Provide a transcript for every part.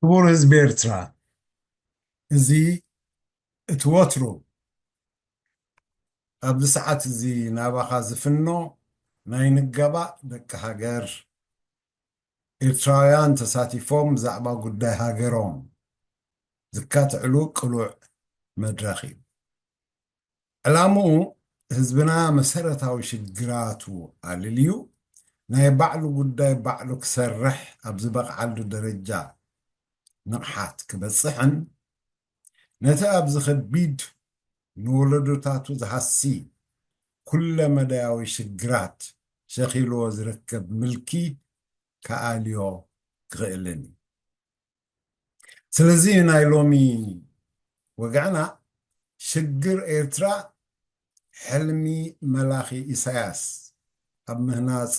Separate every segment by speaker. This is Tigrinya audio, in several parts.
Speaker 1: ክቡር ህዝቢ ኤርትራ እዚ እትወትሮ ኣብዚ ሰዓት እዚ ናባኻ ዝፍኖ ናይ ንገባእ ደቂ ሃገር ኤርትራውያን ተሳቲፎም ብዛዕባ ጉዳይ ሃገሮም ዝካትዕሉ ቅሉዕ መድረኽ እዩ። ዕላምኡ ህዝብና መሰረታዊ ሽግራቱ ኣልልዩ ናይ ባዕሉ ጉዳይ ባዕሉ ክሰርሕ ኣብ ዝበቕዓሉ ደረጃ ንቕሓት ክበፅሕን ነቲ ኣብ ዝኸቢድ ንወለዶታቱ ዝሃሲ ኩለ መዳያዊ ሽግራት ሸኺልዎ ዝርከብ ምልኪ ከኣልዮ ክኽእልን እዩ። ስለዚ ናይ ሎሚ ወግዕና ሽግር ኤርትራ ሕልሚ መላኺ ኢሳያስ ኣብ ምህናፅ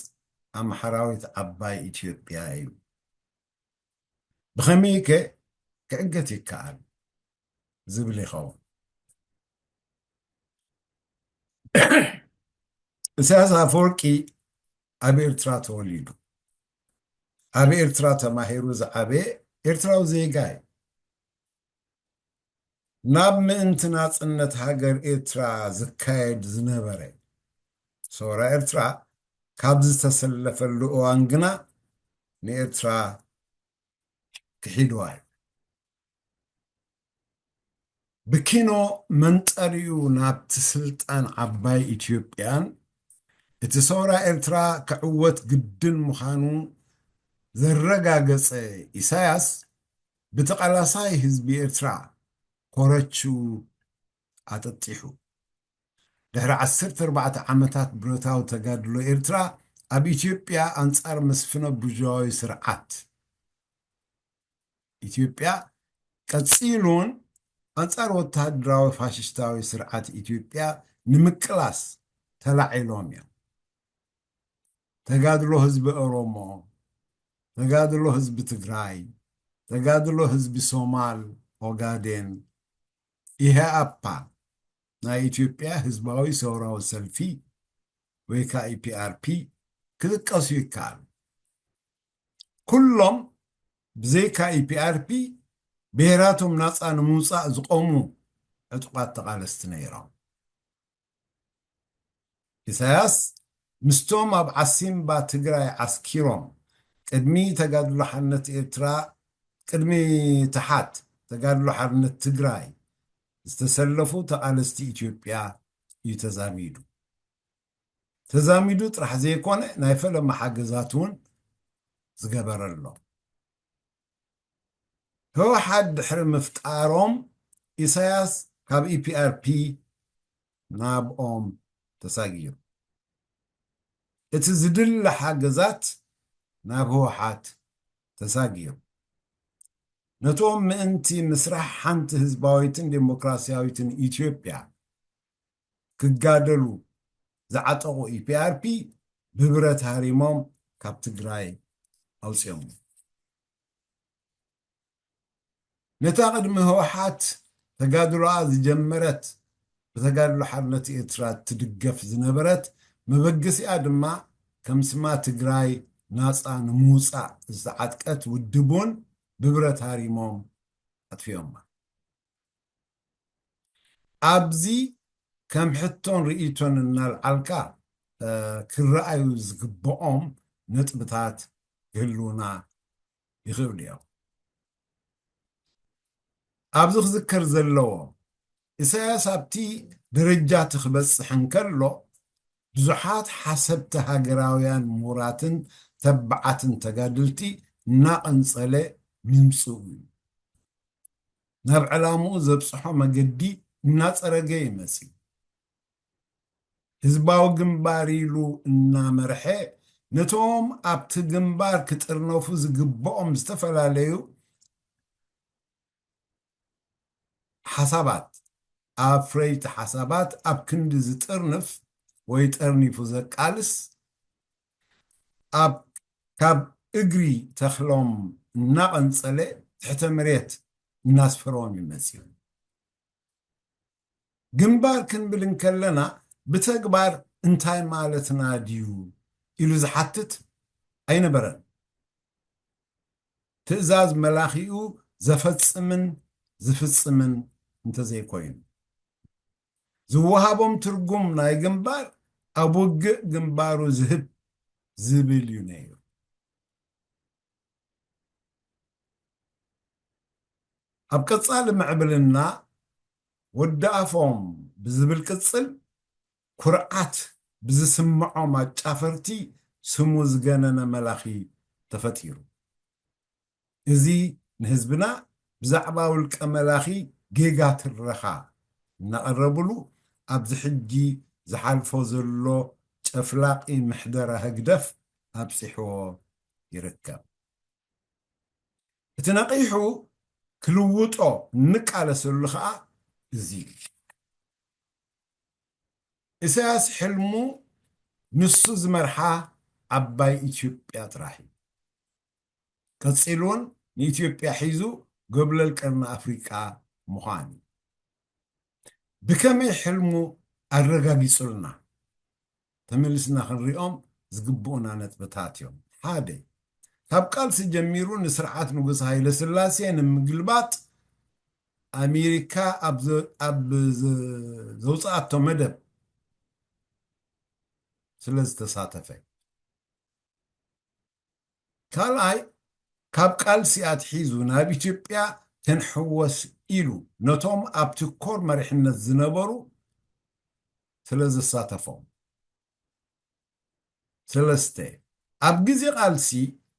Speaker 1: ኣምሓራዊት ዓባይ ኢትዮጵያ እዩ። ብኸመይ ከ ክዕገት ይከኣል ዝብል ይኸውን። ኢሳያስ ኣፈወርቂ ኣብ ኤርትራ ተወሊዱ ኣብ ኤርትራ ተማሂሩ ዝዓበየ ኤርትራዊ ዜጋ እዩ። ናብ ምእንቲ ናፅነት ሃገር ኤርትራ ዝካየድ ዝነበረ ሶራ ኤርትራ ካብ ዝተሰለፈሉ እዋን ግና ንኤርትራ ክሒድዋ እዩ። ብኪኖ መንጠሪኡ ናብቲ ስልጣን ዓባይ ኢትዮጵያን እቲ ሶራ ኤርትራ ክዕወት ግድን ምዃኑ ዘረጋገፀ ኢሳያስ ብተቓላሳይ ህዝቢ ኤርትራ ኮረቹ ኣጠጢሑ ድሕሪ 14 ዓመታት ብረታዊ ተጋድሎ ኤርትራ ኣብ ኢትዮጵያ ኣንጻር መስፍነ ቡርዥዋዊ ስርዓት ኢትዮጵያ ቀፂሉን ኣንጻር ወታደራዊ ፋሽስታዊ ስርዓት ኢትዮጵያ ንምቅላስ ተላዒሎም እዮም። ተጋድሎ ህዝቢ ኦሮሞ፣ ተጋድሎ ህዝቢ ትግራይ፣ ተጋድሎ ህዝቢ ሶማል ኦጋዴን፣ ኢህአፓ ናይ ኢትዮጵያ ህዝባዊ ሰውራዊ ሰልፊ ወይ ከዓ ኢፒአርፒ ክጥቀሱ ይከኣሉ። ኩሎም ብዘይካ ኢፒአርፒ ብሄራቶም ናፃ ንምውፃእ ዝቆሙ ዕጡቓት ተቓለስቲ ነይሮም። ኢሳያስ ምስቶም ኣብ ዓሲምባ ትግራይ ዓስኪሮም ቅድሚ ተጋድሎ ሓርነት ኤርትራ ቅድሚ ተሓት ተጋድሎ ሓርነት ትግራይ ዝተሰለፉ ተቓለስቲ ኢትዮጵያ እዩ ተዛሚዱ። ተዛሚዱ ጥራሕ ዘይኮነ ናይ ፈለማ ሓገዛት እውን ዝገበረሎ። ህወሓት ድሕሪ ምፍጣሮም ኢሳያስ ካብ ኢፒአርፒ ናብኦም ተሳጊሩ እቲ ዝድለ ሓገዛት ናብ ህወሓት ተሳጊሩ ነቶም ምእንቲ ምስራሕ ሓንቲ ህዝባዊትን ዴሞክራሲያዊትን ኢትዮጵያ ክጋደሉ ዝዓጠቑ ኢፒአርፒ ብብረት ሃሪሞም ካብ ትግራይ ኣውፅኦም። ነታ ቅድሚ ህወሓት ተጋድሎኣ ዝጀመረት ብተጋድሎ ሓርነት ኤርትራ ትድገፍ ዝነበረት መበገሲኣ ድማ ከም ስማ ትግራይ ናፃ ንምውፃእ ዝተዓጥቀት ውድቡን ብብረት ሃሪሞም ኣጥፊኦማ። ኣብዚ ከም ሕቶን ርኢቶን እናልዓልካ ክረኣዩ ዝግብኦም ነጥብታት ክህልውና ይኽእሉ እዮም። ኣብዚ ክዝከር ዘለዎ ኢሳያስ ኣብቲ ደረጃቲ ክበፅሕ እንከሎ ብዙሓት ሓሰብቲ ሃገራውያን ምሁራትን ተባዓትን ተጋድልቲ እናቐንፀለ ምምፅኡ እዩ። ናብ ዕላምኡ ዘብፅሖ መገዲ እናፀረገ ይመፅእ። ህዝባዊ ግንባር ኢሉ እናመርሐ ነቶም ኣብቲ ግንባር ክጥርነፉ ዝግብኦም ዝተፈላለዩ ሓሳባት ኣብ ፍረይቲ ሓሳባት ኣብ ክንዲ ዝጥርንፍ ወይ ጠርኒፉ ዘቃልስ ካብ እግሪ ተኽሎም እናቐንፀለ ትሕተ መሬት እናስፈሮም ይመፅእ። ግንባር ክንብል እንከለና ብተግባር እንታይ ማለትና ድዩ ኢሉ ዝሓትት ኣይነበረን። ትእዛዝ መላኺኡ ዘፈጽምን ዝፍጽምን እንተዘይኮይኑ ዝወሃቦም ትርጉም ናይ ግንባር ኣብ ውግእ ግንባሩ ዝህብ ዝብል እዩ ነይሩ ኣብ ቀጻሊ ምዕብልና ወዳኣፎም ብዝብል ቅጽል ኩርዓት ብዝስምዖም ኣጫፈርቲ ስሙ ዝገነነ መላኺ ተፈጢሩ እዚ ንህዝብና ብዛዕባ ውልቀ መላኺ ጌጋ ትረኻ እናቐረብሉ ኣብዚ ሕጂ ዝሓልፎ ዘሎ ጨፍላቒ ምሕደራ ህግደፍ ኣብፂሕዎ ይርከብ እቲ ነቒሑ ክልውጦ ንቃለሰሉ ከዓ እዚ ኢሳያስ ሕልሙ ንሱ ዝመርሓ ዓባይ ኢትዮጵያ ጥራሕ እዩ ቀፂሉን ንኢትዮጵያ ሒዙ ጎብለል ቀርኒ ኣፍሪቃ ምዃን ብከመይ ሕልሙ ኣረጋጊጹልና ተመልስና ክንሪኦም ዝግብኡና ነጥብታት እዮም ሓደ ካብ ቃልሲ ጀሚሩ ንስርዓት ንጉስ ሃይለ ስላሴ ንምግልባጥ ኣሜሪካ ኣብ ዘውፅኣቶ መደብ ስለ ዝተሳተፈ ካልኣይ ካብ ቃልሲ ኣትሒዙ ናብ ኢትዮጵያ ክንሕወስ ኢሉ ነቶም ኣብቲ ኮር መሪሕነት ዝነበሩ ስለ ዝሳተፎም ሰለስተ ኣብ ግዜ ቃልሲ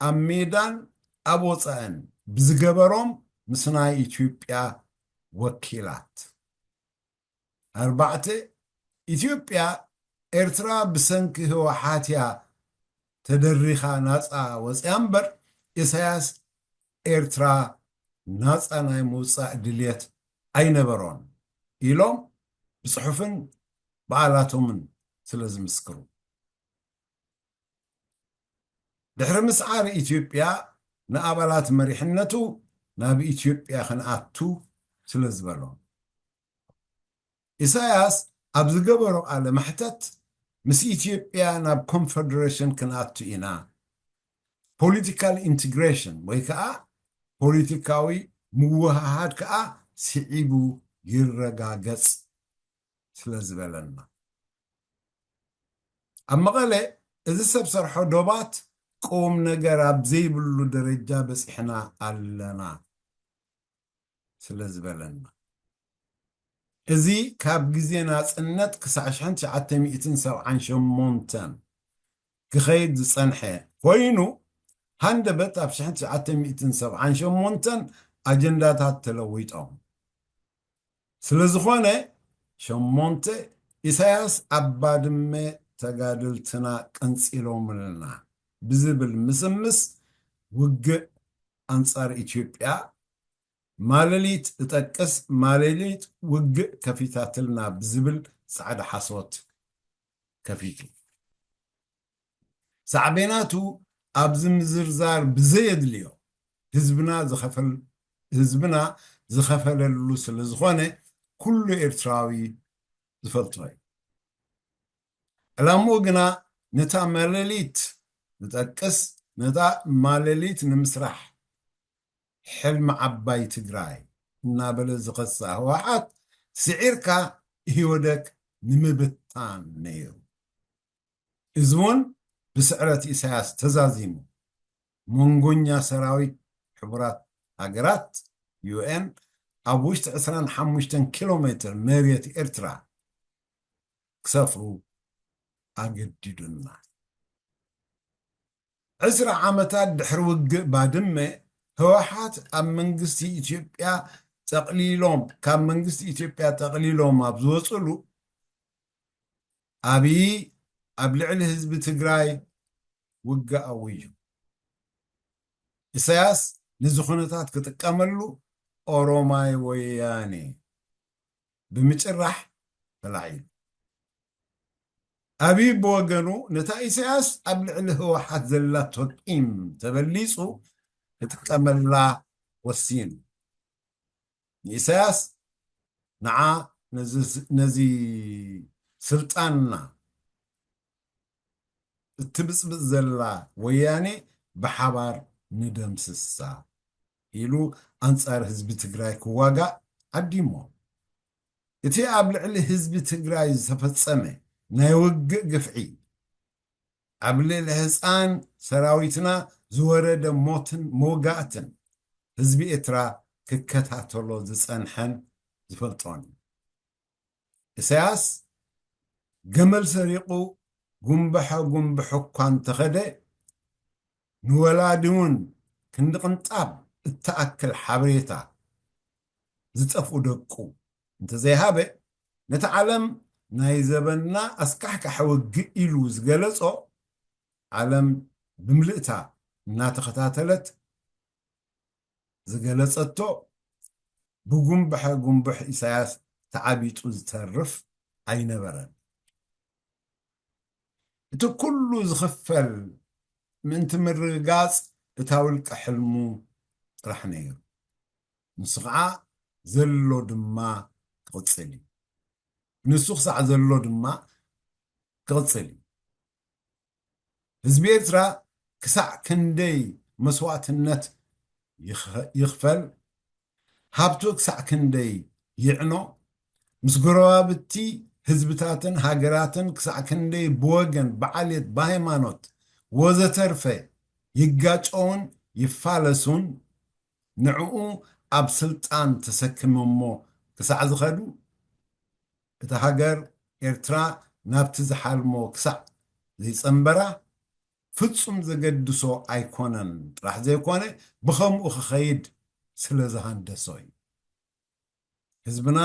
Speaker 1: ኣብ ሜዳን ኣብ ወፃእን ብዝገበሮም ምስ ናይ ኢትዮጵያ ወኪላት ኣርባዕተ ኢትዮጵያ ኤርትራ ብሰንኪ ህወሓት እያ ተደሪኻ ናፃ ወፅያ እምበር ኢሳያስ ኤርትራ ናፃ ናይ ምውፃእ ድልየት ኣይነበሮን ኢሎም ብፅሑፍን በዓላቶምን ስለ ዝምስክሩ ድሕሪ ምስዓር ኢትዮጵያ ንኣባላት መሪሕነቱ ናብ ኢትዮጵያ ክንኣቱ ስለ ዝበሎም ኢሳያስ ኣብ ዝገበሮ ቃለ መሕተት ምስ ኢትዮጵያ ናብ ኮንፌደሬሽን ክንኣቱ ኢና ፖለቲካል ኢንቴግሬሽን ወይ ከዓ ፖለቲካዊ ምውህሃድ ከዓ ስዒቡ ይረጋገጽ ስለ ዝበለና ኣብ መቐለ እዚ ሰብ ሰርሖ ዶባት ቁም ነገር ኣብ ዘይብሉ ደረጃ በፂሕና ኣለና ስለ ዝበለና እዚ ካብ ግዜ ናጽነት ክሳብ 1978 ክኸይድ ዝጸንሐ ኮይኑ ሃንደበት ኣብ 1978 ኣጀንዳታት ተለዊጦም ስለ ዝኾነ 8 ኢሳያስ ኣብ ባድመ ተጋድልትና ቀንፂሎምልና ብዝብል ምስምስ ውግእ ኣንጻር ኢትዮጵያ ማለሊት እጠቅስ ማለሊት ውግእ ከፊታትልና ብዝብል ጻዕዳ ሓሶት ከፊቱ ሳዕቤናቱ ኣብዚ ምዝርዛር ብዘየድልዮ ህዝብና ዝኸፈለሉ ስለ ዝኾነ ኩሉ ኤርትራዊ ዝፈልጦ እዩ ዕላምኡ ግና ነታ ማለሊት ዝጠቅስ ነታ ማለሊት ንምስራሕ ሕልሚ ዓባይ ትግራይ እናበለ ዝኸሳ ህወሓት ስዒርካ ህይወደክ ንምብታን ነይሩ እዚ እውን ብስዕረት ኢሳያስ ተዛዚሙ መንጎኛ ሰራዊት ሕቡራት ሃገራት ዩኤን ኣብ ውሽጢ 25 ኪሎ ሜትር መሬት ኤርትራ ክሰፍሩ ኣገዲዱና 10 ዓመታት ድሕሪ ውግእ ባድመ ህወሓት ኣብ መንግስቲ ኢትዮጵያ ካብ መንግስቲ ኢትዮጵያ ጠቕሊሎም ኣብ ዝወፅሉ ኣብይ ኣብ ልዕሊ ህዝቢ ትግራይ ውግእ ኣውዩ ኢሳያስ ነዚ ኩነታት ክጥቀመሉ ኦሮማይ ወያኔ ብምጭራሕ ተላዒሉ ኣብይ ብወገኑ ነታ ኢሳያስ ኣብ ልዕሊ ህወሓት ዘላቶ ቂም ተበሊፁ ክጥቀመላ ወሲኑ ኢሳያስ ንዓ ነዚ ስልጣንና እትብፅብፅ ዘላ ወያኔ ብሓባር ንደምስሳ ኢሉ ኣንጻር ህዝቢ ትግራይ ክዋጋእ ዓዲሞ እቲ ኣብ ልዕሊ ህዝቢ ትግራይ ዝተፈጸመ ናይ ውግእ ግፍዒ ኣብ ልዕሊ ህፃን ሰራዊትና ዝወረደ ሞትን መውጋእትን ህዝቢ ኤርትራ ክከታተሎ ዝጸንሐን ዝፈልጦን ኢሳያስ ገመል ሰሪቑ ጉንበሐ ጉንብሖ እኳ እንተኸደ ንወላዲ እውን ክንዲ ቅንጣብ እተኣክል ሓበሬታ ዝጠፍኡ ደቁ እንተዘይሃበ ነቲ ዓለም ናይ ዘበና ኣስካሕካሕ ውግእ ኢሉ ዝገለጾ ዓለም ብምልእታ እናተኸታተለት ዝገለጸቶ ብጉንብሐ ጉንብሕ ኢሳያስ ተዓቢጡ ዝተርፍ ኣይነበረን እቲ ኩሉ ዝኽፈል ምእንቲ ምርግጋጽ እታ ውልቀ ሕልሙ ጥራሕ ነይሩ ንሱ ከዓ ዘሎ ድማ ክቕጽል እዩ ንሱ ክሳዕ ዘሎ ድማ ክቕጽል እዩ ህዝቢ ኤርትራ ክሳዕ ክንደይ መስዋዕትነት ይኽፈል ሃብቱ ክሳዕ ክንደይ ይዕኖ ምስ ጎረባብቲ ህዝብታትን ሃገራትን ክሳዕ ክንደይ ብወገን ብዓልየት ብሃይማኖት ወዘተርፈ ይጋጨውን ይፋለሱን ንዕኡ ኣብ ስልጣን ተሰኪሞሞ ክሳዕ ዝኸዱ እታ ሃገር ኤርትራ ናብቲ ዝሓልሞ ክሳዕ ዘይጸንበራ ፍጹም ዘገድሶ ኣይኮነን ጥራሕ ዘይኮነ ብኸምኡ ክኸይድ ስለ ዝሃንደሶ እዩ ህዝብና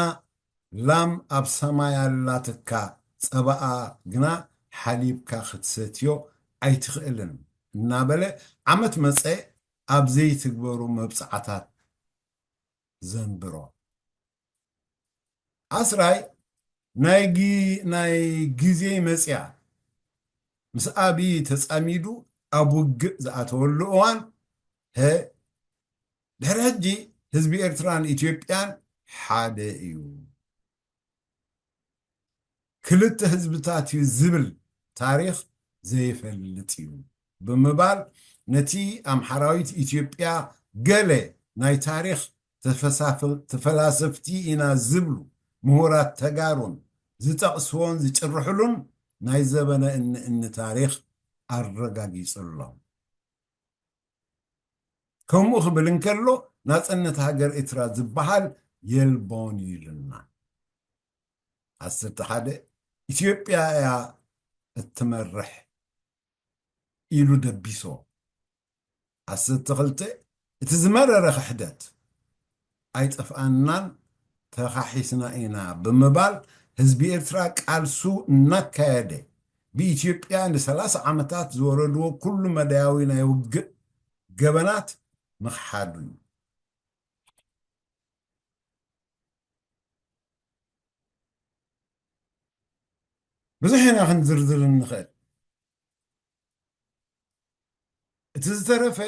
Speaker 1: ላም ኣብ ሰማይ ኣላትካ ጸባኣ ግና ሓሊብካ ክትሰትዮ ኣይትኽእልን እናበለ ዓመት መፀ ኣብ ዘይትግበሩ መብፅዓታት ዘንብሮ ኣስራይ ናይ ግዜ መፅያ ምስ ኣብዪ ተፃሚዱ ኣብ ውግእ ዝኣተወሉ እዋን ድሕሪ ሕጂ ህዝቢ ኤርትራን ኢትዮጵያን ሓደ እዩ ክልተ ህዝብታት እዩ ዝብል ታሪክ ዘይፈልጥ እዩ ብምባል ነቲ ኣምሓራዊት ኢትዮጵያ ገለ ናይ ታሪክ ተፈላሰፍቲ ኢና ዝብሉ ምሁራት ተጋሩን ዝጠቕስዎን ዝጭርሕሉን ናይ ዘበነ እኒ ታሪክ ኣረጋጊጹሎም ከምኡ ክብል እንከሎ ናጽነት ሃገር ኤርትራ ዝበሃል የልቦን ይልና 11 ኢትዮጵያ እያ እትመርሕ ኢሉ ደቢሶ 12 እቲ ዝመረረ ክሕደት ኣይጠፍኣናን ተኻሒስና ኢና ብምባል ህዝቢ ኤርትራ ቃልሱ እናካየደ ብኢትዮጵያ ን30 ዓመታት ዝወረድዎ ኩሉ መዳያዊ ናይ ውግእ ገበናት ምኽሓዱ እዩ ብዙሕ ኢና ክንዝርዝር ንኽእል እቲ ዝተረፈ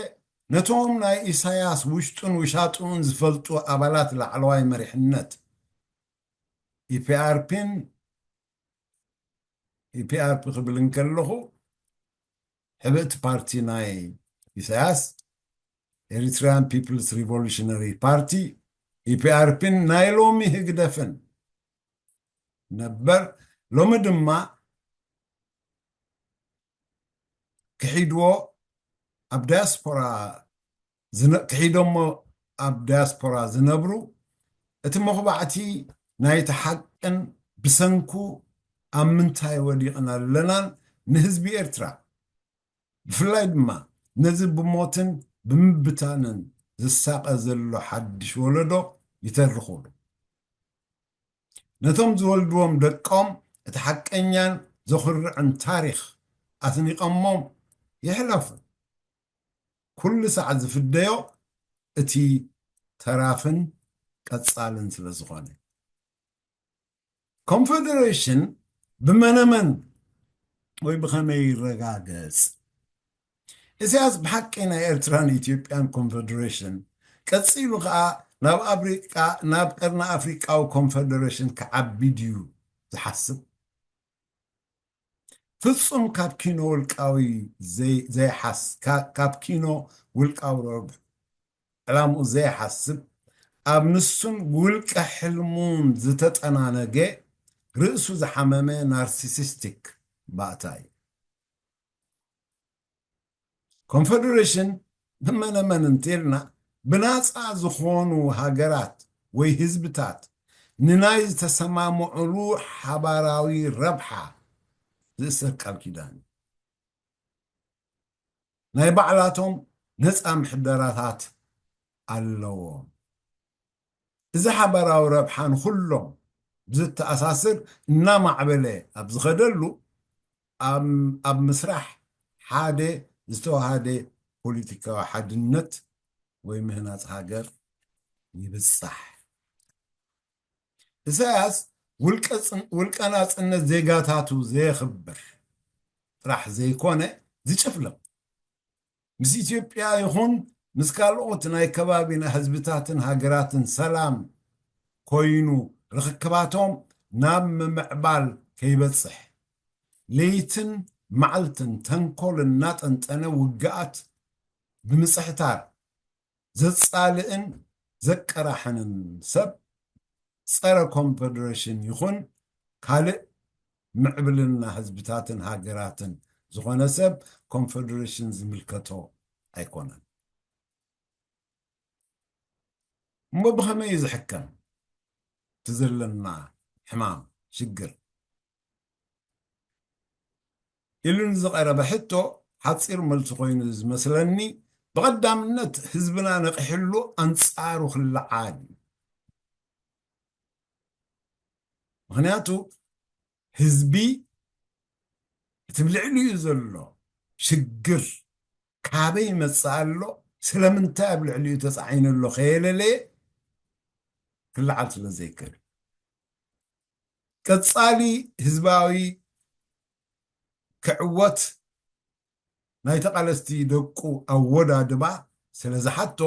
Speaker 1: ነቶም ናይ ኢሳያስ ውሽጡን ውሻጡን ዝፈልጡ ኣባላት ላዕለዋይ መሪሕነት ኢፒአርፒ ክብል እንከለኹ ሕብእቲ ፓርቲ ናይ ኢሳያስ ኤሪትሪያን ፒፕልስ ሪቮሉሽነሪ ፓርቲ ኢፒአርፒን ናይ ሎሚ ህግደፍን ነበር ሎሚ ድማ ክሒድዎ ኣብ ዳያስፖራ ክሒዶሞ ኣብ ዳያስፖራ ዝነብሩ እቲ መኽባዕቲ ናይቲ ሓቅን ብሰንኩ ኣብ ምንታይ ወዲቕና ኣለናን ንህዝቢ ኤርትራ ብፍላይ ድማ ነዚ ብሞትን ብምብታንን ዝሳቀ ዘሎ ሓድሽ ወለዶ ይተርኹሉ ነቶም ዝወልድዎም ደቆም እቲ ሓቀኛን ዘኽርዕን ታሪክ ኣስኒቐሞም ይሕለፉ ኩሉ ሰዓት ዝፍደዮ እቲ ተራፍን ቀጻልን ስለ ዝኾነ ኮንፌደሬሽን ብመነመን ወይ ብኸመይ ይረጋገጽ ኢሳያስ ብሓቂ ናይ ኤርትራን ኢትዮጵያን ኮንፌደሬሽን ቀፂሉ ከዓ ናብ ቀርና ኣፍሪቃዊ ኮንፌደሬሽን ክዓቢ ድዩ ዝሓስብ ፍጹም ካብ ኪኖ ውልቃዊ ዘይሓስ ካብ ኪኖ ውልቃዊ ረብሑ ዕላምኡ ዘይሓስብ ኣብ ንሱን ውልቀ ሕልሙን ዝተጠናነገ ርእሱ ዝሓመመ ናርሲሲስቲክ ባእታ እዩ ኮንፌደሬሽን ብመነመን እንተልና ብናፃ ዝኾኑ ሃገራት ወይ ህዝብታት ንናይ ዝተሰማምዕሉ ሓባራዊ ረብሓ ዝእሰር ቃል ኪዳን ናይ ባዕላቶም ነፃ ምሕደራታት ኣለዎም እዚ ሓባራዊ ረብሓ ንኩሎም ብዝተኣሳስር እናማዕበለ ኣብ ዝኸደሉ ኣብ ምስራሕ ሓደ ዝተዋሃደ ፖለቲካዊ ሓድነት ወይ ምህናፅ ሃገር ይብፃሕ ኢሳያስ ውልቀ ናፅነት ዜጋታቱ ዘየኽብር ጥራሕ ዘይኮነ ዝጭፍልቕ ምስ ኢትዮጵያ ይኹን ምስ ካልኦት ናይ ከባቢና ህዝብታትን ሃገራትን ሰላም ኮይኑ ርክክባቶም ናብ ምምዕባል ከይበፅሕ ለይትን መዓልትን ተንኮል እናጠንጠነ ውግኣት ብምፅሕታር ዘፃልእን ዘቀራሕንን ሰብ ፀረ ኮንፌደሬሽን ይኹን ካልእ ምዕብልና ህዝብታትን ሃገራትን ዝኾነ ሰብ ኮንፌደሬሽን ዝምልከቶ ኣይኮነን እሞ ብኸመይ እዩ ዝሕከም ትዘለና ሕማም ሽግር ኢሉ ንዝቐረበ ሕቶ ሓፂር መልሲ ኮይኑ ዝመስለኒ ብቐዳምነት ህዝብና ነቕሕሉ ኣንጻሩ ክለዓል ምክንያቱ ህዝቢ እቲ ብልዕሊ እዩ ዘሎ ሽግር ካበይ ይመፅእ ኣሎ ስለምንታይ ኣብ ልዕሊኡ ተፃዒነሎ ከየለለየ ክለዓል ስለ ዘይክእል ቀፃሊ ህዝባዊ ክዕወት ናይ ተቓለስቲ ደቁ ኣወዳድባ ስለ ዝሓቶ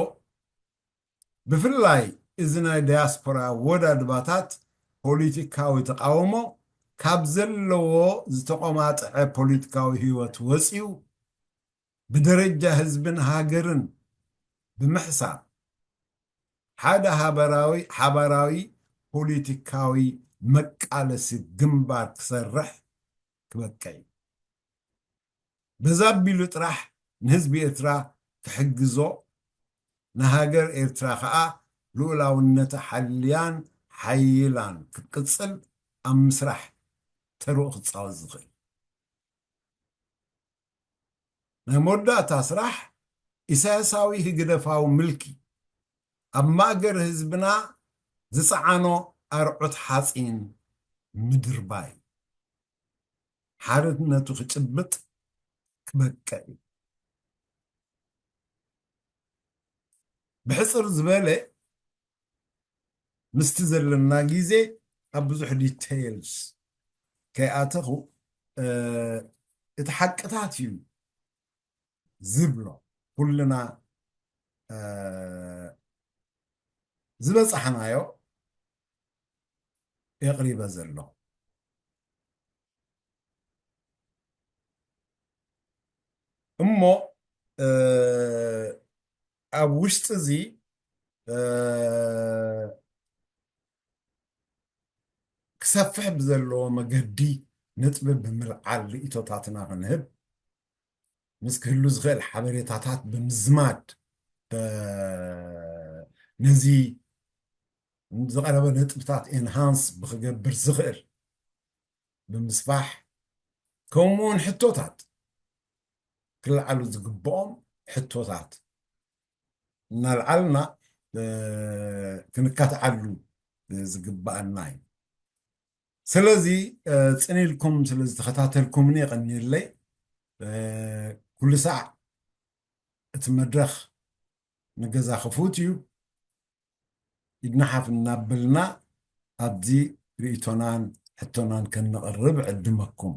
Speaker 1: ብፍላይ እዚ ናይ ዳያስፖራ ኣወዳድባታት ፖለቲካዊ ተቃውሞ ካብ ዘለዎ ዝተቆማጥዐ ፖለቲካዊ ህይወት ወፂኡ ብደረጃ ህዝብን ሃገርን ብምሕሳብ ሓደ ሓበራዊ ፖለቲካዊ መቃለሲ ግንባር ክሰርሕ ክበቅዕ በዛ ኣቢሉ ጥራሕ ንህዝቢ ኤርትራ ክሕግዞ ንሃገር ኤርትራ ከዓ ልኡላውነታ ሓልያን ሓይላን ክትቅፅል ኣብ ምስራሕ ተርኡ ክፃወት ዝኽእል ናይ መወዳእታ ስራሕ ኢሳያሳዊ ህግደፋዊ ምልኪ ኣብ ማእገር ህዝብና ዝፀዓኖ ኣርዑት ሓፂን ምድርባይ ሓርነቱ ክጭብጥ ክበቅዕ ብሕፅር ዝበለ ምስቲ ዘለና ግዜ ኣብ ብዙሕ ዲቴይልስ ከይኣተኹ እቲ ሓቅታት እዩ ዝብሎ ኩልና ዝበፃሕናዮ የቕሪበ ዘሎ እሞ ኣብ ውሽጢ እዚ ክሰፍሕ ብዘለዎ መገዲ ነጥብብ ብምልዓል ርእቶታትና ክንህብ ምስ ክህሉ ዝኽእል ሓበሬታታት ብምዝማድ ነዚ ዝቐረበ ነጥብታት ኤንሃንስ ብክገብር ዝኽእል ብምስፋሕ ከምኡውን ሕቶታት ክለዓሉ ዝግብኦም ሕቶታት እናልዓልና ክንካትዓሉ ዝግባአና እዩ ስለዚ ፅኒኢልኩም ስለ ዝተኸታተልኩምኒ የቐኒየለይ ኩሉ ሰዕ እቲ መድረኽ ንገዛ ክፉት እዩ ኢድናሓፍ እናበልና ኣብዚ ርእቶናን ሕቶናን ከነቕርብ ዕድመኩም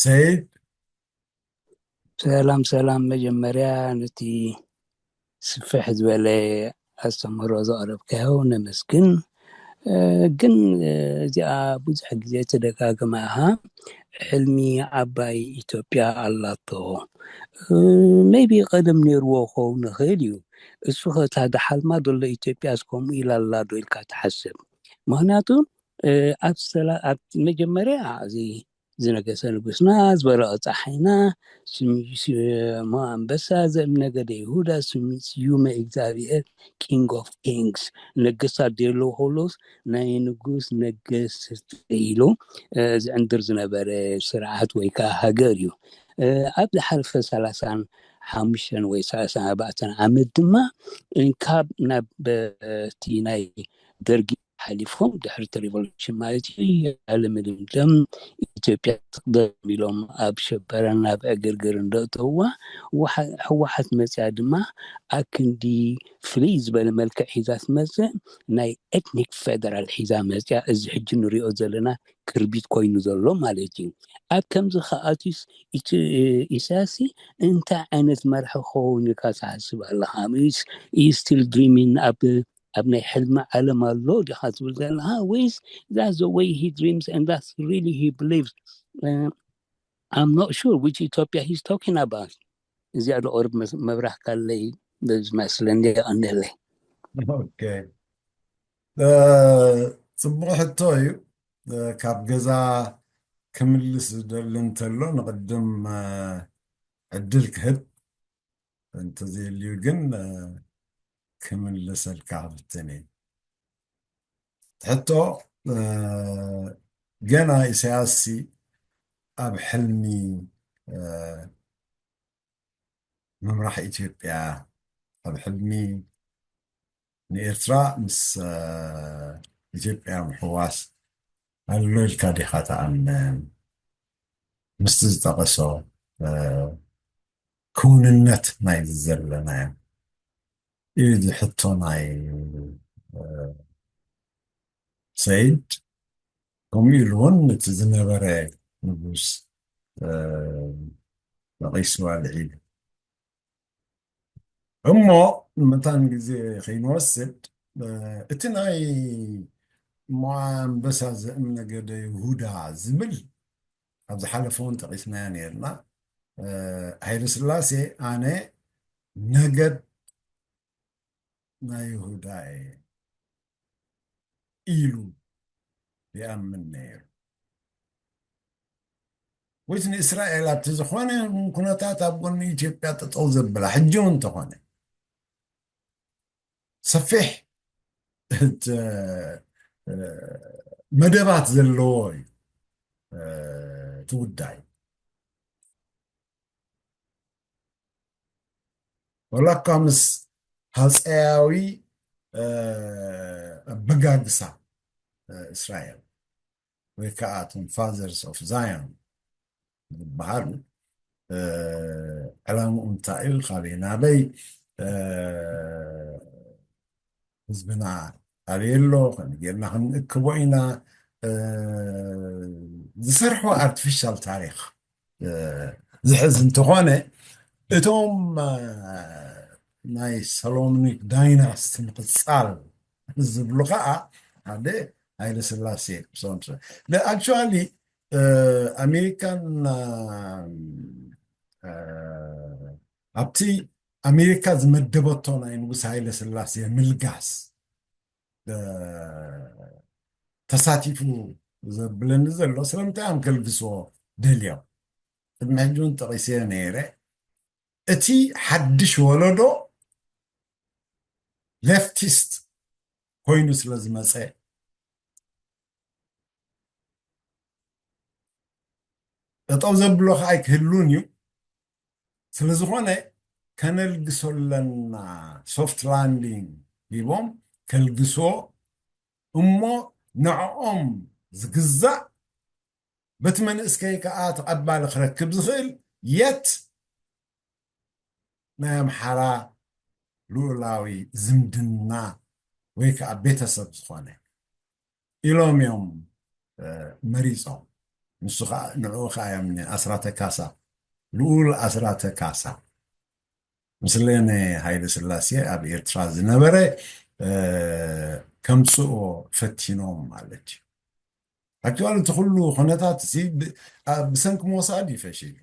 Speaker 1: ሰይድ
Speaker 2: ሰላም መጀመርያ ነቲ ስፍሕ ዝበለ ኣስተምህሮ ዘቕረብካዮ ነመስግን ግን እዚኣ ብዙሕ ግዜ ተደጋግማ ኢኻ ሕልሚ ዓባይ ኢትዮጵያ ኣላቶ ሜይቢ ቀደም ነይርዎ ክኸውን ይኽእል እዩ እሱ ኸታ ድሓልማ ዘሎ ኢትዮጵያስ ከምኡ ኢላ ኣላ ዶ ኢልካ ትሓስብ ምክንያቱ ኣብ መጀመርያ እዚ ዝነገሰ ንጉስና ዝበረቐ ፀሓይና ስሙ ኣንበሳ ዘእምነገደ ይሁዳ ስዩመ እግዚኣብሔር ኪንግ ኦፍ ኪንግስ ነገስታት ደየለዉ ከሎስ ናይ ንጉስ ነገስቲ ኢሉ ዝዕንድር ዝነበረ ስርዓት ወይ ከዓ ሃገር እዩ ኣብ ዝሓለፈ 35 ወይ 34 ዓመት ድማ ካብ ናብ በቲ ናይ ደርጊ ሓሊፎም ድሕርቲ ሪቮሉሽን ማለት እዩ ኣለምልምለም ኢትዮጵያ ትቅደም ኢሎም ኣብ ሸበራን ኣብ ዕግርግር እንደእተውዋ ሕወሓት መፅያ ድማ ኣብ ክንዲ ፍልይ ዝበለ መልክዕ ሒዛ ትመፅእ ናይ ኤትኒክ ፌደራል ሒዛ መፅያ እዚ ሕጂ ንሪኦ ዘለና ክርቢት ኮይኑ ዘሎ ማለት እዩ ኣብ ከምዚ ከኣቱስ ኢሳያስ እንታይ ዓይነት መርሒ ክኸውን ኢልካ ትሓስብ ኣለካ ስቲል ድሪሚንግ ኣብ ናይ ሕልሚ ዓለም ኣሎ ዲኻ ትብል ዘለካ ወይስ that's the way he dreams and that's really he believes I'm not sure which Ethiopia he's talking about እዚኣ ዶ ቅርብ መብራህ ካለይ ዝመስለኒ ይቐኒለይ
Speaker 1: ኦኬ ፅቡቅ ሕቶ እዩ ካብ ገዛ ክምልስ ዝደሊ እንተሎ ንቅድም ዕድል ክህብ እንተዘይልዩ ግን ክምልሰልካ ብትኒ ሕቶ ገና ኢሳያስ ኣብ ሕልሚ ምምራሕ ኢትዮጵያ ኣብ ሕልሚ ንኤርትራ ምስ ኢትዮጵያ ምሕዋስ ኣሎ ኢልካ ዲኻ ተኣምን ምስቲ ዝጠቐሶ ክውንነት ናይ ዘለናዮ እዩ ዝሕቶ ናይ ሰይድ ከምኡ ኢሉ እውን እቲ ዝነበረ ንጉስ ነቒሱ ኣልዒሉ እሞ ንምንታን ግዜ ከይንወስድ እቲ ናይ እሞ ኣንበሳ ዘእምነገደ ይሁዳ ዝብል ኣብ ዝሓለፈ እውን ጠቒስናዮ ነርና ሃይለ ስላሴ ኣነ ነገድ ናይ ይሁዳ ኢሉ ይኣምን ነይሩ ወይስ ንእስራኤል ኣብቲ ዝኾነ ኩነታት ኣብ ጎኒ ኢትዮጵያ ጠጠው ዘበላ ሕጂ እውን እንተኾነ ሰፊሕ መደባት ዘለዎ እዩ እቲ ጉዳይ ወላኳ ምስ ሃፀያዊ ኣበጋግሳ እስራኤል ወይ ከዓ እቶም ፋዘርስ ኦፍ ዛዮን ዝበሃሉ ዕላምኡ እንታይ እዩ ካበይ ናበይ ህዝብና ኣበየሎ ከመይ ክንእክቦ ኢና ዝሰርሖ ኣርቲፊሻል ታሪክ ዝሕዝ እንተኾነ እቶም ናይ ሰሎሞኒክ ዳይናስቲ ምቕፃል ዝብሉ ከዓ ሓደ ሃይለ ስላሴ ኣክቹዋሊ ኣሜሪካን ኣብቲ ኣሜሪካ ዝመደበቶ ናይ ንጉስ ሃይለ ስላሴ ምልጋስ ተሳቲፉ ዘብለኒ ዘሎ ስለምንታይ ኣም ከልግስዎ ደልዮም ቅድሚ ሕጂ እውን ጠቒሰዮ ነይረ እቲ ሓድሽ ወለዶ ሌፍቲስት ኮይኑ ስለ ዝመፀ ጠጠው ዘብሎ ከዓ ኣይክህሉን እዩ ስለዝኾነ ከነልግሶ ኣለና ሶፍት ላንዲንግ ሂቦም ከልግሶ እሞ ንዕኦም ዝግዛእ በቲ መንእስከይ ከዓ ተቐባሊ ክረክብ ዝኽእል የት ናይ ኣምሓራ ልኡላዊ ዝምድና ወይ ከዓ ቤተሰብ ዝኾነ ኢሎም እዮም መሪፆም ንሱ ከዓ ንዕኡ ከዓ እዮም ኣስራተ ካሳ ልኡል ኣስራተ ካሳ ምስለነ ሃይለ ስላሴ ኣብ ኤርትራ ዝነበረ ከምፅኦ ፈቲኖም ማለት እዩ ኣክቹዋሊ እቲ ኩሉ ኩነታት ብሰንኪ ምውሳድ ይፈሽል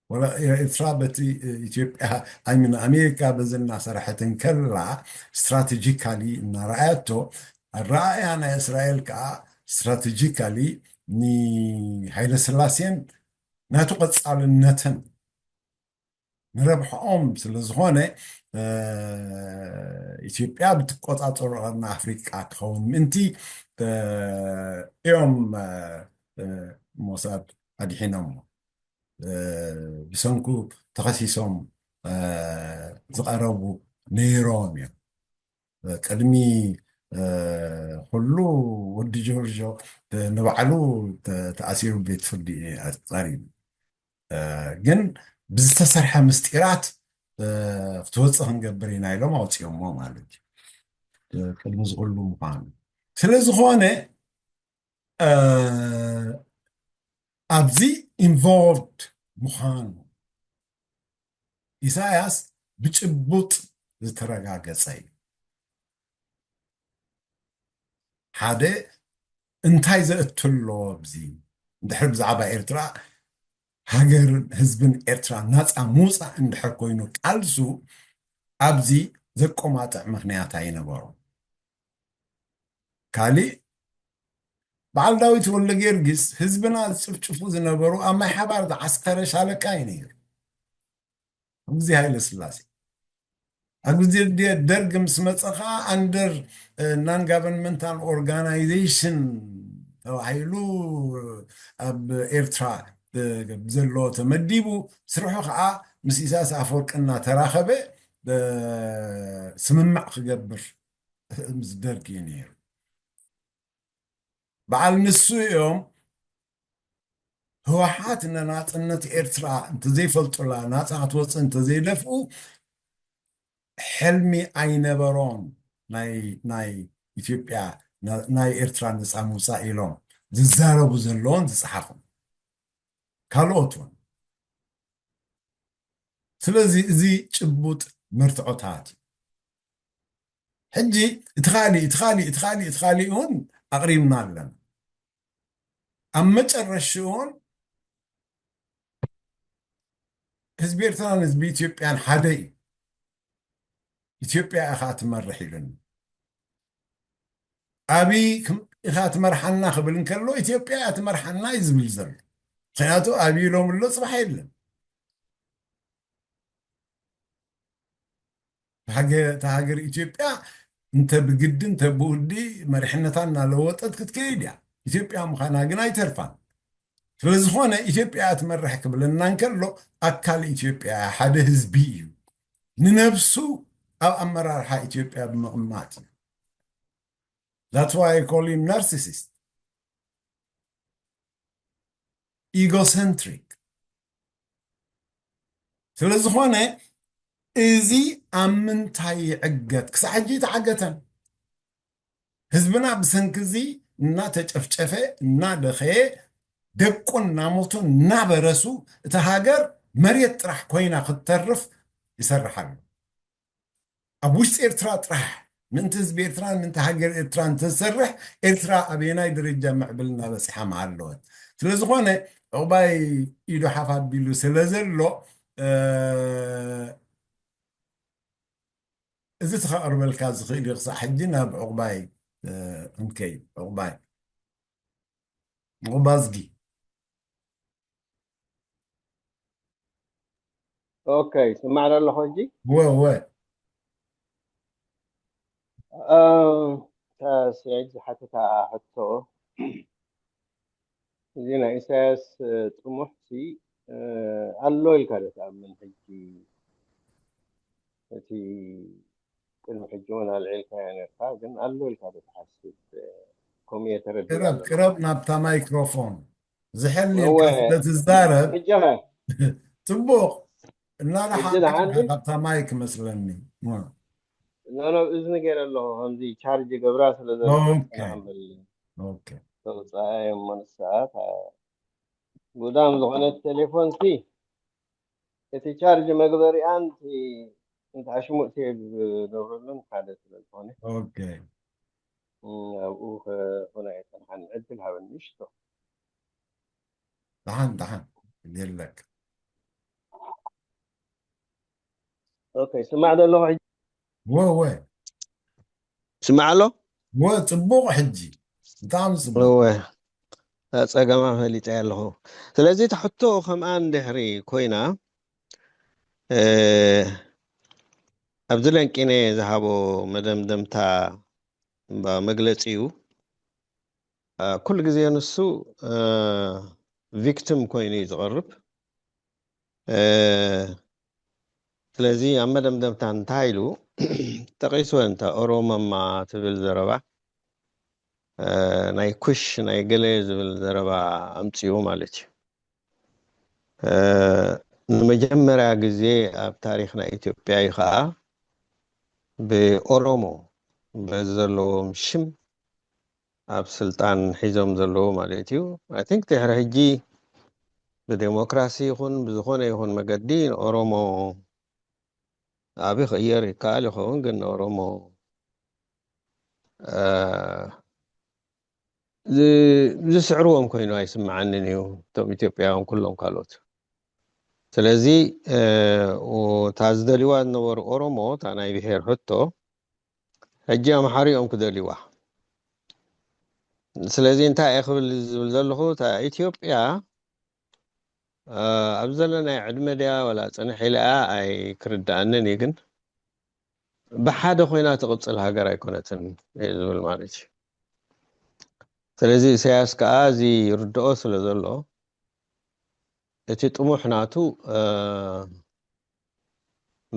Speaker 1: ولا إثرا بتي إثيوبيا أي من أمريكا بزلنا صراحة كلا استراتيجيكالي إن رأيته الرأي أنا إسرائيل كا استراتيجيكالي ني هيدا سلاسين ناتو قد على النتن نربحهم سلزخونة إثيوبيا بتقطع عن أفريقيا كون منتي يوم موساد أدحينهم بسنكو تخصيصهم زقربوا نيرون يعني قدمي كله ودي جورجو نبعلو تأثير بيت فدي قريب ግን ብዝተሰርሐ ምስጢራት ክትወፅእ ክንገብር ኢና ኢሎም ኣውፅኦሞ ማለት እዩ ቅድሚ ዝቕሉ ምዃኑ ስለ ዝኾነ ኣብዚ ኢንቮልቭድ ምዃኑ ኢሳያስ ብጭቡጥ ዝተረጋገፀ እዩ ሓደ እንታይ ዘእትሎ ኣብዚ እንድሕር ብዛዕባ ኤርትራ ሃገር ህዝብን ኤርትራ ናፃ ምውፃእ እንድሕር ኮይኑ ቃልሱ ኣብዚ ዘቆማጥዕ ምክንያት ኣይነበሮ ካሊእ በዓል ዳዊት ወልደ ጊዮርጊስ ህዝብና ዝጭፍጭፉ ዝነበሩ ኣብ ማይ ሓባር ዝዓስከረ ሻለቃ እዩ ነይሩ ኣብ ግዜ ሃይለ ስላሴ ኣብ ግዜ ደርግ ምስ መፀ ከዓ ኣንደር ናን ጋቨርንመንታል ኦርጋናይዜሽን ተባሂሉ ኣብ ኤርትራ ዘሎ ተመዲቡ ስርሑ ከዓ ምስ ኢሳያስ ኣፈወርቂ እናተራኸበ ስምምዕ ክገብር ምስ ደርጊ እዩ ነይሩ በዓል ንሱ እዮም ህወሓት ንናፅነት ኤርትራ እንተዘይፈልጡላ ናፃ ክትወፅእ እንተዘይደፍኡ ሕልሚ ኣይነበሮም ናይ ኢትዮጵያ ናይ ኤርትራ ነፃ ምውፃእ ኢሎም ዝዛረቡ ዘለዎን ዝፀሓፉ ካልኦት እውን ስለዚ እዚ ጭቡጥ መርትዖታት ሕጂ እቲ ካሊእ እውን ኣቕሪብና ኣለና ኣብ መጨረሽውን ህዝቢ ኤርትራን ህዝቢ ኢትዮጵያን ሓደ እዩ ኢትዮጵያ ኢኻ ትመርሕ ኢሉኒ ኣብይ ኢኻ ትመርሓና ክብል እንከሎ ኢትዮጵያ እያ ትመርሓና እዩ ዝብል ዘሎ ምክንያቱ ኣብይ ኢሎም ኣሎ ፅባሕ የለን ሃገር ኢትዮጵያ እንተ ብግዲ እንተ ብውዲ መሪሕነታ እናለወጠት ክትከይድ እያ ኢትዮጵያ ምዃና ግን ኣይተርፋን ስለዝኾነ ኢትዮጵያ ትመርሕ ክብለና እንከሎ ኣካል ኢትዮጵያ ሓደ ህዝቢ እዩ ንነብሱ ኣብ ኣመራርሓ ኢትዮጵያ ብምቕማጥ እዩ That's why I call him narcissist egocentric ስለዝኾነ እዚ ኣብ ምንታይ ይዕገት ክሳብ ሕጂ ተዓገተን ህዝብና ብሰንኪ እናተጨፍጨፈ እናደኸየ ደቁ እናሞቱ እናበረሱ እቲ ሃገር መሬት ጥራሕ ኮይና ክትተርፍ ይሰርሓሉ ኣብ ውሽጢ ኤርትራ ጥራሕ ምእንቲ ህዝቢ ኤርትራ ምእንቲ ሃገር ኤርትራ እንተዝሰርሕ ኤርትራ ኣበየናይ ደረጃ ምዕብል እናበፂሓ መሃለወት ስለዝኾነ ዕቑባይ ኢዱ ሓፍ ኣቢሉ ስለ ዘሎ እዚ ተኸቕርበልካ ዝኽእል እዩ ክሳብ ሕጂ ናብ ዕቑባይ እንከይድ ዕቑባዝጊ
Speaker 3: اوكي سمعنا له حجي
Speaker 1: و
Speaker 3: سعيد حتى حتى زينا اساس طموحتي الله الكارث من حجي التي المحجون على العلكة يعني خاجن الله الكارث حسيت كومية تردد
Speaker 1: قرب نبتا مايكروفون زحلني الكفلة الزارب
Speaker 3: حجها
Speaker 1: تبوق لا لا
Speaker 3: حجد عندي
Speaker 1: نبتا مايك مثلني
Speaker 3: انا باذن قال له عندي شارج قبراس
Speaker 1: اوكي
Speaker 3: توصاي من الساعات قدام زغن التليفون فيه تي شارج مقدري انت عشمو تي دورلن حدث التليفون
Speaker 1: اوكي
Speaker 3: هنا حنعدلها بالنشطه
Speaker 1: دحن دير لك
Speaker 3: اوكي سمع له حج
Speaker 1: و
Speaker 3: سمع له
Speaker 1: وصبغ حجي بتاع صبغ
Speaker 3: هو ፀገማ ፈሊጠ ኣለኹ ስለዚ ተሕቶ ከምኣን ድሕሪ ኮይና ኣብዚ ለንቂነ ዝሃቦ መደምደምታ መግለፂ እዩ ኩሉ ግዜ ንሱ ቪክቲም ኮይኑ እዩ ዝቐርብ ስለዚ ኣብ መደምደምታ እንታይ ኢሉ ጠቂሱ እንታ ኦሮሞማ ትብል ዘረባ ናይ ኩሽ ናይ ገለ ዝብል ዘረባ ኣምፅኡ ማለት እዩ ንመጀመርያ ግዜ ኣብ ታሪክ ናይ ኢትዮጵያ እዩ ከዓ ብኦሮሞ በዘለዎም ሽም ኣብ ስልጣን ሒዞም ዘለዉ ማለት እዩ አይ ቲንክ ድሕሪ ሕጂ ብዴሞክራሲ ይኹን ብዝኾነ ይኹን መገዲ ኦሮሞ ኣብ ይኽየር ይከኣል ይኸውን ግን ኦሮሞ ዝስዕርዎም ኮይኑ ኣይስምዓንን እዩ እቶም ኢትዮጵያውያን ኩሎም ካልኦት ስለዚ እታ ዝደልይዋ ዝነበሩ ኦሮሞ እታ ናይ ብሄር ሕቶ ሕጂ ኣምሓሪኦም ክደልይዋ ስለዚ እንታይ እየ ክብል ዝብል ዘለኹ እታ ኢትዮጵያ ኣብ ዘለናይ ዕድመ ድያ ወላ ፅንሕ ኢላ ኣይክርዳእንን እዩ ግን ብሓደ ኮይና ትቕፅል ሃገር ኣይኮነትን እዩ ዝብል ማለት እዩ ስለዚ ኢሳያስ ከዓ እዚ ይርድኦ ስለ ዘሎ እቲ ጥሙሕ ናቱ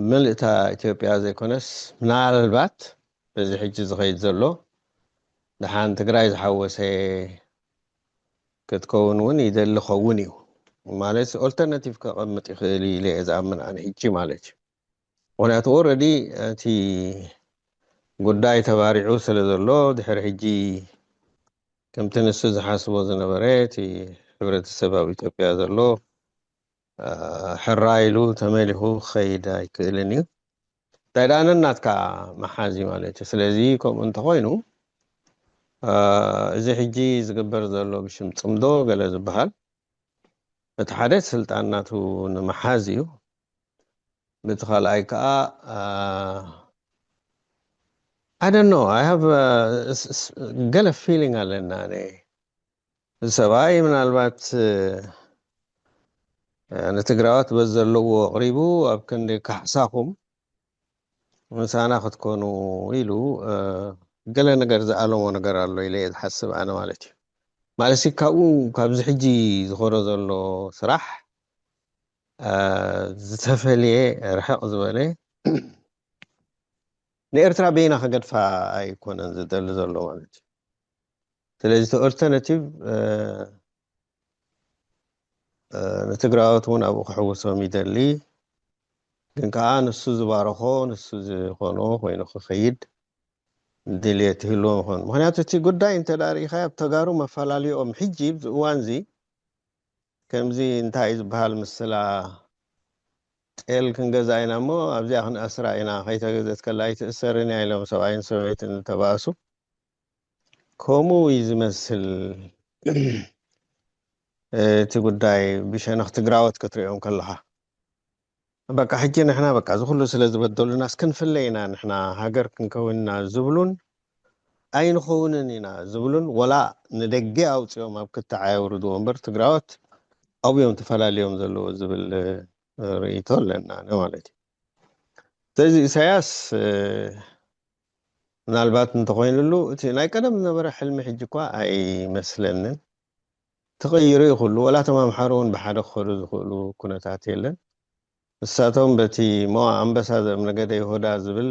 Speaker 3: ምልእታ ኢትዮጵያ ዘይኮነስ ምናልባት በዚ ሕጂ ዝኸይድ ዘሎ ድሓን ትግራይ ዝሓወሰ ክትከውን እውን ይደሊ ኸውን እዩ ማለት ኦልተርናቲቭ ከቐምጥ ይኽእል ኢለ እየ ዝኣምን ኣነ ሕጂ ማለት እዩ ምክንያቱ ኦልሬዲ እቲ ጉዳይ ተባሪዑ ስለ ዘሎ ድሕሪ ሕጂ ከምቲ ንሱ ዝሓስቦ ዝነበረ እቲ ሕብረተሰብ ኣብ ኢትዮጵያ ዘሎ ሕራኢሉ ተመሊኹ ክኸይድ ኣይክእልን እዩ እንታይ ደኣ ነናትካ መሓዚ ማለት እዩ ስለዚ ከምኡ እንተኾይኑ እዚ ሕጂ ዝግበር ዘሎ ብሽም ፅምዶ ገለ ዝበሃል እቲ ሓደ ስልጣን ናቱ ንምሓዝ እዩ በቲ ካልኣይ ከዓ I don't know I have ገለ feeling ኣለና ኣነ ሰብኣይ ምናልባት ንትግራዋት በዘለዎ ኣቕሪቡ ኣብ ክንዲ ካሕሳኹም ምሳና ክትኮኑ ኢሉ ገለ ነገር ዝኣለሞ ነገር ኣሎ ኢለ ዝሓስብ ኣነ ማለት እዩ ማለት ካብኡ ካብዚ ሕጂ ዝኸሮ ዘሎ ስራሕ ዝተፈልየ ርሕቕ ዝበለ ንኤርትራ በይና ከገድፋ ኣይኮነን ዝደሊ ዘሎ ማለት እዩ ስለዚ እቲ ኦልተርናቲቭ ንትግራዋት እውን ኣብኡ ክሕውሶም ይደሊ ግን ከዓ ንሱ ዝባረኾ ንሱ ዝኾኖ ኮይኑ ክኸይድ ድልየት ይህልዎ ምኾኑ ምክንያቱ እቲ ጉዳይ እንተዳሪእኻ ኣብ ተጋሩ መፈላለዩኦም ሕጂ ብዚ እዋን እዚ ከምዚ እንታይ እዩ ዝበሃል ምስላ ጤል ክንገዛ ኢና እሞ ኣብዚኣ ክንኣስራ ኢና ከይተገዘት ከላ ኣይትእሰርን እያ ኢሎም ሰብኣይን ሰበይትን ተባእሱ ከምኡ እዩ ዝመስል እቲ ጉዳይ ብሸነኽ ትግራዎት ክትሪኦም ከለኻ በቃ ሕጂ ንሕና በቃ ዝኩሉ ስለ ዝበደሉና እስክንፍለ ኢና ንሕና ሃገር ክንከውንና ዝብሉን ኣይንኸውንን ኢና ዝብሉን ወላ ንደገ ኣውፅኦም ኣብ ክተዓያውርድዎ እምበር ትግራዎት ኣብዮም ተፈላለዮም ዘለዎ ዝብል ርእይቶ ኣለና ማለት እዩ ስለዚ ኢሳያስ ምናልባት እንተኮይኑሉ እቲ ናይ ቀደም ዝነበረ ሕልሚ ሕጂ እኳ ኣይመስለንን ተቐይሩ ይኽእሉ ወላ ተማምሓሩ እውን ብሓደ ክኸዱ ዝኽእሉ ኩነታት የለን ንሳቶም በቲ ሞኣ ኣምባሳደር ነገደ ይሁዳ ዝብል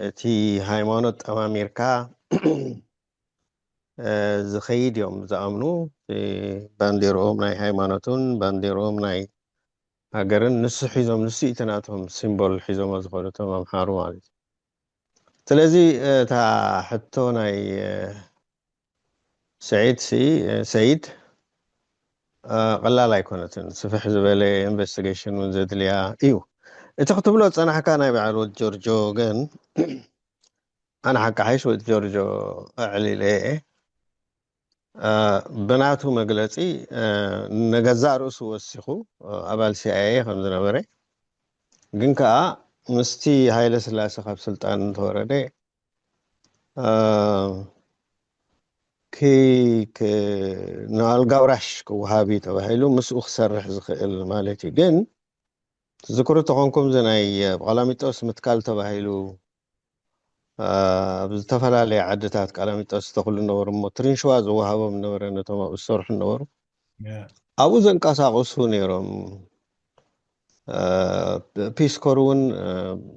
Speaker 3: እቲ ሃይማኖት ጠማሚርካ ዝኸይድ እዮም ዝኣምኑ ባንዴሮኦም ናይ ሃይማኖቱን ባንዴሮኦም ናይ ሃገርን ንሱ ሒዞም ንሱ ኢተናቶም ሲምቦል ሒዞም ዝኸዱ ተማምሓሩ ማለት እዩ ስለዚ እታ ሕቶ ናይ ሰይድ ቀላል ኣይኮነትን ስፍሕ ዝበለ ኢንቨስቲጌሽን እውን ዘድልያ እዩ እቲ ክትብሎ ፀናሕካ ናይ በዓል ወድ ጆርጆ ግን ኣነ ሓቂ ሓይሽ ወድ ጆርጆ ኣዕሊለ ብናቱ መግለፂ ንገዛእ ርእሱ ወሲኹ ኣባል ሲኣይኤ ከም ዝነበረ ግን ከዓ مستي هاي لسلاسة خاب سلطان تورده كي نال قورش كوهابي تبهيلو مسؤخ سرح زخيل مالتي جن تذكروا تقونكم زناي قلاميتوس متكال تبهيلو بزتفلالي عدتات قلاميتوس تقول النور مطرين شواز وهابا من نور نتوما الصرح النور أبو زنقاساقسو نيروم ፒስኮሩን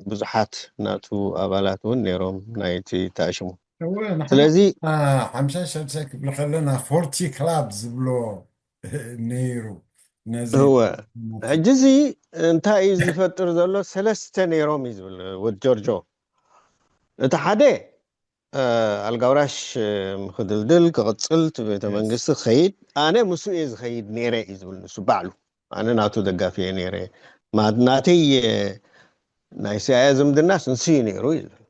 Speaker 3: ብዙሓት ናቱ ኣባላትን ነይሮም ናይቲ ተኣሽሙ ስለዚ
Speaker 1: 56 ክፍሊ ከለና 40 ክላብ ዝብሎ ነይሩ ነዚ
Speaker 3: هو ሕጂ እዚ እንታይ እዩ ዝፈጥር ዘሎ ሰለስተ ነይሮም እዩ ዝብል ወድ ጆርጆ እቲ ሓደ ኣልጋውራሽ ክድልድል ክቕፅል እቲ ቤተ መንግስቲ ክኸይድ ኣነ ምስኡ እየ ዝኸይድ ነይረ እዩ ዝብል ንሱ ባዕሉ ኣነ ናቱ ደጋፊ እየ ነይረ ማድናተይ ናይ ሲኣይኤ ዝምድናስ ንሱ እዩ ነይሩ እዩ ዝብል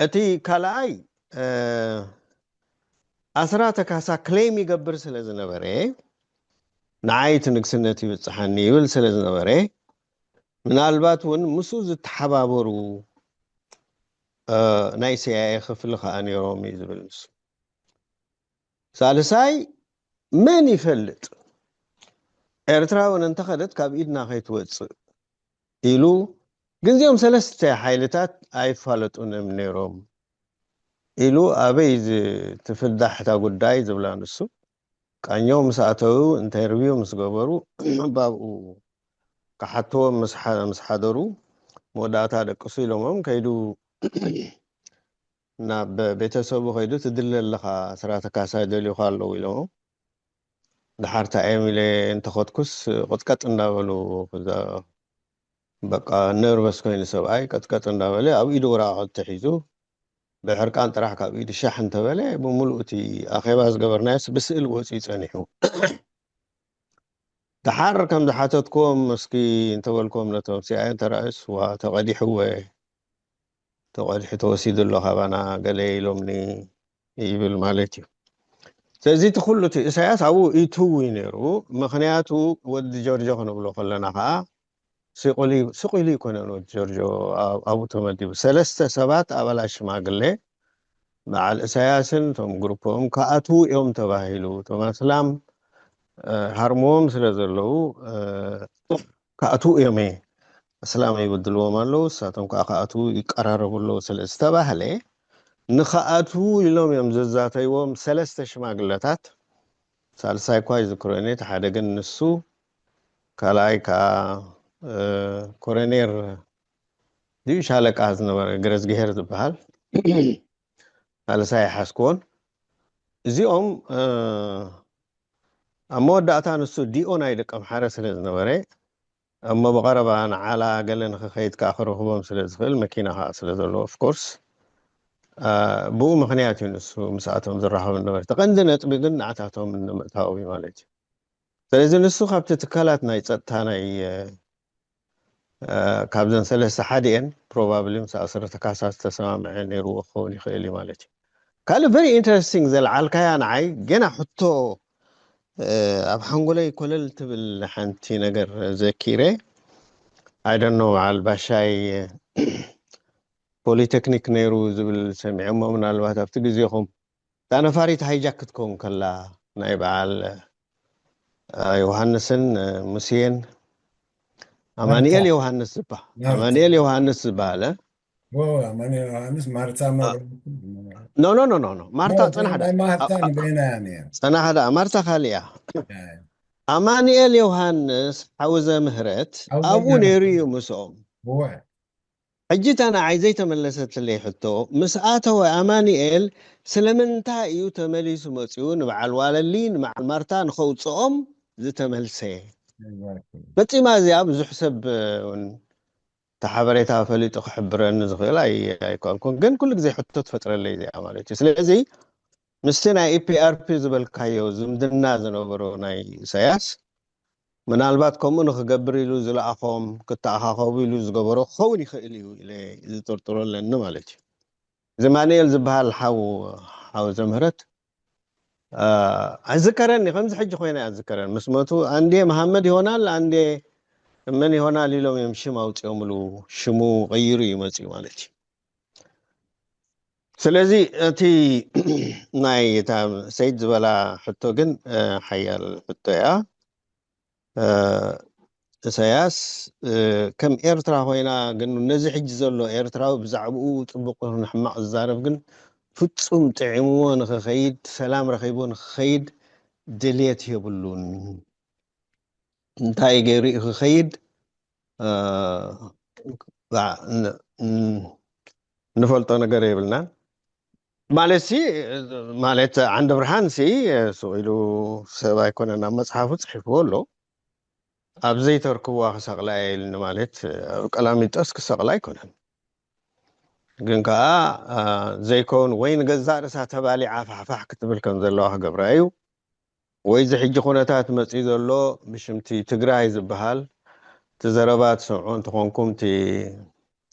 Speaker 3: እቲ ካልኣይ ኣስራተ ካሳ ክሌም ይገብር ስለ ዝነበረ ንዓይቲ ንግስነት ይብፅሓኒ ይብል ስለ ዝነበረ ምናልባት እውን ምስኡ ዝተሓባበሩ ናይ ሲኣይኤ ክፍሊ ከዓ ነይሮም እዩ ዝብል ንሱ ሳልሳይ መን ይፈልጥ ኤርትራ እውን እንተኸደት ካብ ኢድና ከይትወፅእ ኢሉ ግን እዚኦም ሰለስተ ሓይልታት ኣይፋለጡንም ነይሮም ኢሉ ኣበይ ትፍዳሕ እታ ጉዳይ ዝብላ ንሱ ቃኞም ምስ ኣተው ኢንተርቪው ምስ ገበሩ ባብኡ ካሓትዎም ምስ ሓደሩ መወዳእታ ደቅሱ ኢሎሞም ከይዱ ናብ ቤተሰቡ ከይዱ ትድለ ኣለኻ ስራተ ካሳ ደልዩኻ ኣለዉ ኢሎሞም ድሓርታ ኤሚሌ እንተኸትኩስ ቅጥቀጥ እንዳበሉ ከዛ በቃ ነርቨስ ኮይኑ ሰብኣይ ቀጥቀጥ እንዳበለ ኣብ ኢዱ ወራቐት ሒዙ ብሕርቃን ጥራሕ ካብ ኢዱ ሻሕ እንተበለ ብምሉእ እቲ ኣኼባ ዝገበርናዮስ ብስእል ወፂኡ ፀኒሑ ድሓር ከም ዝሓተትኩም መስኪ እንተበልኩም ነቶም ሲኣይኤ እንተረኣዩስ ዋ ተቐዲሕወ ተቐዲሑ ተወሲዱ ኣሎ ካባና ገለ ኢሎምኒ ይብል ማለት እዩ ስለዚ እቲ ኩሉ እቲ ኢሳያስ ኣብኡ ኢትው ነይሩ ምክንያቱ ወዲ ጆርጆ ክንብሎ ከለና ከዓ ስቑኢሉ ይኮነን ወዲ ጆርጆ ኣብኡ ተመዲቡ ሰለስተ ሰባት ኣባላት ሽማግለ በዓል ኢሳያስን እቶም ግሩፖም ከኣትው እዮም ተባሂሉ እቶም ኣስላም ሃርሞም ስለ ዘለዉ ከኣትው እዮም እስላም ይበድልዎም ኣለዉ እሳቶም ከዓ ከኣትው ይቀራረቡ ኣለዉ ስለ ዝተባህለ ንኸኣትው ኢሎም እዮም ዘዛተይዎም ሰለስተ ሽማግለታት ሳልሳይ እኳ ይዝክሮኒ እቲ ሓደ ግን ንሱ ካልኣይ ከዓ ኮረኔር ድዩ ሻለቃ ዝነበረ ገረዝጊሄር ዝበሃል ሳልሳይ ሓስኮን እዚኦም ኣብ መወዳእታ ንሱ ዲኦ ናይ ደቀ ኣምሓረ ስለ ዝነበረ እሞ ብቐረባ ንዓላ ገለ ንክኸይድ ከዓ ክረኽቦም ስለ ዝኽእል መኪና ከዓ ስለ ዘለዎ ኦፍኮርስ ብኡ ምክንያት እዩ ንሱ ምስኣቶም ዝራኸብ ነበረ ተቐንዲ ነጥቢ ግን ንዓታቶም ንምእታዊ ማለት እዩ ስለዚ ንሱ ካብቲ ትካላት ናይ ፀጥታ ናይ ካብዘን ሰለስተ ሓደ እየን ፕሮባብሊ ምስ ኣስረተ ካሳ ዝተሰማምዐ ነይርዎ ክኸውን ይኽእል እዩ ማለት እዩ ካልእ ቨሪ ኢንተረስቲንግ ዘለዓልካያ ንዓይ ገና ሕቶ ኣብ ሓንጎለይ ኮለል ትብል ሓንቲ ነገር ዘኪረ ኣይደኖ በዓል ባሻይ ፖሊቴክኒክ ነይሩ ዝብል ሰሚዐሞ ምናልባት ኣብቲ ግዜኹም እታ ነፋሪት ሃይጃክ ክትከውን ከላ ናይ በዓል ዮሃንስን ሙሴን ኣማኒኤል ዮሃንስ ዝበሃል ኣማኒኤል ዮሃንስ ዝበሃል
Speaker 1: ኣማኒኤል ዮሃንስ ማርታ
Speaker 3: ኖ ኖ ኖ ኖ ማርታ ፀናሓዳ ማርታ ካሊኣ ኣማኒኤል ዮሃንስ ሓውዘ ምህረት ኣብኡ ነይሩ እዩ ምስኦም ሕጂ እታ ንዓይ ዘይተመለሰትለይ ሕቶ ምስ ኣተወ ኣማኒኤል ስለምንታይ እዩ ተመሊሱ መፂኡ ንበዓል ዋለሊ ንበዓል ማርታ ንኸውፅኦም ዝተመልሰ ፈፂማ እዚኣ ብዙሕ ሰብ ተሓበሬታ ፈሊጡ ክሕብረኒ ዝኽእል ኣይኮንኩን ግን ኩሉ ግዜ ሕቶ ትፈጥረለይ እዚኣ ማለት እዩ ስለዚ ምስቲ ናይ ኢፒኣርፒ ዝበልካዮ ዝምድና ዝነበሮ ናይ ኢሳያስ ምናልባት ከምኡ ንክገብር ኢሉ ዝለኣኾም ክተኣኻኸቡ ኢሉ ዝገበሮ ክኸውን ይኽእል እዩ ኢለ ዝጥርጥረለኒ ማለት እዩ እዚ ማንኤል ዝበሃል ሓው ዘምህረት ኣዝከረኒ ከምዚ ሕጂ ኮይና ኣዝከረን ምስ መቱ አንዴ መሐመድ ይሆናል አንዴ من هنا ليلهم يمشي موت يوملو شمو غيروا يمسي مالتي سلازي أتي ناي تام سيد زبلا حتى جن حيال حتى يا إساياس كم إيرترا هنا جنو نزح جزلو إيرترا وبزعبو طبقوا نحمق الزارف جن فتسوم تعمون خيد سلام رخيبون خيد دليت يبلون انتاي غيري خيد نفلت أنا قريبنا مالسي مالت عند برهان سي سويلو سبا يكون أنا مصحف صحيفه له أبزي تركوا سغلاي لنا مالت كلامي تسك سغلاي كنا جنكا زي كون وين جزار ساتبالي عافح كتب لكم زلوها قبرايو وإذا حج خونتات مسعيد الله بشمتي تقراي زبهال تزربات سمعون تخونكم تي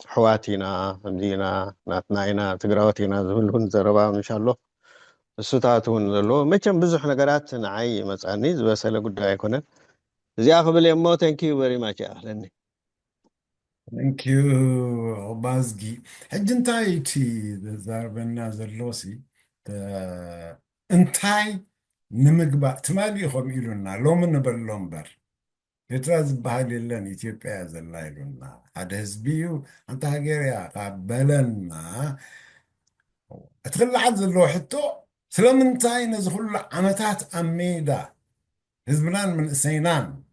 Speaker 3: حواتينا مدينة ناتناينا تقراواتينا زبلون زربا إن شاء الله السوتاتون زلو ميشم بزح نقرات نعي مسعني زبسالة قد يكونن زي أخبر يمو thank you very much أهلني
Speaker 1: Thank you عبازجي حج انتاي تي زاربنا زلوسي انتاي نمقبا تمالي خم إلونا لو من بلون بر يتراز بحال اللان إثيوبيا زلا إلونا هذا هزبيو انت هاجيريا قابلنا اتخلى عاد زلو حتو سلامنتاي نزخل عمتات أميدا هزبنان من سينان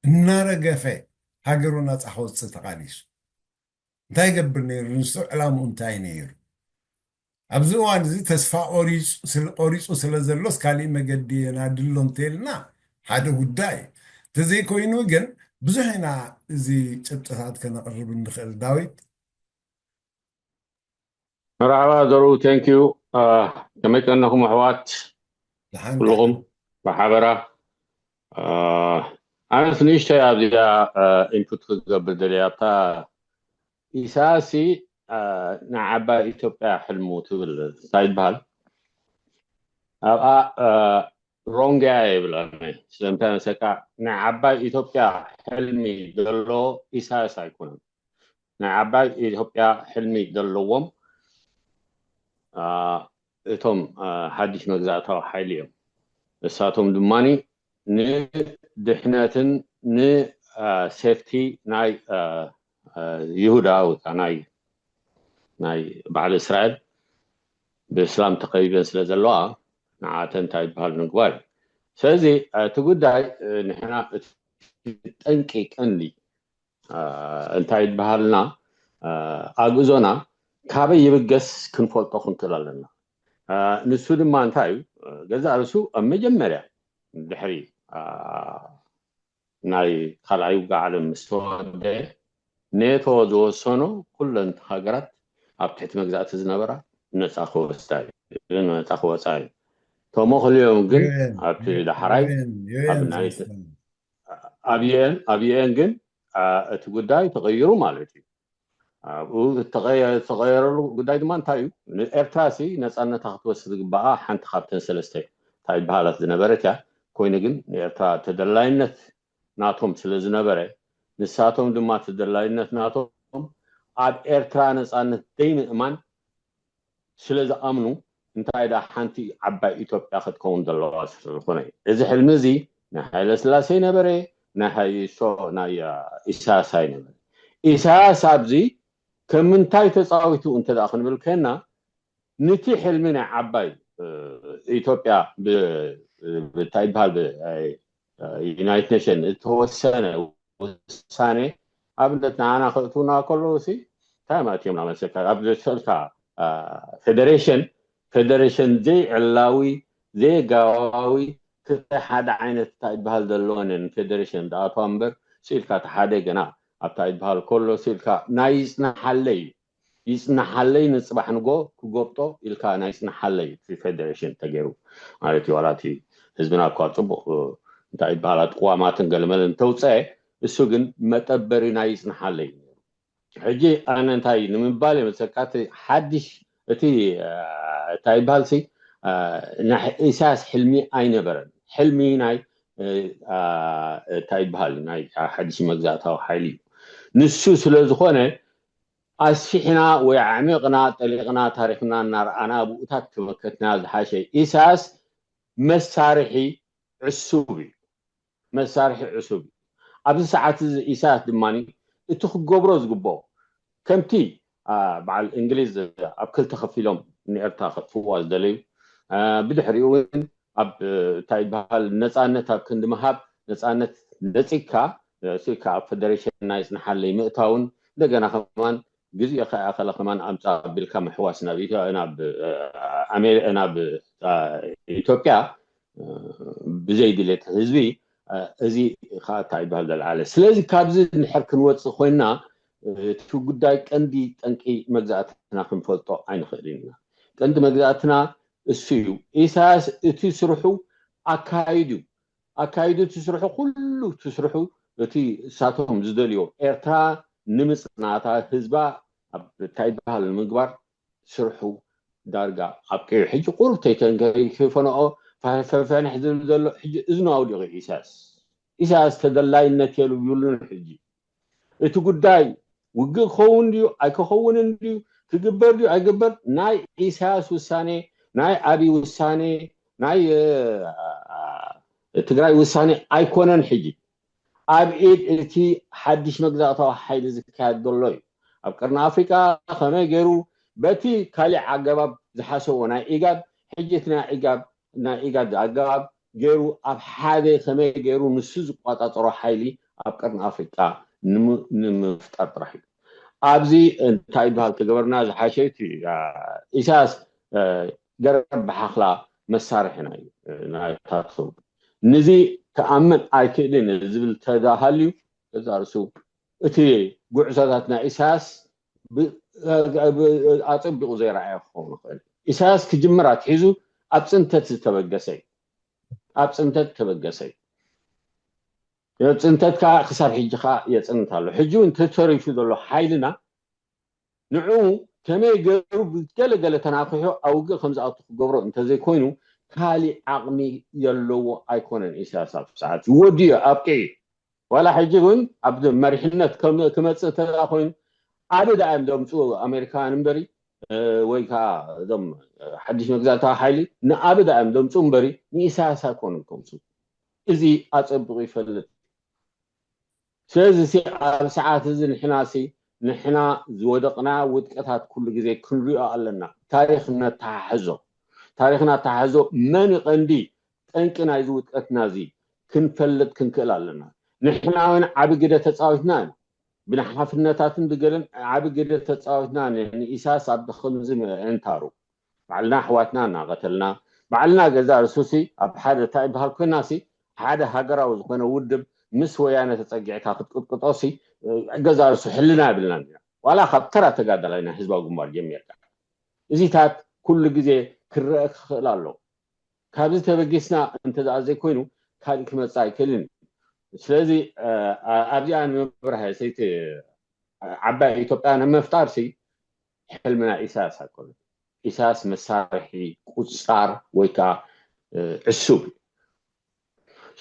Speaker 1: النار قفي هاجرونا تحوز تتقاليش انتاي قبل نير نسو علام انتاي نير أبزوان زي تسفى أوريس وسلازلوس كالي مجدي نادلون تيلنا هذا قداي تزي كوينو جن بزهنا زي تبتسات كنا قرب ندخل داويت
Speaker 4: مرحبا درو ثانك يو كما كانكم احوات
Speaker 1: لحان
Speaker 4: كلهم بحبرة انا سنيشت يا ابدا انبوت قبل دلياتا اساسي نعبا اثيوبيا حلمو تبل سايد بال رونجاي بلا سلمتان سكا نعبا اثيوبيا حلمي دلو اساس يكون نعبا اثيوبيا حلمي دلوهم እቶም ሓድሽ መግዛእታዊ ሓይሊ እዮም ንሳቶም ድማኒ ንድሕነትን ንሴፍቲ ናይ ይሁዳ ወይ ናይ በዓል እስራኤል ብእስላም ተኸቢበን ስለ ዘለዋ ንዓተን እንታይ ይበሃል ምግባር እዩ ስለዚ እቲ ጉዳይ ንሕና ጠንቂቀንሊ እንታይ ይበሃልና ኣግዞና ካበይ ይብገስ ክንፈልጦ ክንክእል ኣለና ንሱ ድማ እንታይ እዩ ገዛ ርእሱ ኣብ መጀመርያ ድሕሪ ናይ ካልኣይ ዓለም ምስ ተወድአ ኔቶ ዝወሰኖ ኩለን ሃገራት ኣብ ትሕቲ መግዛእቲ ዝነበራ ነፃ ክወስዳ እዩ ነፃ ክወፃ እዩ እቶም ክልኦም ግን ኣብቲ ዳሕራይ ኣብ ዩኤን ግን እቲ ጉዳይ ተቐይሩ ማለት እዩ ተغيرሉ ጉዳይ ድማ እንታይ እዩ ኤርትራሲ ነፃነታ ክትወስድ ግባኣ ሓንቲ ካብተን ሰለስተ እንታይ በሃላት ዝነበረት እያ ኮይኑ ግን ኤርትራ ተደላይነት ናቶም ስለ ዝነበረ ንሳቶም ድማ ተደላይነት ናቶም ኣብ ኤርትራ ነፃነት ዘይምእማን ስለ ዝኣምኑ እንታይ ዳ ሓንቲ ዓባይ ኢትዮጵያ ክትከውን ዘለዋ ስለዝኾነ እዚ ሕልሚ እዚ ናይ ሃይለ ስላሴ ነበረ ናይ ኢሳያስ ነበረ ኢሳያስ ኣብዚ ከምንታይ ተፃዊቱ እንተዳ ክንብል ከና ነቲ ሕልሚ ናይ ዓባይ ኢትዮጵያ ብታይ በሃል ዩናይትድ ኔሽን ዝተወሰነ ውሳኔ ኣብነት ንዓና ክእትውና ከለዉ ሲ እንታይ ማለት እዮም ናመሰካ ኣብ ዝስእልካ ፌደሬሽን ዘይዕላዊ ዘይጋባዊ ክልተ ሓደ ዓይነት እንታይ በሃል ዘለዎን ፌደሬሽን ዳኣቷ እምበር ስኢልካ እቲ ሓደ ገና ኣብታይ በሃል ከሎ ስኢልካ ናይ ይፅናሓለይ ንፅባሕ ንጎ ክጎብጦ ኢልካ ናይ ይፅናሓለይ ፌደሬሽን ተገይሩ ማለት እዩ ዋላቲ ህዝብና እኳ ፅቡቕ እንታይ በሃል ኣጥቋማትን ገለመለን ተውፅአ እሱ ግን መጠበሪ ናይ ይፅናሓለይ ሕጂ ኣነ እንታይ ንምባል የመሰካት ሓድሽ እቲ እንታይ በሃል ሲ ናይ ኢሳያስ ሕልሚ ኣይነበረን ሕልሚ ናይ እንታይ ይበሃል ናይ ሓድሽ መግዛእታዊ ሓይሊ እዩ ንሱ ስለ ዝኾነ ኣስፊሕና ወይ ዓሚቕና ጠሊቕና ታሪክና እናረኣና ብኡታት ተመከትና ዝሓሸ ኢሳያስ መሳርሒ ዕሱብ እዩ መሳርሒ ዕሱብ እዩ ኣብዚ ሰዓት እዚ ኢሳያስ ድማኒ እቲ ክገብሮ ዝግብኦ ከምቲ በዓል እንግሊዝ ኣብ ክልተ ከፊሎም ንኤርትራ ከጥፍዋ ዝደለዩ ብድሕሪኡ እውን ኣብ እንታይ ይበሃል ነፃነት ኣብ ክንዲ ምሃብ ነፃነት ነፂካ ኣብ ፌደሬሽን ናይ ፅንሓለይ ምእታውን እንደገና ከማን ግዜኡ ከኣኸለ ከማን ኣምፃ ኣቢልካ ምሕዋስ ናብ ኢትዮጵያ ብዘይ ድሌት ህዝቢ እዚ ከዓ እንታይ ይበሃል ዘለዓለ ስለዚ ካብዚ ንድሕር ክንወፅእ ኮይና እቲ ጉዳይ ቀንዲ ጠንቂ መግዛእትና ክንፈልጦ ኣይንኽእል ኢና ቀንዲ መግዛእትና እሱ እዩ ኢሳያስ እቲ ስርሑ ኣካይዱ እቲ ስርሑ ኩሉ እቲ ስርሑ እቲ እሳቶም ዝደልዮ ኤርትራ ንምፅናታ ህዝባ ኣብ እንታይ ይበሃል ንምግባር ስርሑ ዳርጋ ኣብቂዑ ሕጂ ቁሩብ ከይፈንኦ ፈንሕ ዝብል ዘሎ ሕጂ እዝኑ ኣውዲቑ ኢሳያስ ተደላይነት የብሉን ሕጂ እቲ ጉዳይ ውግእ ክኸውን ድዩ ኣይክኸውንን ድዩ ክግበር ድዩ ኣይግበር ናይ ኢሳያስ ውሳኔ ናይ ኣብይ ውሳኔ ናይ ትግራይ ውሳኔ ኣይኮነን ሕጂ ኣብ ኢድ እቲ ሓድሽ መግዛእታዊ ሓይሊ ዝካየድ ዘሎ እዩ ኣብ ቀርኒ ኣፍሪካ ከመይ ገይሩ በቲ ካሊእ ኣገባብ ዝሓሰቦ ናይ ኢጋድ ሕጂ እቲ ናይ ኢጋድ ኣገባብ ገይሩ ኣብ ሓደ ከመይ ገይሩ ንሱ ዝቆፃፀሮ ሓይሊ ኣብ ቀርኒ ኣፍሪካ ንምፍጣር ጥራሕ እዩ ኣብዚ እንታይ ይበሃል ተገበርና ዝሓሸይቲ ኢሳያስ ገረብ ብሓኽላ መሳርሒና እዩ ናታትኹም ንዚ ክኣምን ኣይክእልን ዝብል ተዳሃልዩ እዛ ርሱ እቲ ጉዕዞታት ናይ ኢሳያስ ኣፀቢቑ ዘይረኣየ ክኸውን ይኽእል ኢሳያስ ክጅምር ኣትሒዙ ኣብ ፅንተት ዝተበገሰ እዩ ኣብ ፅንተት ተበገሰ እዩ ፅንተት ከዓ ክሳብ ሕጂ ከዓ የፅንት ኣሎ ሕጂ እውን ተተሪፉ ዘሎ ሓይልና ንዑ ከመይ ገይሩ ገለገለ ተናኺሑ ኣውግእ ከምዝኣቱ ክገብሮ እንተዘይኮይኑ ካሊእ ዓቕሚ የለዎ ኣይኮነን ኢሳያስ ኣብ ሰዓት ይወዲኡ ኣብቂዑ ዋላ ሕጂ እውን ኣብ መሪሕነት ክመፅእ እንተዳ ኮይኑ ኣበ ዳ እዮም ዘምፅኡ ኣሜሪካውያን እምበሪ ወይ ከዓ እዞም ሓድሽ መግዛእታዊ ሓይሊ ንኣበ ዳ እዮም ዘምፅኡ እምበሪ ንኢሳያስ ኣይኮኑን ከምፅኡ እዚ ኣፀቢቑ ይፈልጥ ስለዚ ኣብ ሰዓት እዚ ንሕና ዝወደቕና ውድቀታት ኩሉ ግዜ ክንሪኦ ኣለና ታሪክና ተሓሕዞ መን ቀንዲ ጠንቂ ናይዚ ውድቀትና እዚ ክንፈልጥ ክንክእል ኣለና ንሕና እውን ዓብ ግደ ተፃዊትና ብናሓፍነታትን ብገለን ዓብ ግደ ተፃዊትና ንኢሳያስ ኣብ ከምዚ እንታሩ ባዕልና ኣሕዋትና እናቐተልና ባዕልና ገዛ ርሱሲ ኣብ ሓደ እንታይ ይበሃል ኮይናሲ ሓደ ሃገራዊ ዝኾነ ውድብ ምስ ወያነ ተፀጊዕካ ክትቅጥቅጦሲ ገዛ ርሱ ሕልና ይብልና ዋላ ካብ ተራ ተጋዳላይና ህዝባዊ ግንባር ጀሚርካ እዚታት ኩሉ ግዜ ክረአ ክኽእል ኣሎ ካብዚ ተበጊስና እንተዛ ዘይኮይኑ ካልእ ክመፅእ ኣይክእልን ስለዚ ኣብዚኣ ንምብራህ ሰይቲ ዓባይ ኢትዮጵያ ንምፍጣርሲ ሕልምና ኢሳያስ ኣይኮነን ኢሳያስ መሳርሒ ቁፃር ወይ ከዓ ዕሱብ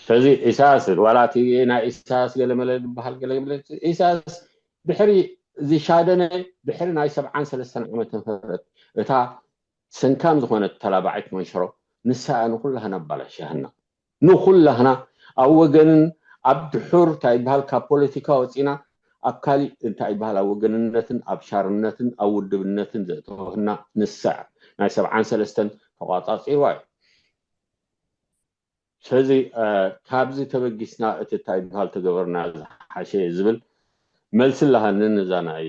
Speaker 4: ስለዚ ኢሳያስ ዋላ እቲ ናይ ኢሳያስ ገለመለ ዝበሃል ገለመለ ኢሳያስ ድሕሪ ዝሻደነ ድሕሪ ናይ 73 ዓመተ ምህረት እታ ሰንካም ዝኾነት ተላባዒት መንሽሮ ንሳ ንኩላህና ኣባላሽሃና ንኩላህና ኣብ ወገንን ኣብ ድሑር እንታይ ይበሃል ካብ ፖለቲካ ወፂና ኣብ ካሊእ እንታይ ይበሃል ኣብ ወገንነትን ኣብ ሻርነትን ኣብ ውድብነትን ዘእተወና ንሳዕ ናይ 73 ተቋፃፂርዋ እዩ ስለዚ ካብዚ ተበጊስና እቲ እንታይ ይበሃል ተገበርና ዝሓሸ ዝብል መልሲ ኣለሃንን እዛ ናይ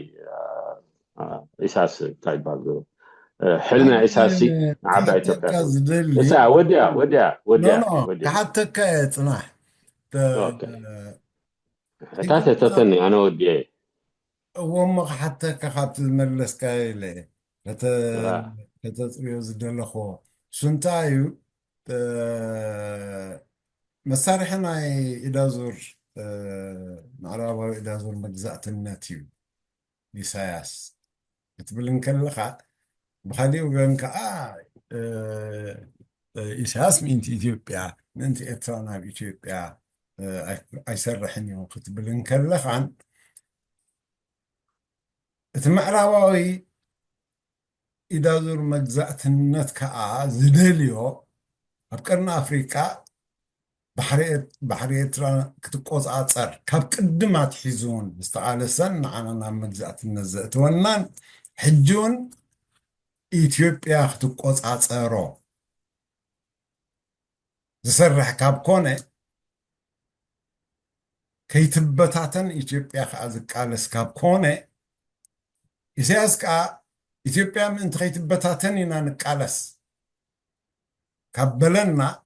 Speaker 4: ኢሳያስ እንታይ ይበሃል حلم اساسي عبا ايتوبيا وديا
Speaker 1: حتى كايتنا
Speaker 4: حتى تتني انا ودي
Speaker 1: وما حتى كخات الملس كايله كتصيو زدلخو سنتايو مسارحنا إدازور معرابة إدازور مجزأة الناتيو إساياس بتبلن كلخا بخليه وقال إساس من إثيوبيا من إترانا بإثيوبيا أيسرحني كتب نكلف عن تمعراوي إذا زور مجزأة النتكا زدليو أبقرنا أفريقيا بحرية إتران كتقوز آتسر كاب قدمات حيزون استعالسن عننا مجزأة النزأة ونان حجون إثيوبيا كتقوز آتسرو زسرح كاب كونه كيتبتاتن إثيوبيا خازقالس كاب كونه إساس كا إثيوبيا من تخيتبتاتن إنا نقالس كاب بلنا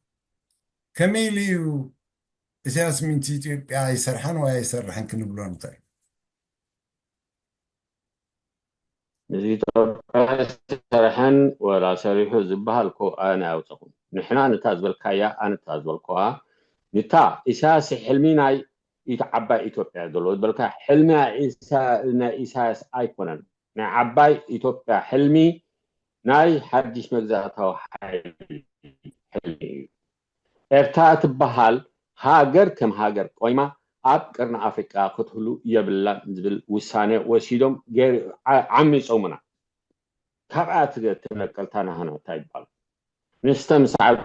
Speaker 1: كميليو إساس من إثيوبيا يسرحن ويسرحن كنبلون تاي
Speaker 4: إثيوبيا سرحن ولا سريحو زبهالكو أنا أوتكم نحنا نتازبل كايا أنا نتازبل كوا نتا إساس حلمي ناي يتعبى إثيوبيا دولو بلكا حلمي إساس أيكونن نعبى إثيوبيا حلمي ناي حدش مجزاتها حلمي إرتاء تبهال هاجر كم هاجر قويمة أب قرن أفريقيا كتهلو يبلا زبل وسانة وسيدهم غير عمي صومنا كابعات تنقلتنا هنا تايبال نستمسع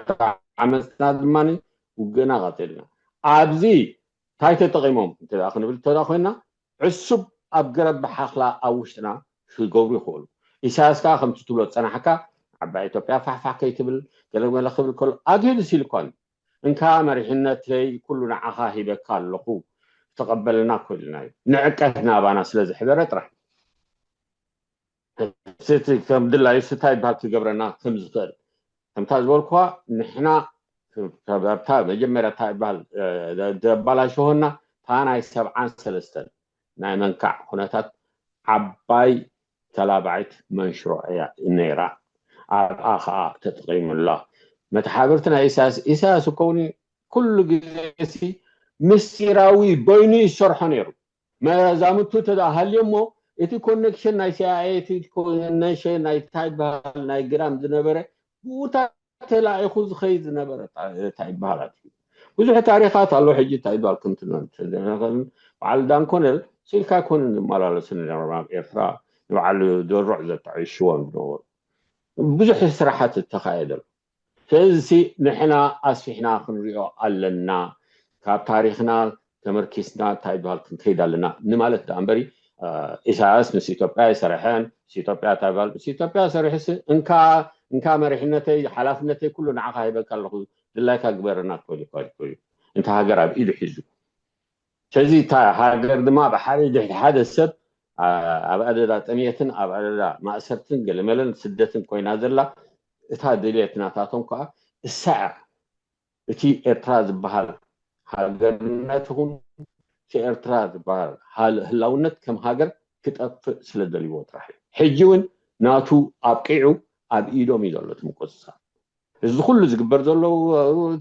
Speaker 4: عملتنا دماني وقنا غطلنا أبزي تايت تقيمهم تداخلنا بالتداخلنا عصب أبقرب بحاخلا أوشتنا في قوري خول إساسكا خمس طولات سنة حكا عبا إثيوبيا فحفح كيتبل قالوا لا خبر كل أجهد سيليكون إن كامر حنتي كلنا عخاهي بكال لقو تقبلنا كلنا نعكتنا بانا سلازي حبرت رح ستي كم دلائي ستاي بهاتي قبرنا خمس غير كم تازبول كوا نحنا كبابتا مجمرة تاي بهال دبالا شوهنا تانا سبعان سلستن ناي منكع هناتات عباي تلابعت مشروعية النيرة آخا تتقيم الله متحابرتنا إساس كوني كل جيسي مستيراوي بيني شرحنيرو ما زامتو تدا هل يمو إتي كونكشن ناي سياعيتي كونكشن ناي تايب ناي جرام زنبرة وتا تلا يخوز خيز زنبرة تايب بهالاتي وزح تاريخات الله حجي تايب بالكنتنون وعلى دان كونل سيلكا كون مالا لسنة إفرا وعلى دور رعزة تعيشون دور بزح سرحات التخايدل فإذا نحنا أسفحنا خنريو ألنا كاب تاريخنا تمركزنا تايبال كنتيدا لنا نمالت دامبري إساس نسيتوبيا سرحان سيتوبيا تايبال سيتوبيا سرحس إنكا مرحنتي حلافنتي كله نعقا هيبك الله لله كبرنا كل انت هاجر أب إيد حزو شزي تا هاجر دما بحالي ده هذا السب أبدا تميتن أبدا ما أسرتن قال ملن سدتن كوين هذا لا تادليتنا تاتون كا الساعة تي إرتراز بحال هاجرنتهم في إرتراز بحال هلونت كم هاجر كتأف سلدلي وطرح حجون ناتو أبقيعو أب إيدو ميدولت مقصة إذا كل زقبر زلو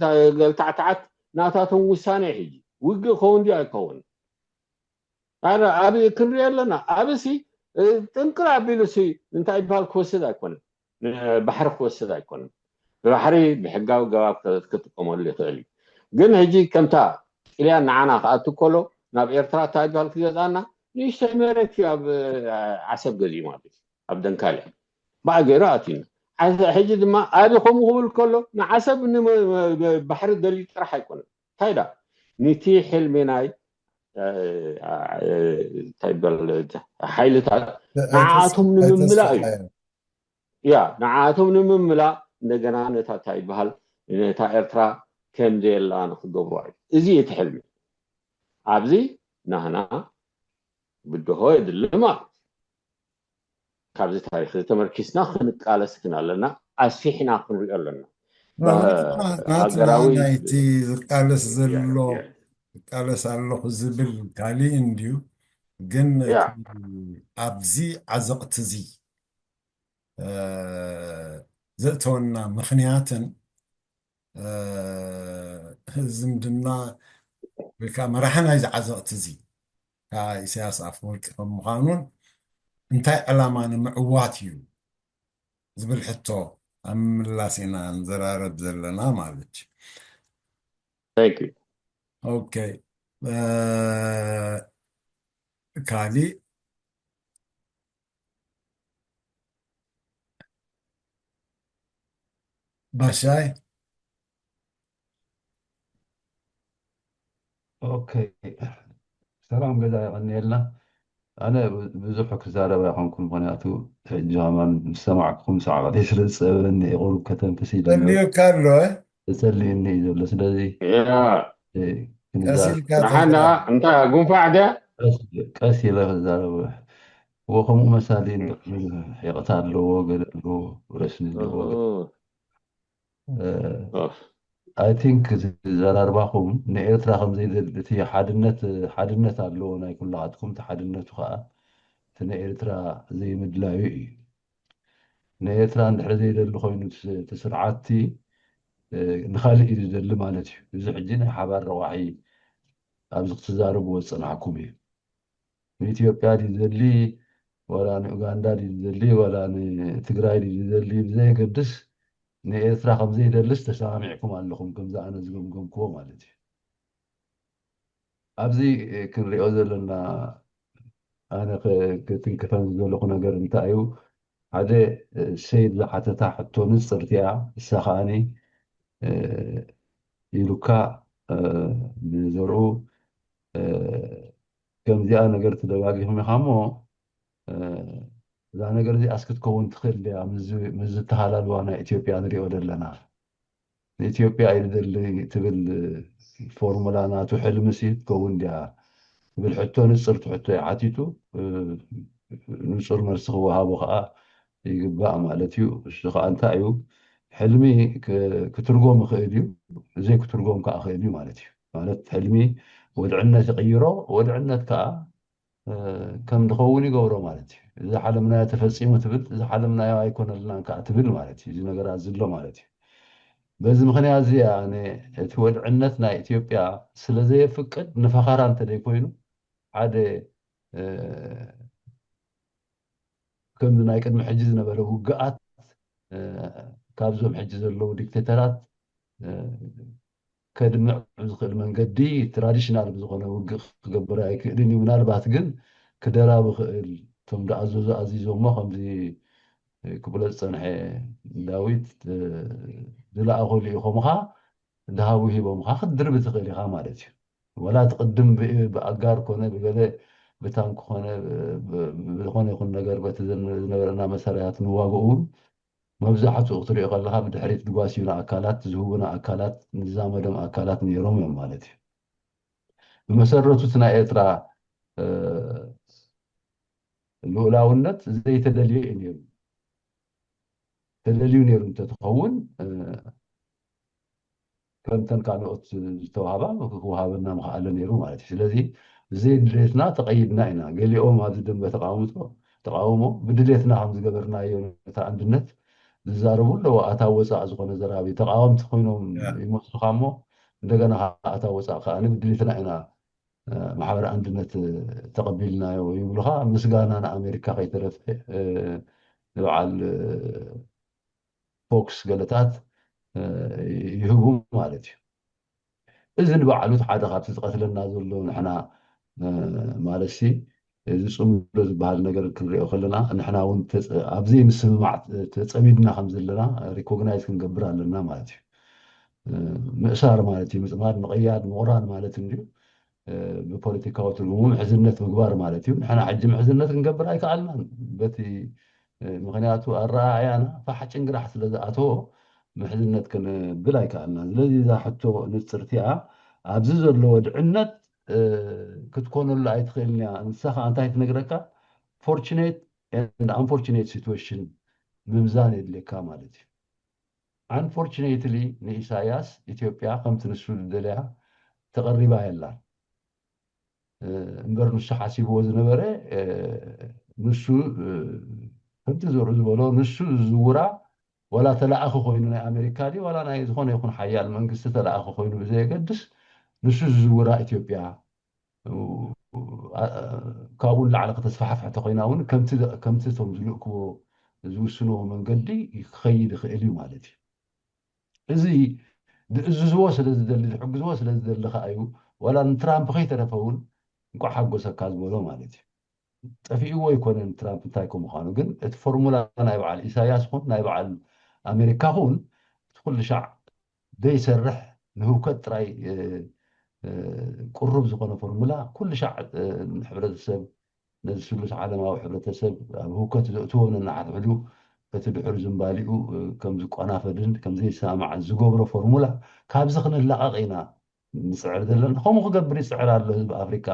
Speaker 4: تعتعت ناتاتهم وسانة حجي ويجي خون دي أكون أنا أبي كنريال لنا أبسي تنقل أبيلسي أنت أبهال كوسدا يكون بحر كوسدا يكون بحري بحقاو جواب كتقوم اللي تقولي قلنا هجي كمتا إلى أن عنا أتوكلو ناب إرترا تايبال كذا أنا نيشتمرت في عسب قديمة أبدن كالي بعد قراتين هجي ما أبي قوم هو الكلو نعسب إنه بحر الدليل راح يكون هيدا نتي حلمناي تايبال حيلتا نعاتهم نملا يا نعاتهم نملا እንደገና ነታ ይባል ነታ ኤርትራ ከም ዘላ ንክገብሩ እዚ የተሕልሚ ኣብዚ ናህና ብድሆ ይድልማ ካብዚ ታሪክ ተመርኪስና ክንቃለስክና ኣለና ኣስፊሕና ክንሪኦ ኣለና
Speaker 1: ሃገራዊ ናይቲ ዝቃለስ ዘሎ ዝቃለስ ኣለኹ ዝብል ካሊእ እንድዩ ግን ኣብዚ ዓዘቕቲ እዚ ዘእተወና ምክንያትን ዝምድና ወይ ከዓ መራሕና ዝዓዘቕቲ እዚ ካብ ኢሳያስ ኣፈወርቂ ከም ምዃኑን እንታይ ዕላማ ንምዕዋት እዩ ዝብል ሕቶ ኣብ ምላስ ኢና ንዘራረብ ዘለና ማለት እዩ
Speaker 4: ቴንክ ዩ
Speaker 1: ኦኬ ካሊእ ባሻይ
Speaker 5: اوكي سلام قضاء يغني لنا انا بزحك زارة يخونكم مخنياتو ሕጂ ከማን ምሰማዕኩም ሰዓት ቀደ ስለ ዝፀበለኒ ይቑሩብ ከተንፍስ ኢለሎ
Speaker 1: ፀልዩካ ኣሎ
Speaker 5: ተፀሊእኒ እዩ ዘሎ ስለዚ
Speaker 1: ቀሲልካ
Speaker 4: ንሓና
Speaker 1: ተዛረብ
Speaker 4: እንታይ ጉንፋዕ ድያ
Speaker 5: ቀስ ኢለ ክዛረብ ወከምኡ መሳሊ ሕቕታ ኣለዎ ገለ ኣለዎ ረስኒ ኣለዎ ኣይ ቲንክ ዘራርባኹም ንኤርትራ ከምዘይደሊ እቲ ሓድነት ኣለዎ ናይ ኩላኻትኩም እቲ ሓድነቱ ከዓ እቲ ንኤርትራ ዘይምድላዩ እዩ ንኤርትራ እንድሕሪ ዘይደሊ ኮይኑ እቲ ስርዓቲ ንካሊእ እዩ ዝደሊ ማለት እዩ እዚ ሕጂ ናይ ሓባር ረዋሒ ኣብዚ ክትዛረብዎ ዝፀናሕኩም እዩ ንኢትዮጵያ ድዩ ዝደሊ ወላ ንኡጋንዳ ድዩ ዝደሊ ወላ ንትግራይ ድዩ ዝደሊ ብዘየገድስ ንኤርትራ ከምዘይደልስ ተሰማሚዕኩም ኣለኹም ከምዚ ኣነ ዝገምገምክዎ ማለት እዩ ኣብዚ ክንሪኦ ዘለና ኣነ ክትንክፈን ዘለኹ ነገር እንታይ እዩ ሓደ ሰይድ ዝሓተታ ሕቶ ንፅርቲ እያ እሳ ከዓኒ ኢሉካ ብዘርኡ ከምዚኣ ነገር ተደጋጊኹም ኢኻ እሞ እዛ ነገር እዚኣ እስክትከውን ትኽእል እያ ምስ ዝተሃላልዋ ናይ ኢትዮጵያ ንሪኦ ዘለና ንኢትዮጵያ ኢልደሊ ትብል ፎርሙላ ናቱ ሕልምሲ ትከውን ድያ ትብል ሕቶ ንፅርቲ ሕቶ ሓቲቱ ንፁር መልሲ ክወሃቦ ከዓ ይግባእ ማለት እዩ እሱ ከዓ እንታይ እዩ ሕልሚ ክትርጎም ይኽእል እዩ ዘይክትርጎም ከዓ ክእል እዩ ማለት እዩ ማለት ሕልሚ ወድዕነት ይቕይሮ ወድዕነት ከዓ ከም ድኸውን ይገብሮ ማለት እዩ እዚ ሓለምናዮ ተፈፂሙ ትብል እዚ ሓለምናዮ ኣይኮነልናን ከዓ ትብል ማለት እዩ እዚ ነገራት ዝሎ ማለት እዩ በዚ ምክንያት እዚ ኣነ እቲ ወድዕነት ናይ ኢትዮጵያ ስለዘየፍቅድ ንፈኸራ እንተደይኮይኑ ሓደ ከምዚ ናይ ቅድሚ ሕጂ ዝነበረ ውግኣት ካብዞም ሕጂ ዘለዉ ዲክቴተራት ከድምዕ ብዝኽእል መንገዲ ትራዲሽናል ብዝኾነ ውግእ ክገብር ኣይክእልን እዩ ምናልባት ግን ክደራብ ክእል እቶም ዳኣዘዙ ኣዚዞሞ ከምዚ ክብሎ ዝፀንሐ ዳዊት ዝለኣኸሉ ኢኹምካ ድሃቡ ሂቦምካ ክትድርቢ ትኽእል ኢኻ ማለት እዩ ወላ ትቅድም ብኣጋር ኮነ ብገለ ብታንክ ኮነ ብዝኾነ ይኹን ነገር በቲ ዝነበረና መሳርያት ንዋግኡ እውን መብዛሕትኡ ክትሪኦ ከለካ ብድሕሪት ድጓሲዩና ኣካላት ዝህቡና ኣካላት ንዛመዶም ኣካላት ነይሮም እዮም ማለት እዩ ብመሰረቱ እቲ ናይ ኤርትራ ልኡላውነት ዘይተደልየ እዩ ነይሩ ተደልዩ ነይሩ እንተትኸውን ከምተን ካልኦት ዝተዋህባ ክወሃበና ምክኣለ ነይሩ ማለት እዩ ስለዚ ብዘይ ድሌትና ተቐይድና ኢና ገሊኦም ኣብዚ ደንበ ተቃውሞ ብድሌትና ከም ዝገበርናዮ ነታ አንድነት ዝዛረቡ ኣለዎ ኣታዊ ወፃእ ዝኾነ ዘራቢ ተቃወምቲ ኮይኖም ይመስሉካ እሞ እንደገና ኣታዊ ወፃእ ከዓኒ ብድሌትና ኢና ማሕበር አንድነት ተቐቢልናዮ ይብሉካ ምስጋና ንኣሜሪካ ከይተረፈ ንበዓል ፎክስ ገለታት ይህቡ ማለት እዩ እዚ ንባዕሉ ሓደ ካብቲ ዝቀትለና ዘሎ ንሕና ማለሲ ዝፅምዶ ዝበሃል ነገር ክንሪኦ ከለና ንሕና እውን ኣብዘይ ምስምማዕ ተፀሚድና ከም ዘለና ሪኮግናይዝ ክንገብር ኣለና ማለት እዩ ምእሳር ማለት እዩ ምፅማድ ምቕያድ ምቑራን ማለት እንድዩ ብፖለቲካዊ ትርጉሙ ምሕዝነት ምግባር ማለት እዩ ንሕና ሕጂ ምሕዝነት ክንገብር ኣይከኣልናን በቲ ምክንያቱ ኣረኣእያና ፋሕ ጭንግራሕ ስለ ዝኣተዎ ምሕዝነት ክንብል ኣይከኣልና ስለዚ እዛ ሕቶ ንፅርቲ እያ ኣብዚ ዘሎ ወድዕነት ክትኮነሉ ኣይትኽእልን እያ ንሳኻ እንታይ ትነግረካ ፎርቹኔት ኤንድ አንፎርቹኔት ሲትዌሽን ምምዛን የድልየካ ማለት እዩ አንፎርቹኔትሊ ንኢሳያስ ኢትዮጵያ ከምቲ ንሱ ዝደለያ ተቐሪባ የላን እምበር ንሱ ሓሲብዎ ዝነበረ ንሱ ከምቲ ዘርኡ ዝበሎ ንሱ ዝውራ ወላ ተላኣኺ ኮይኑ ናይ ኣሜሪካ ዲ ወላ ናይ ዝኾነ ይኹን ሓያል መንግስቲ ተላኣኺ ኮይኑ ብዘየገድስ ንሱ ዝውራ ኢትዮጵያ ካብኡ ንላዕሊ ከተስፋሕፍሕ ተኮይና እውን ከምቲ እቶም ዝልእክዎ ዝውስንዎ መንገዲ ክኸይድ ይኽእል እዩ ማለት እዩ እዚ ዝእዝዝዎ ስለዝደሊ ዝሕግዝዎ ስለዝደሊ ከዓ እዩ ዋላ ንትራምፕ ከይተረፈውን እንኳ ሓጎሰካ ዝበሎ ማለት እዩ ጠፊእዎ ኣይኮነን ትራምፕ እንታይ ከም ምዃኑ ግን እቲ ፎርሙላ ናይ በዓል ኢሳያስ ኹን ናይ በዓል ኣሜሪካ ኹን እቲ ኩሉ ሻዕ ዘይሰርሕ ንህውከት ጥራይ ቁሩብ ዝኾነ ፎርሙላ ኩሉ ሻዕ ሕብረተሰብ ነዚ ስሉስ ዓለማዊ ሕብረተሰብ ኣብ ህውከት ዘእትዎ ነናሓትሕሉ እቲ ድሕሪ ዝምባሊኡ ከም ዝቆናፈድን ከም ዘይሰማዕን ዝገብሮ ፎርሙላ ካብዚ ክንላቐቕ ኢና ንፅዕር ዘለና ከምኡ ክገብር ይፅዕር ኣሎ ህዝቢ ኣፍሪካ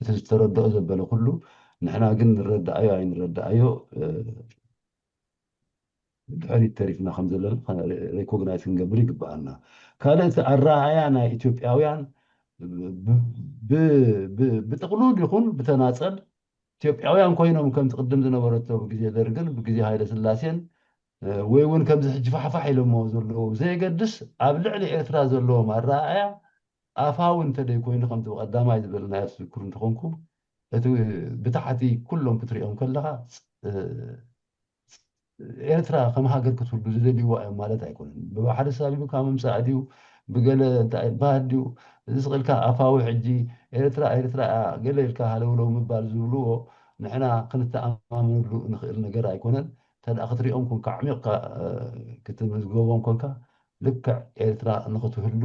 Speaker 5: እቲ ዝተረድኦ ዘበለ ኩሉ ንሕና ግን ንረዳእዮ ኣይንረዳእዮ ድሕሪት ተሪፍና ከም ዘለና ሬኮግናይዝ ክንገብር ይግባአና ካልእ እቲ ኣረኣእያ ናይ ኢትዮጵያውያን ብጥቕሉል ይኹን ብተናፀል ኢትዮጵያውያን ኮይኖም ከምቲ ቅድም ዝነበረቶ ብግዜ ደርግን ብግዜ ሃይለ ስላሴን ወይ እውን ከምዚ ሕጂ ፋሕፋሕ ኢሎሞ ዘለዎ ዘየገድስ ኣብ ልዕሊ ኤርትራ ዘለዎም ኣረኣእያ ኣፋዊ እንተደይ ኮይኑ ከምቲ ብቐዳማይ ዝበልናዮ ትዝክሩ እንትኾንኩም እቲ ብታሕቲ ኩሎም ክትሪኦም ከለካ ኤርትራ ከም ሃገር ክትህሉ ዝደልይዋ እዮም ማለት ኣይኮነን ብባሕሪ ሳቢቡ ካብ ምምፃእ ድዩ ብገለ እንታይ ባህል ድዩ እዚ ስቕልካ ኣፋዊ ሕጂ ኤርትራ ኤርትራ ገለ ኢልካ ሃለውለው ምባል ዝብልዎ ንሕና ክንተኣማምንሉ ንኽእል ነገር ኣይኮነን ተደኣ ክትሪኦም ኮንካ ዓሚቕካ ክትምዝገቦም ኮንካ ልክዕ ኤርትራ ንኽትህሉ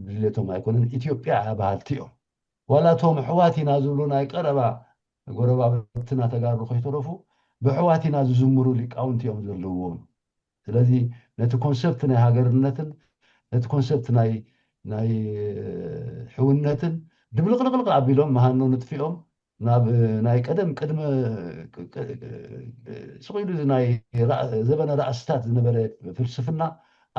Speaker 5: ድሌቶም ኣይኮነን ኢትዮጵያ ባህልቲ እዮም ዋላ እቶም ኣሕዋት ኢና ዝብሉ ናይ ቀረባ ጎረባብትና ተጋሩ ከይተረፉ ብኣሕዋት ኢና ዝዝምሩ ሊቃውንቲ እዮም ዘለዎም ስለዚ ነቲ ኮንሰፕት ናይ ሃገርነትን ነቲ ኮንሰፕት ናይ ሕውነትን ድብልቕልቕልቕ ኣቢሎም መሃኖ ንጥፊኦም ናብ ናይ ቀደም ቅድመ ስቑኢሉ ናይ ዘበነ ራእስታት ዝነበረ ፍልስፍና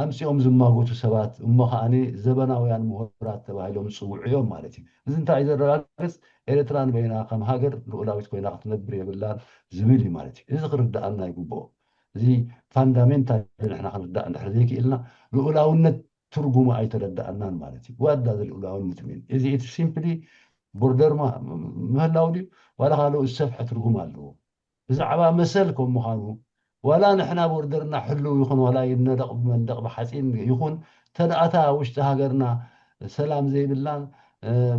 Speaker 5: ኣምፂኦም ዝማጎቱ ሰባት እሞ ከዓኒ ዘበናውያን ምሁራት ተባሂሎም ዝፅውዑ እዮም ማለት እዩ እዚ እንታይ እዩ ዘረጋግፅ ኤርትራ ንበይና ከም ሃገር ልኡላዊት ኮይና ክትነብር የብላን ዝብል እዩ ማለት እዩ እዚ ክርዳእና ይግብኦ እዚ ፋንዳሜንታል ንሕና ክንርዳእ እንድሕር ዘይክኢልና ልኡላውነት ትርጉሙ ኣይተረዳእናን ማለት እዩ ዋዳ ዘልኡላውነት ምን እዚ እቲ ሲምፕሊ ቦርደር ምህላው ድዩ ዋላ ካልኡ ዝሰፍሐ ትርጉም ኣለዎ ብዛዕባ መሰል ከም ምዃኑ ዋላ ንሕና ቦርደርና ሕልው ይኹን ዋላ ይነደቕ ብመንደቕ ብሓፂን ይኹን ተደኣታ ውሽጢ ሃገርና ሰላም ዘይብላን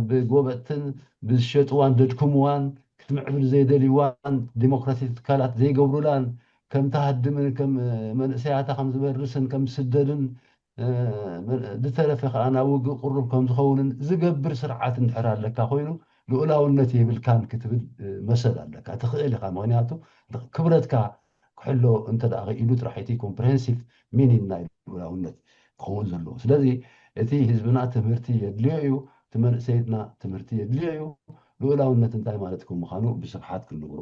Speaker 5: ብጎበጥትን ብዝሸጥዋን ደድኩምዋን ክትምዕብል ዘይደልይዋን ዲሞክራሲ ትካላት ዘይገብሩላን ከም ተሃድምን ከም መንእሰያታ ከም ዝበርስን ከም ዝስደድን ዝተረፈ ከዓ ናብ ውግእ ቁሩብ ከም ዝኸውንን ዝገብር ስርዓት እንድሕር ኣለካ ኮይኑ ልኡላውነት የብልካን ክትብል መሰል ኣለካ ትኽእል ኢኻ ምክንያቱ ክብረትካ ክሕሎ እንተደኣ ኢሉ ጥራሕቲ ኮምፕሬሄንሲቭ ሚኒንግ ናይ ልኡላውነት ክኸውን ዘለዎ ስለዚ እቲ ህዝብና ትምህርቲ የድልዮ እዩ እቲ መንእሰይትና ትምህርቲ የድልዮ እዩ ልኡላውነት እንታይ ማለት ከም ምዃኑ ብስፍሓት ክንብሩ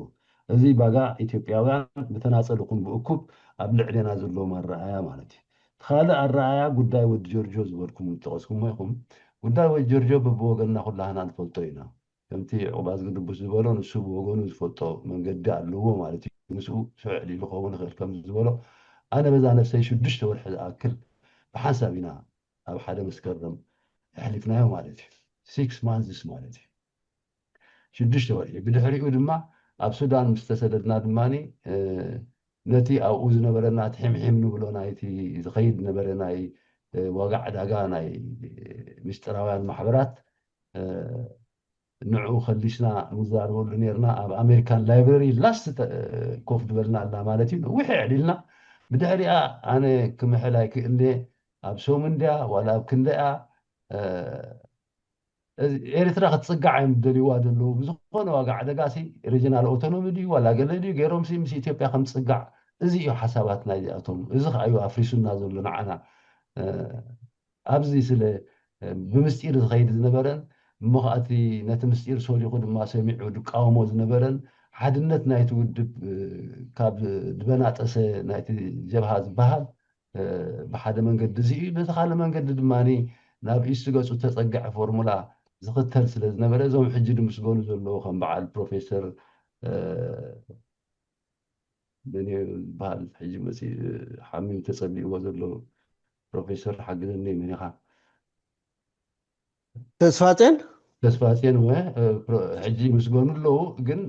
Speaker 5: እዚ ባጋ ኢትዮጵያውያን ብተናፀል ይኹን ብእኩብ ኣብ ልዕልና ዘለዎም ኣረኣእያ ማለት እዩ ካልእ ኣረኣእያ ጉዳይ ወዲ ጆርጆ ዝበልኩም ዝጠቐስኩሞ ኢኹም ጉዳይ ወዲ ጆርጆ በብወገንና ኩላህና ንፈልጦ ኢና ከምቲ ዕቁባዝ ግድቡስ ዝበሎ ንሱ ብወገኑ ዝፈልጦ መንገዲ ኣለዎ ማለት እዩ ንስኡ ስዕል ኢሉ ክኸውን ይኽእል ከም ዝበሎ ኣነ በዛ ነፍሰይ 6 ወርሒ ዝኣክል ብሓንሳብ ኢና ኣብ ሓደ መስከረም ኣሕሊፍናዮ ማለት እዩ 6 ማንዝስ ማለት እዩ 6 ወርሒ ብድሕሪኡ ድማ ኣብ ሱዳን ምስ ተሰደድና ድማኒ ነቲ ኣብኡ ዝነበረና ትሕምሒም ንብሎ ናይቲ ዝኸይድ ነበረ ናይ ዋጋዕ ዕዳጋ ናይ ምስጢራውያን ማሕበራት ንዕኡ ከሊስና ንዛረበሉ ነርና ኣብ ኣሜሪካን ላይብረሪ ላስት ኮፍ ድበልና ኣላ ማለት እዩ ውሒ ዕሊልና ብድሕሪኣ ኣነ ክምሕላይ ክእልኒ ኣብ ሶምንድያ ዋላ ኣብ ክንደያ ኤርትራ ክትፅጋዕ እዮም ደልይዋ ዘለዉ ብዝኾነ ዋጋዕ ዕደጋሲ ሪጅናል ኦቶኖሚ ድዩ ዋላ ገለ ድዩ ገይሮምሲ ምስ ኢትዮጵያ ከም ፅጋዕ እዚ እዩ ሓሳባት ናይ ዚኣቶም እዚ ከዓ እዩ ኣፍሪሱና ዘሎ ንዓና ኣብዚ ስለ ብምስጢር ዝኸይድ ዝነበረን እሞ ከኣቲ ነቲ ምስጢር ሰሊኹ ድማ ሰሚዑ ድቃወሞ ዝነበረን ሓድነት ናይቲ ውድብ ካብ ድበናጠሰ ናይቲ ጀብሃ ዝበሃል ብሓደ መንገዲ እዚ እዩ ነቲ ካልእ መንገዲ ድማኒ ናብ ኢስቱ ገፁ ተፀግዐ ፎርሙላ ዝኽተል ስለ ዝነበረ እዞም ሕጂ ድምስገኑ ዘለዎ ከም በዓል ፕሮፌሰር በኒ ዝበሃል ሕጂ መፂ ሓሚም ተፀሊእዎ ዘሎ ፕሮፌሰር ሓግዘኒ መን ኢኻ
Speaker 3: ተስፋፅን
Speaker 5: ተስፋፅን ሕጂ ምስገኑ ኣለዉ ግን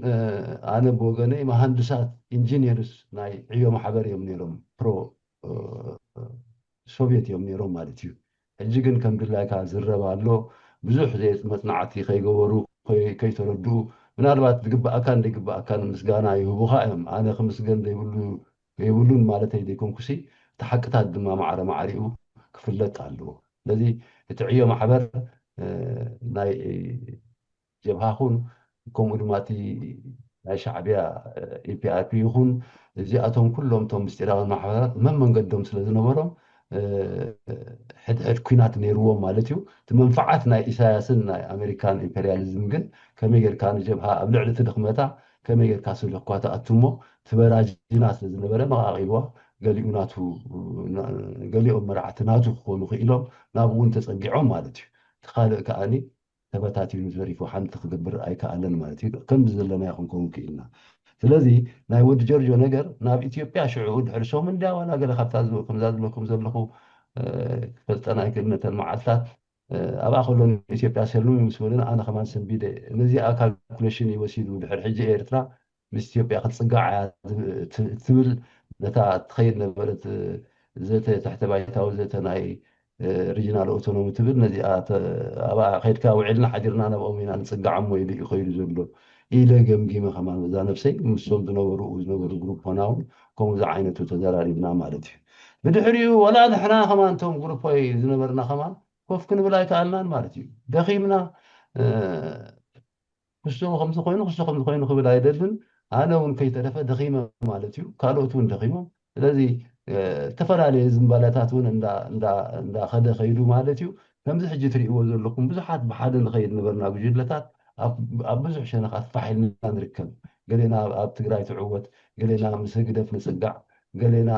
Speaker 5: ኣነ ብወገነይ መሃንድሳት ኢንጂነርስ ናይ ዕዮ ማሕበር እዮም ነይሮም ፕሮ ሶቪየት እዮም ነይሮም ማለት እዩ ሕጂ ግን ከም ድላይካ ዝረባ ኣሎ ብዙሕ መፅናዕቲ ከይገበሩ ከይተረድኡ ምናልባት ዝግባእካን ዘይግባእካን ምስጋና ይህቡካ እዮም ኣነ ክምስገን ዘይብሉን ማለተይ ዘይኮንኩሲ እቲ ሓቅታት ድማ ማዕረ ማዕሪኡ ክፍለጥ ኣለዎ ስለዚ እቲ ዕዮ ማሕበር ናይ ጀብሃኹን ከምኡ ድማ እቲ ናይ ሻዕብያ ኢፒኣርፒ ይኹን እዚኣቶም ኩሎም እቶም ምስጢራውያን ማሕበራት መንገዶም ስለ ዝነበሮም ሕድሕድ ኩናት ነይርዎም ማለት እዩ እቲ መንፋዓት ናይ ኢሳያስን ናይ ኣሜሪካን ኢምፔርያሊዝም ግን ከመይ ጌርካ ንጀብሃ ኣብ ልዕሊ እቲ ድኽመታ ከመይ ጌርካ ስልሕኳ ተኣትሞ ትበራጅና ስለ ዝነበረ መቃቂልዋ ገሊኦም መራሕቲ ናቱ ክኾኑ ክኢሎም ናብ እውን ተፀጊዖም ማለት እዩ እቲ ካልእ ከዓኒ ተበታቲኑ ዘሪፉ ሓንቲ ክገብር ኣይከኣለን ማለት እዩ ከምዚ ዘለና ይኹንከውን ክኢልና ስለዚ ናይ ወዲ ጆርጆ ነገር ናብ ኢትዮጵያ ሽዑ ድሕሪ ሶም እንድያ ዋላ ገለ ካብታ ከምዛ ዝበልኩም ዘለኹ ክፈልጠና ይክእልነተን መዓልትታት ኣብኣ ከሎን ኢትዮጵያ ሰልሙ ምስ በሉን ኣነ ከማን ሰንቢደ ነዚኣ ካልኩሌሽን ይወሲዱ ድሕሪ ሕጂ ኤርትራ ምስ ኢትዮጵያ ክትፅጋዕ ትብል ነታ ትኸይድ ነበረት ዘተ ታሕተ ባይታዊ ዘተ ናይ ሪጂናል ኦቶኖሚ ትብል ነዚኣ ኣብኣ ከይድካ ውዒልና ሓዲርና ናብኦም ኢና ንፅጋዕ እሞ ኢሉ እዩ ከይዱ ዘሎ ኢለ ገምጊመ ከማን በዛ ነፍሰይ ምሶም ዝነበሩ ግሩፕ ሆናውን ከምዚ ዓይነቱ ተዘራሪብና ማለት እዩ ብድሕሪኡ ወላ ንሕና ከማን እቶም ግሩፖይ ዝነበርና ከማን ኮፍ ክንብል ኣይከኣልናን ማለት እዩ ደኺምና ክሶ ከምዚ ኮይኑ ክብል ኣይደልን ኣነ እውን ከይተረፈ ደኺመ ማለት እዩ ካልኦት እውን ደኺሞም ስለዚ ዝተፈላለየ ዝምባላታት እውን እንዳኸደ ከይዱ ማለት እዩ ከምዚ ሕጂ ትሪእዎ ዘለኩም ብዙሓት ብሓደ ንኸይድ ነበርና ጉጅለታት ኣብ ብዙሕ ሸነኻት ፋሒልና ንርከብ ገሌና ኣብ ትግራይ ትዕወት ገሌና ምስ ህግደፍ ንፅጋዕ ገሌና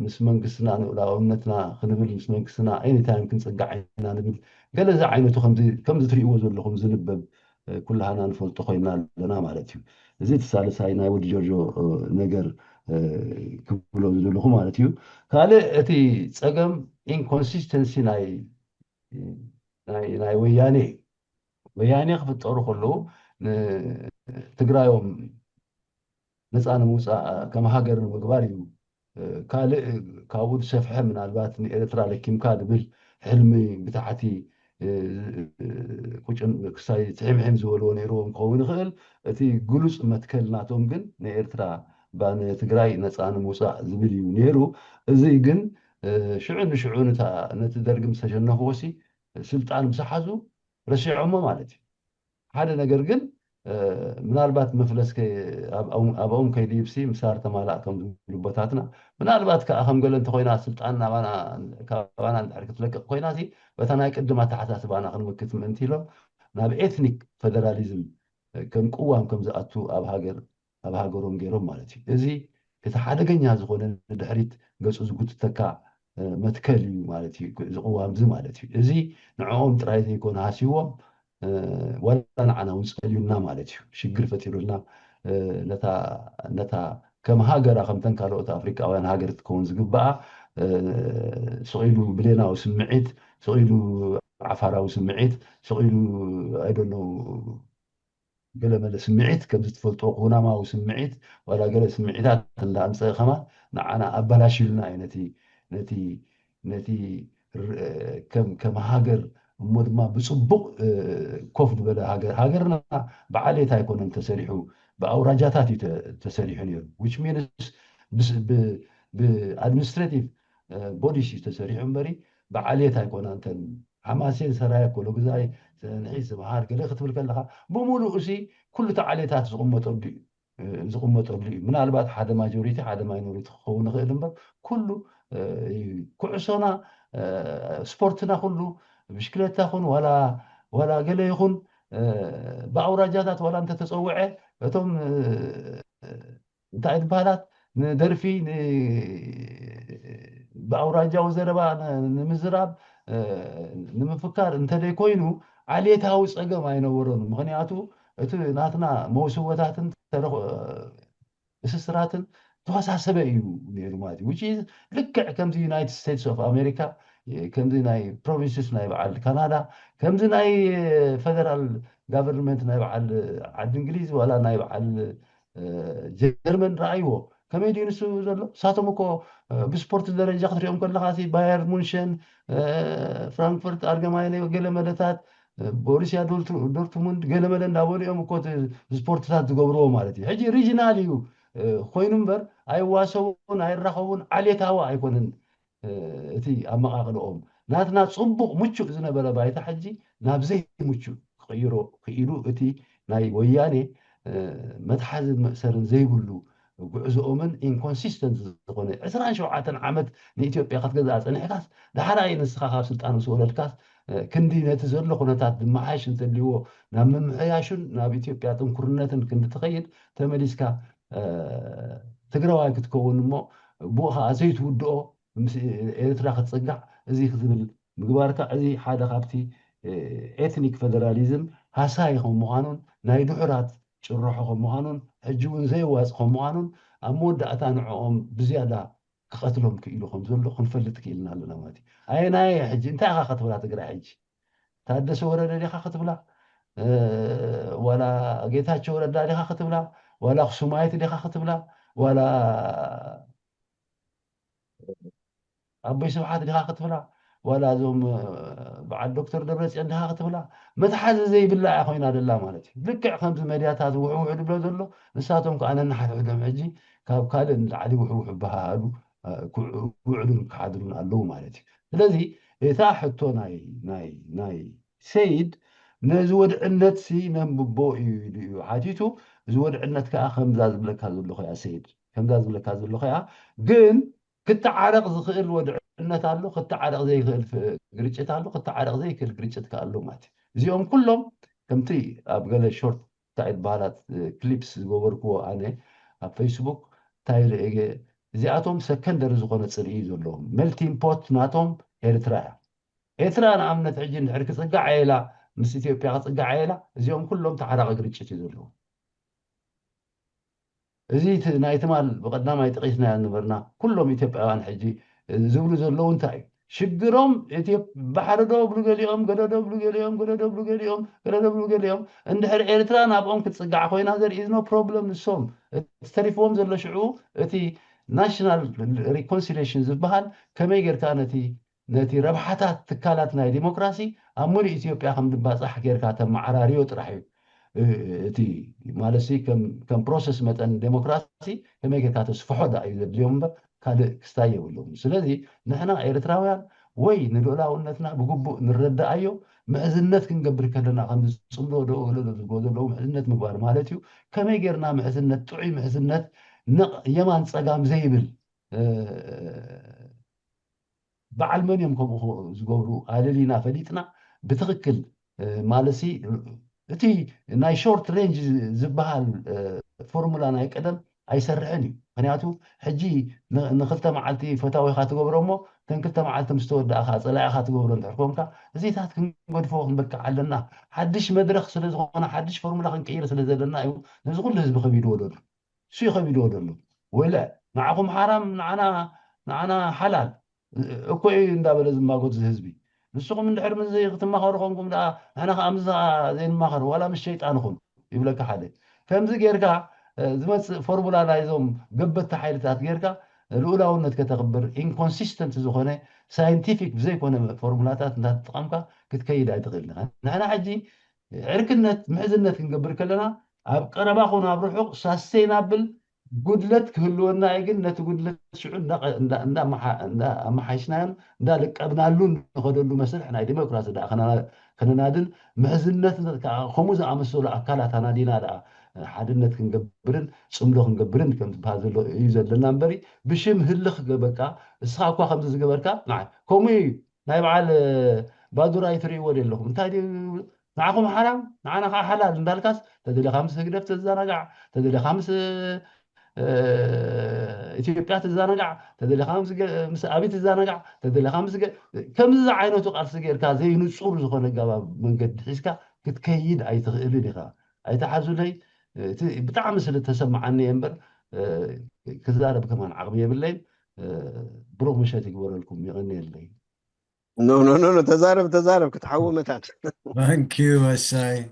Speaker 5: ምስ መንግስትና ንኡላውነትና ክንብል ምስ መንግስትና ኤኒታይም ክንፅጋዕ ኢና ንብል ገለ ዛ ዓይነቱ ከምዚ ትሪእዎ ዘለኹም ዝንበብ ኩላሃና ንፈልጦ ኮይና ኣለና ማለት እዩ እዚ እቲ ሳልሳይ ናይ ወዲ ጆርጆ ነገር ክብሎ ዝደለኹ ማለት እዩ ካልእ እቲ ፀገም ኢንኮንሲስተንሲ ናይ ወያኔ ክፍጠሩ ከለዉ ትግራዮም ነፃ ንምውፃእ ከም ሃገር ንምግባር እዩ ካልእ ካብኡ ዝሰፍሐ ምናልባት ንኤርትራ ለኪምካ ዝብል ሕልሚ ብታሕቲ ቁጭን ክሳይ ትሕምሕም ዝበልዎ ነይርዎም ክኸውን ይኽእል እቲ ግሉፅ መትከል ናቶም ግን ንኤርትራ ንትግራይ ነፃ ንምውፃእ ዝብል እዩ ነይሩ እዚ ግን ሽዑ ንሽዑ ነቲ ደርጊ ምስ ተሸነፍዎሲ ስልጣን ምሰሓዙ ረሲዖሞ ማለት እዩ ሓደ ነገር ግን ምናልባት መፍለስ ኣብኦም ከይድይብሲ ምሳር ተማላእ ከም ዝብሉ ቦታትና ምናልባት ከዓ ከም ገለ እንተኮይና ስልጣን ካባና እንድሕር ክትለቅቕ ኮይናሲ በታ ናይ ቅድም ኣተሓሳስባና ክንምክት ምእንቲ ኢሎም ናብ ኤትኒክ ፌደራሊዝም ከም ቅዋም ከም ዝኣቱ ኣብ ሃገሮም ገይሮም ማለት እዩ እዚ እቲ ሓደገኛ ዝኾነ ንድሕሪት ገፁ ዝጉትተካ መትከል እዩ ማለት እዩ ዝቕዋም ዚ ማለት እዩ እዚ ንዕኦም ጥራይ ዘይኮነ ሃሲቦም ወላ ንዓና እውን ፀልዩና ማለት እዩ ሽግር ፈጢሩልና ነታ ከም ሃገራ ከምተን ካልኦት ኣፍሪካውያን ሃገር ትከውን ዝግባኣ ስቂሉ ብሌናዊ ስምዒት ስቂሉ ዓፋራዊ ስምዒት ስቂሉ ኣይደኖ ገለመለ ስምዒት ከም ዝትፈልጦ ኩናማዊ ስምዒት ዋላ ገለ ስምዒታት እንዳኣምፀ ከማ ንዓና ኣበላሽሉና እዩ ነቲ ከም ሃገር እሞ ድማ ብፅቡቅ ኮፍ ዝበለ ሃገርና ብዓሌት ኣይኮነን ተሰሪሑ ብኣውራጃታት እዩ ተሰሪሑ ነይሩ ዊች ሚንስ ብኣድሚኒስትሬቲቭ ቦዲስ እዩ ተሰሪሑ እምበሪ ብዓሌት ኣይኮነ እንተን ሓማሴን ሰራየ ኮሎ ግዛይ ንዒ ዝበሃል ገለ ክትብል ከለካ ብሙሉእ እሲ ኩሉ ተዓሌታት ዝቕመጠሉ እዩ ምናልባት ሓደ ማጆሪቲ ሓደ ማይኖሪቲ ክኸውን ንኽእል እምበር ኩሉ ኩዕሶና ስፖርትና ኩሉ ብሽክሌታ ይኹን ዋላ ገለ ይኹን ብኣውራጃታት ዋላ እንተተፀውዐ እቶም እንታይ ዝበሃላት ንደርፊ ብኣውራጃዊ ዘረባ ንምዝራብ ንምፍካር እንተደይ ኮይኑ ዓሌታዊ ፀገም ኣይነበሮን ምክንያቱ እቲ ናትና መውስወታትን እስስራትን ተወሳሰበ እዩ ነይሩ ማለት እዩ ልክዕ ከምዚ ዩናይትድ ስቴትስ ኦፍ ኣሜሪካ ከምዚ ናይ ፕሮቪንስስ ናይ በዓል ካናዳ ከምዚ ናይ ፌደራል ጋቨርንመንት ናይ በዓል ዓዲ እንግሊዝ ዋላ ናይ በዓል ጀርመን ረኣይዎ ከመይ ድዩ ንሱ ዘሎ ሳቶም እኮ ብስፖርት ደረጃ ክትሪኦም ከለካ ባየር ሙንሽን ፍራንክፈርት ኣርገማይነ ገለ መለታት ቦሩስያ ዶርትሙንድ ገለ መለ እንዳበሉ እኮ ስፖርትታት ዝገብርዎ ማለት እዩ ሕጂ ሪጅናል እዩ ኮይኑ እምበር ኣይዋሰውን ኣይራኸቡን ዓሌታዊ ኣይኮነን እቲ ኣመቃቅልኦም ናትና ፅቡቅ ምቹእ ዝነበረ ባይታ ሕጂ ናብ ዘይ ምቹእ ክቅይሮ ክኢሉ እቲ ናይ ወያኔ መትሓዝን መእሰርን ዘይብሉ ጉዕዞኦምን ኢንኮንሲስተንት ዝኾነ 27 ዓመት ንኢትዮጵያ ክትገዛእ ፀኒሕካስ ዳሕራይ ንስኻ ካብ ስልጣን ምስ ወረድካስ ክንዲ ነቲ ዘሎ ኩነታት ዝመሓሽ እንተልይዎ ናብ ምምሕያሹን ናብ ኢትዮጵያ ጥንኩርነትን ክንዲ ትኸይድ ተመሊስካ ትግራዋይ ክትከውን እሞ ብኡ ከዓ ዘይትውድኦ ምስ ኤርትራ ክትፅጋዕ እዚ ዝብል ምግባርካ እዚ ሓደ ካብቲ ኤትኒክ ፌደራሊዝም ሃሳይ ከም ምዃኑን ናይ ድሑራት ጭርሖ ከም ምዃኑን ሕጂ እውን ዘይዋፅ ከም ምዃኑን ኣብ መወዳእታ ንዕኦም ብዝያዳ ክቐትሎም ክኢሉ ከም ዘሎ ክንፈልጥ ክኢልና ኣለና ማለት እዩ ኣየናይ ሕጂ እንታይ ኢኻ ክትብላ ትግራይ ሕጂ ታደሰ ወረደ ዲኻ ክትብላ ዋላ ጌታቸው ረዳ ዲኻ ክትብላ ዋላ ኣክሱማይት ዲኻ ክትብላ ዋላ ኣቦይ ስብሓት ዲኻ ክትብላ ዋላ እዞም በዓል ዶክተር ደብረፅዮን ዲኻ ክትብላ መትሓዚ ዘይብላ እያ ኮይና ደላ ማለት እዩ ልክዕ ከምዚ መድያታት ውሕውሕ ድብሎ ዘሎ ንሳቶም ከዓ ነናሓድሕዶም ሕጂ ካብ ካልእ ንላዕሊ ውሕውሕ ባህሉ ውዕሉን ክሓድሩን ኣለዉ ማለት እዩ ስለዚ እታ ሕቶ ናይ ሰይድ ነዚ ወድዕነት ነንብቦ እዩ ሓቲቱ እዚ ወድዕነት ከዓ ከምዛ ዝብለካ ዘሎ ኸያ ሰይድ ከምዛ ዝብለካ ዘሎ ኸያ ግን ክትዓረቕ ዝኽእል ወድዕነት ኣሎ ክትዓረቕ ዘይክእል ግርጭት ኣሎ ክትዓረቕ ዘይክእል ግርጭት ከዓ ኣሎ ማለት እዩ እዚኦም ኩሎም ከምቲ ኣብ ገለ ሾርት እንታይ በሃላት ክሊፕስ ዝገበርክዎ ኣነ ኣብ ፌስቡክ እንታይ ርአ እዚኣቶም ሰከንደሪ ዝኾነ ፅርኢ እዩ ዘለዎም መልቲን ፖት ናቶም ኤርትራ እያ ኤርትራ ንኣብነት ሕጂ እንድሕር ክፅጋዕ የላ ምስ ኢትዮጵያ ክፅጋዕ የላ እዚኦም ኩሎም ተዓራቂ ግርጭት እዩ ዘለዎ እዚ ናይ ትማል ብቀዳማይ ጠቂስና ነበርና ኩሎም ኢትዮጵያውያን ሕጂ ዝብሉ ዘለዉ እንታይ እዩ ሽግሮም ባሕሪ ዶ ብሉ ገሊኦም ገለ ዶ ብሉ ገሊኦም ገለ ዶ ብሉ ገሊኦም ገለ ዶ ብሉ ገሊኦም እንድሕር ኤርትራ ናብኦም ክትፅጋዕ ኮይና ዘርኢ ዝኖ ፕሮብለም ንሶም ተሪፍዎም ዘሎ ሽዑ እቲ ናሽናል ሪኮንሲሌሽን ዝበሃል ከመይ ጌርካ ነቲ ረብሓታት ትካላት ናይ ዲሞክራሲ ኣብ ሙሉእ ኢትዮጵያ ከም ድባፃሕ ጌርካ ተመዓራርዮ ጥራሕ እዩ እቲ ማለት ከም ፕሮሰስ መጠን ዴሞክራሲ ከመይ ጌርካ ተስፍሖ ዳ እዩ ዘድልዮም እምበር ካልእ ክስታይ የብሎም ስለዚ ንሕና ኤርትራውያን ወይ ንሉዕላውነትና ብግቡእ ንረዳእዮ ምዕዝነት ክንገብር ከለና ከም ዝፅምዶ ዶ ዝብሎ ዘለዉ ምዕዝነት ምግባር ማለት እዩ ከመይ ጌርና ምዕዝነት ጥዑይ ምዕዝነት የማን ፀጋም ዘይብል በዓል መን እዮም ከምኡ ዝገብሩ ኣለሊና ፈሊጥና ብትክክል ማለሲ እቲ ናይ ሾርት ሬንጅ ዝበሃል ፎርሙላ ናይ ቀደም ኣይሰርሕን እዩ ምክንያቱ ሕጂ ንክልተ መዓልቲ ፈታዊካ ትገብሮ እሞ ተን ክልተ መዓልቲ ምስ ተወዳእካ ፀላኢካ ትገብሮ እንድሕር ኮንካ እዚታት ክንገድፎ ክንበክዕ ኣለና ሓድሽ መድረክ ስለዝኾነ ሓድሽ ፎርሙላ ክንቅይር ስለ ዘለና እዩ ነዚ ኩሉ ህዝቢ ከቢድዎ ደሉ እሱ ይከቢድዎ ደሉ ወይለ ንዓኹም ሓራም ንዓና ሓላል እኮይ እንዳበለ ዝማጎት ህዝቢ ንስኹም እንድሕር ምዝ ክትማኸሩ ኮንኩም ዳ ንሕና ከዓ ምዝ ዘይንማኸር ዋላ ምስ ሸይጣንኹም ይብለካ ሓደ ከምዚ ጌርካ ዝመፅእ ፎርሙላ ናይዞም ገበቲ ሓይልታት ጌርካ ልኡላውነት ከተኽብር ኢንኮንሲስተንት ዝኾነ ሳይንቲፊክ ብዘይኮነ ፎርሙላታት እንዳትጥቀምካ ክትከይድ ኣይትኽእልና ንሕና ሕጂ ዕርክነት ምሕዝነት ክንገብር ከለና ኣብ ቀረባ ኹን ኣብ ርሑቕ ሳስተይናብል ጉድለት ክህልወና እዩ ግን ነቲ ጉድለት ሽዑ እንዳመሓይሽናዮን እንዳልቀብናሉ ንኸደሉ መስርሕ ናይ ዲሞክራሲ ዳ ከነናድን ምሕዝነት ከምኡ ዝኣመሰሉ ኣካላት ኣናዲና ዳ ሓድነት ክንገብርን ፅምዶ ክንገብርን ከም ዝበሃል ዘሎ እዩ ዘለና እምበሪ ብሽም ህልኽ ገበካ እስኻ እኳ ከምዚ ዝገበርካ ከምኡ እዩ ናይ በዓል ባዱራይ ትርእይዎ ደለኹም እንታይ ንዓኹም ሓራም ንዓና ከዓ ሓላል እንዳልካስ ተደሊኻ ምስ ህግደፍ ተዘናጋዕ ተደሊኻ ምስ ኢትዮጵያ ትዘናጋዕ ተደሊኻ ምስ ኣብይ ትዘናጋዕ ተደሊኻ ምስ ከምዚ ዓይነቱ ቃልሲ ጌርካ ዘይንፁር ዝኾነ ገባብ መንገዲ ሒዝካ ክትከይድ ኣይትኽእልን ኢኻ ኣይተሓዙለይ ብጣዕሚ ስለተሰማዓኒ እየ እምበር ክዛረብ ከማን ዓቕሚ የብለይን ብሩኽ ምሸት ይግበረልኩም ይቐኒየለይ
Speaker 3: نو نو نو نو تزارب كتحومتك.
Speaker 1: ثانك يو بشاي.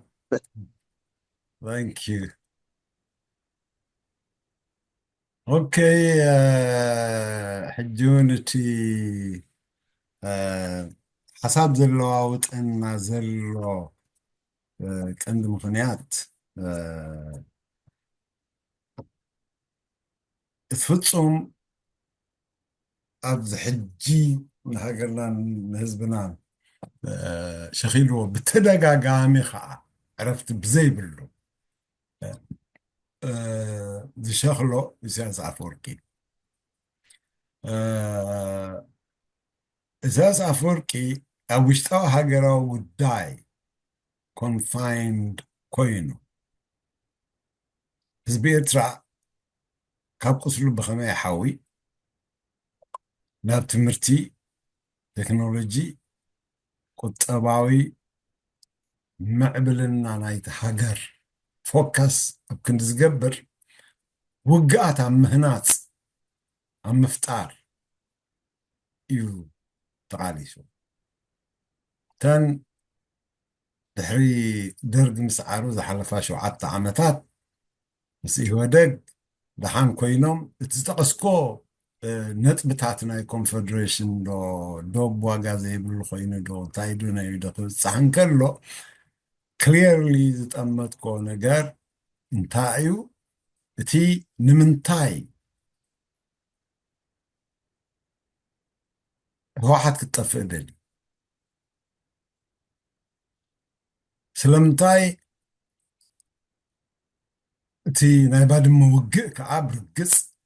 Speaker 1: ثانك يو. اوكي حجونتي حساب زلو وطنا زلو كند مخنيات تفصم أبز حجي من هاجرنا نهزبنا شخيلو بتدقى قامي خا عرفت بزي بلو دي شغله إساس أفوركي إساس أفوركي أوشتاو هاجرا وداي confined كوينو حزبي إرترا كاب قسلو بخمي حاوي ناب تمرتي تكنولوجي قطباوي معبلنا نايت هاجر فوكس أبكن تزقبر وقعت عم مهنات عم مفتار يو تعالي شو تن دحري درج مسعارو زحلفا شو عطى عمتات بس هو دق دحان كوينوم تستقسكو نت بتاعتنا كونفدريشن دو بواغا زي بالخوين دو تايدو نايدو صحن كله كليرلي زتأمت كو نجار انتايو تي نمنتاي واحد كتطفئ دلي سلمتاي تي نايباد موقع كعب رقص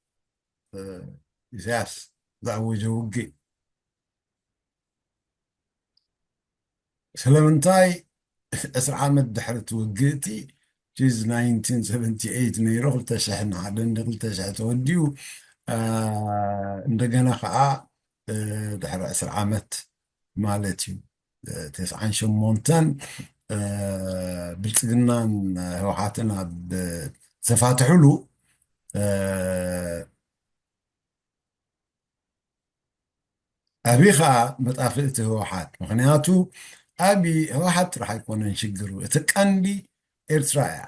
Speaker 1: إساس زعوجه وقع سلمنتاي أسرع عمد دحرت وقعتي جيز 1978 نيرو قلت شحن عدن قلت شحن توديو እንደገና ከዓ ድሕሪ 10 ዓመት ማለት እዩ 98 ብልፅግናን ህወሓትን ኣብ ዘፋትሕሉ ኣብይ ከዓ መጣፍእ እቲ ህወሓት ምክንያቱ ኣብይ ህወሓት ጥራሕ ኣይኮነን ሽግሩ እቲ ቀንዲ ኤርትራ እያ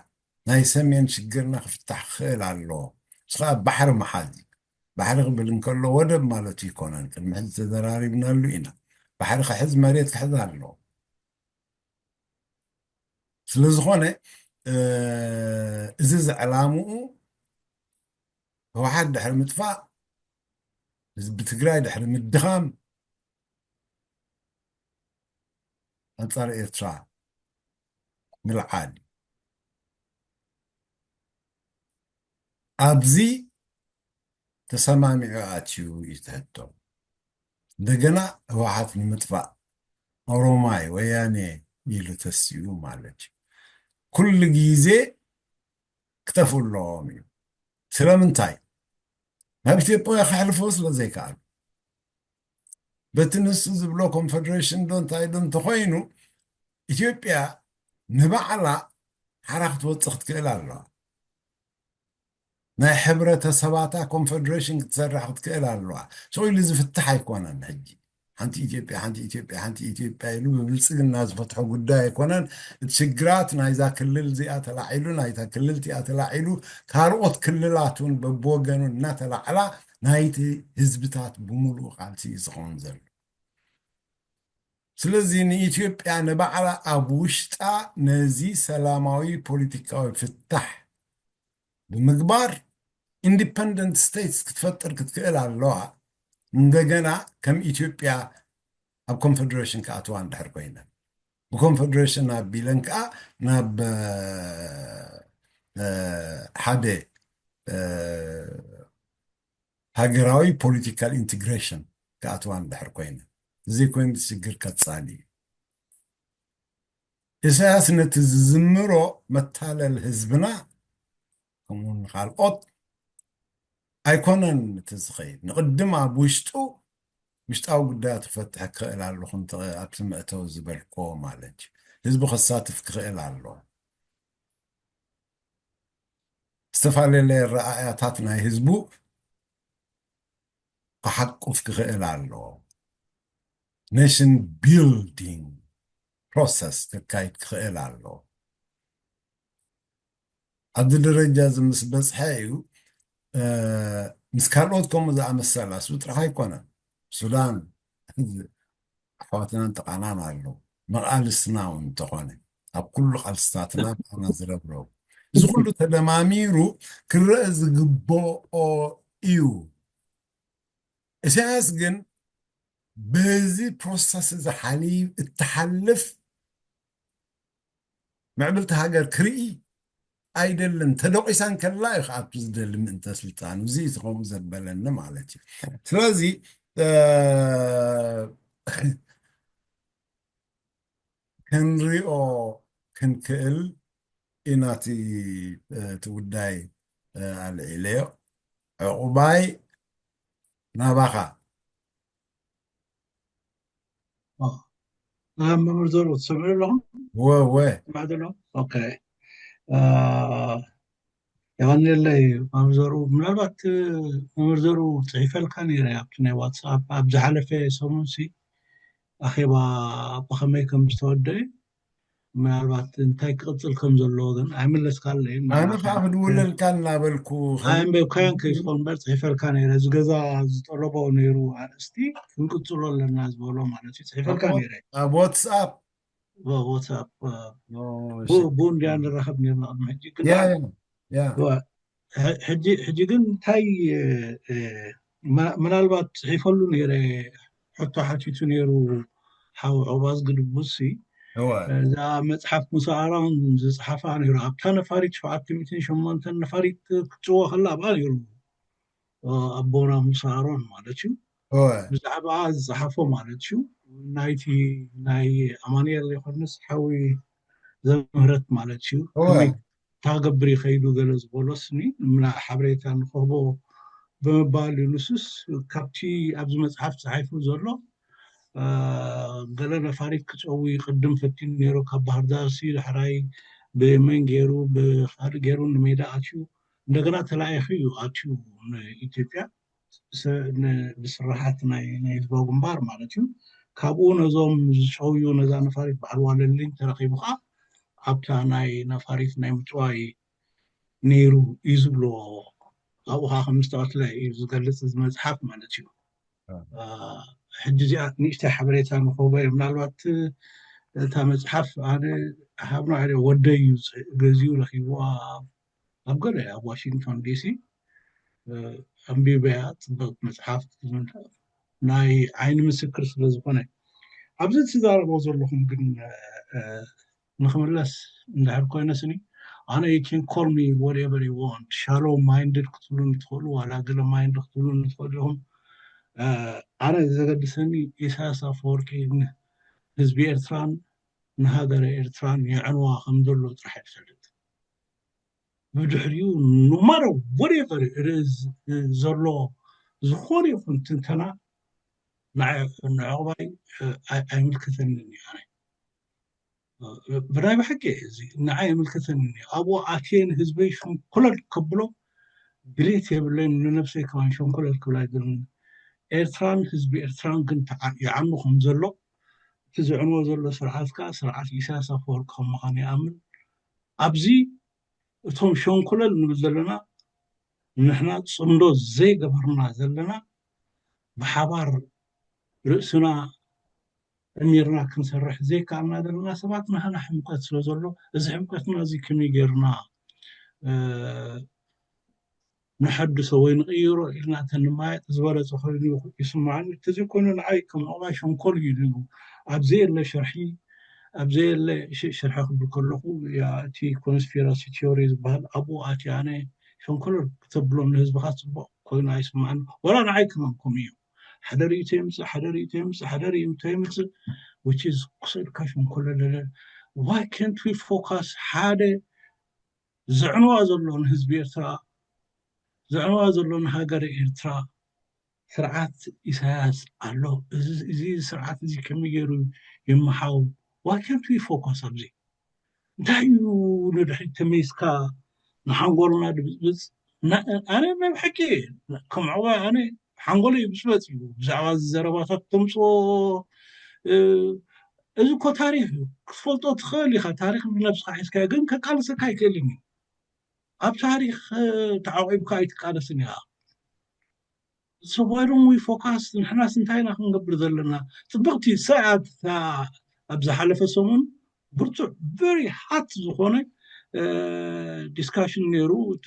Speaker 1: ናይ ሰሜን ሽግርና ክፍታሕ ክኽእል ኣለዎ እስኻ ባሕሪ መሓዚ ባሕሪ ክብል እንከሎ ወደብ ማለት ይኮነን ቅድሚ ሕዚ ተዘራሪብናሉ ኢና ባሕሪ ክሕዝ መሬት ክሕዝ ኣለዎ ስለዝኾነ እዚ ዝዕላምኡ ህወሓት ድሕሪ ምጥፋእ ህዝቢ ትግራይ ድሕሪ ምድኻም ኣንጻር ኤርትራ ምልዓል ኣብዚ ተሰማሚዑ ኣትዩ እዩ ትሕቶ እንደገና ህወሓት ንምጥፋእ ኦሮማይ ወያኔ ኢሉ ተስዩ ማለት እዩ ኩሉ ግዜ ክተፍኡ ኣለዎም እዩ ስለምንታይ ናብ ኢትዮጵያ ክሕልፎ ስለዘይከኣሉ በቲ ንሱ ዝብሎ ኮንፈደሬሽን ዶ እንታይ ዶ እንተኮይኑ ኢትዮጵያ ንባዕላ ሓራ ክትወፅእ ክትክእል ኣለዋ ናይ ሕብረተሰባታ ኮንፈደሬሽን ክትሰርሕ ክትክእል ኣለዋ ሰኢሉ ዝፍትሕ ኣይኮነን ሕጂ ሓንቲ ኢትዮጵያ ኢሉ ብብልፅግና ዝፈትሖ ጉዳይ ኣይኮነን እቲ ሽግራት ናይዛ ክልል እዚኣ ተላዒሉ ናይታ ክልል እቲኣ ተላዒሉ ካልኦት ክልላት እውን በብወገኑ እናተላዕላ ናይቲ ህዝብታት ብምሉእ ቃልሲ ዝኸውን ዘሎ ስለዚ ንኢትዮጵያ ንባዕላ ኣብ ውሽጣ ነዚ ሰላማዊ ፖለቲካዊ ፍታሕ ብምግባር ኢንዲፐንደንት ስቴትስ ክትፈጥር ክትክእል ኣለዋ እንደገና ከም ኢትዮጵያ ኣብ ኮንፈደሬሽን ክኣትዋ እንድሕር ኮይነን ብኮንፈደሬሽን ኣቢለን ከዓ ናብ ሓደ ሃገራዊ ፖለቲካል ኢንቴግሬሽን ክኣትዋ እንድሕር ኮይነን እዚ ኮይኑ ሽግር ከፃሊ እዩ ኢሳያስ ነቲ ዝዝምሮ መታለል ህዝብና ከምኡውን ካልኦት ኣይኮነን እቲ ዝኸይድ ንቅድም ኣብ ውሽጣዊ ጉዳያት ክፈትሕ ክኽእል ኣለኹ ኣብቲ መእተዊ ዝበልኮ ማለት እዩ ህዝቢ ክሳትፍ ክኽእል ኣለዎ ዝተፈላለየ ረኣያታት ናይ ህዝቡ ክሓቁፍ ክኽእል ኣለዎ nation building process ክካይድ ክኽእል ኣሎ ኣብዚ ደረጃ እዚ ምስ በፅሐ እዩ ምስ ካልኦት ከምኡ ዝኣመሰላ እሱ ጥራሕ ኣይኮነን ሱዳን ኣሕዋትናን ተቓናን ኣሎ መቓልስና እውን እንተኾነ ኣብ ኩሉ ቃልስታትና ብኣና ዝረብረቡ እዚ ኩሉ ተደማሚሩ ክርአ ዝግብኦ እዩ ኢሳያስ ግን በዚ ፕሮሰስ እዚ ሓሊብ እትሓልፍ ምዕብልቲ ሃገር ክርኢ ኣይደልን ተደቂሳን ከላ እዩ ከዓ ኣብቲ ዝደሊ ምእንተ ስልጣን እዚ እቲ ከምኡ ዘበለኒ ማለት እዩ ስለዚ ክንሪኦ ክንክእል ኢናቲ እቲ ጉዳይ ኣልዒለዮ ዕቁባይ ናባኻ
Speaker 6: መምህር ዘሩ ትሰምዑ ኣለኹም
Speaker 1: ወወ
Speaker 6: ስማዕ ዘሎ ኦኬ የቀኒለይ መምህር ዘሩ ምናልባት መምህር ዘሩ ፅሒፈልካ ነይረ ኣብቲ ናይ ዋትስኣፕ ኣብ ዝሓለፈ ሰሙንሲ ኣኼባ ብኸመይ ከም ዝተወደአ ምናልባት እንታይ ክቅፅል ከም ዘለዎ ግን ኣይመለስካለይ
Speaker 1: ኣነ ከዓ ክድውለልካ እናበልኩ
Speaker 6: ኣንበብካዮን ከይትኾን እምበር ፅሒፈልካ ነይረ እዚ ገዛ ዝጠለቦ ነይሩ ኣርእስቲ ክንቅፅሎ ኣለና ዝበሎ ማለት እዩ ፅሒፈልካ ነይረ
Speaker 1: ኣብ ዋትስኣፕ
Speaker 6: ዋትስኣፕ ብኡ እንድያ ንራኸብ ነርና ቅድሚ ሕጂ ግን ሕጂ ግን እንታይ ምናልባት ፅሒፈሉ ነይረ ሕቶ ሓቲቱ ነይሩ ሓዊ ዕባዝ ግድቡሲ እዛ መፅሓፍ ሙሳ ኣሮን ዝፀሓፋ ነይሩ ኣብታ ነፋሪት 708 ነፋሪት ክትፅዎ ከላ ኣብኣ ነይሩ ኣቦና ሙሳ ኣሮን ማለት እዩ ብዛዕባ ዝፀሓፎ ማለት እዩ ናይቲ ናይ ኣማንኤል ዮሃንስ ሓዊ ዘምህረት ማለት እዩ ከመይ ታገብር ይኸይዱ ገለ ዝበሎስኒ ምና ሓበሬታ ንክህቦ ብምባል ንሱስ ካብቲ ኣብዚ መፅሓፍ ፀሓይፉ ዘሎ ገለ ነፋሪት ክፀዊ ቅድም ፈቲኑ ነይሩ ካብ ባህር ዳር ሲ ድሕራይ ብየመን ገይሩ ብካልእ ገይሩ ንሜዳ ኣትዩ እንደገና ተላኢኹ እዩ ኣትዩ ንኢትዮጵያ ብስራሓት ናይ ህዝባዊ ግንባር ማለት እዩ ካብኡ ነዞም ዝፀውዩ ነዛ ነፋሪት በዓል ዋለልኝ ተረኺቡ ከዓ ኣብታ ናይ ነፋሪት ናይ ምፅዋይ ነይሩ እዩ ዝብሎ ኣብኡ ከዓ ከም ዝተቐትለ እዩ ዝገልፅ እዚ መፅሓፍ ማለት እዩ ሕጂ እዚኣ ንእሽተይ ሓበሬታ ንክህቦ እየ ምናልባት እታ መፅሓፍ ኣነ ሃብና ዕለ ወደይ እዩ ገዚኡ ረኪብዋ ኣብ ገለ ኣብ ዋሽንግቶን ዲሲ ኣንቢበያ ፅብቕቲ መፅሓፍ ናይ ዓይኒ ምስክር ስለ ዝኾነ ኣብዚ ትዛረቦ ዘለኹም ግን ንክምለስ እንድሕር ኮይነስኒ ኣነ you can call me whatever you want shallow minded ክትብሉ ንትኽእሉ ዋላ ገለ ማይንድ ክትብሉ ንትኽእሉ ኢኹም ኣነ ዘገድሰኒ ኢሳያስ ኣፈወርቂ ህዝቢ ኤርትራን ንሃገረ ኤርትራን የዕንዋ ከም ዘሎ ጥራሕ ይፈልጥ ብድሕሪኡ no matter whatever it is ዘሎ ዝኾነ ይኹን ትንተና ንዕቁባይ ኣይምልክተኒ ኣነ ብናይ ብሓቂ እዚ ንዓይ ኣይምልክተኒ ኣብኡ ኣትየን ህዝበይ ሸንኮለል ከብሎ ድሌት የብለይን ንነብሰይ ከማን ሸንኮለል ክብላ ኣይደልን ኤርትራን ህዝቢ ኤርትራን ግን ይዓኑ ከም ዘሎ እቲ ዝዕንዎ ዘሎ ስርዓት ከዓ ስርዓት ኢሳያስ ኣፈወርቂ ከም ምዃኑ ይኣምን ኣብዚ እቶም ሸንኮለል ንብል ዘለና ንሕና ፅምዶ ዘይገበርና ዘለና ብሓባር ርእስና እሚርና ክንሰርሕ ዘይከኣልና ዘለና ሰባት ንሕና ሕምቀት ስለ ዘሎ እዚ ሕምቀትና እዚ ከመይ ጌርና ንሐድሶ ወይ ንቕይሮ ኢልና ተንማየጥ ዝበለፀ ኮይኑ ይስማዓኒ ተዘይኮይኑ ንዓይ ከም ዕቁባይ ሸንኮል እዩ ኢሉ ኣብዘየለ ሸርሒ ኣብዘየለ ሽርሒ ክብል ከለኹ እቲ ኮንስፒራሲ ቲዮሪ ዝበሃል ኣብኡ ኣትየ ኣነ ሸንኮለል ክተብሎ ንህዝብካ ፅቡቅ ኮይኑ ኣይስማዓኒ ወላ ንዓይ ከመንኩም እዩ ሓደ ርእቶ የምፅእ ሓደ ርእቶ የምፅእ ሓደ ርእቶ የምፅእ which is ክሰድካ ሸንኮለል why can't we focus ሓደ ዘዕንዋ ዘሎ ንህዝቢ ኤርትራ ዘዕንዋ ዘሎ ንሃገረ ኤርትራ ስርዓት ኢሳያስ ኣሎ እዚ ስርዓት እዚ ከመይ ገይሩ ይመሓው why can't we focus ኣብዚ እንታይ እዩ ንድሕሪት ተመይስካ ንሓንጎልና ድብፅብፅ ኣነ ናይ ብሓቂ ከም ዕቁባይ ኣነ ሓንጎለይ ብፅበፅ እዩ ብዛዕባ ዘረባታት ተምፅኦ እዚ እኮ ታሪክ እዩ ክትፈልጦ ትኽእል ኢኻ ታሪክ ብነብስካ ሒዝካ ግን ከቃልሰካ ኣይክእልን እዩ ኣብ ታሪክ ተዓቂብካ ኣይትቃለስን ኢኻ So why don't we focus ንሕናስ እንታይ ኢና ክንገብር ዘለና ፅብቕቲ ሰዓት ኣብ ዝሓለፈ ሰሙን ብርቱዕ very hot ዝኾነ ዲስካሽን ነይሩ እቲ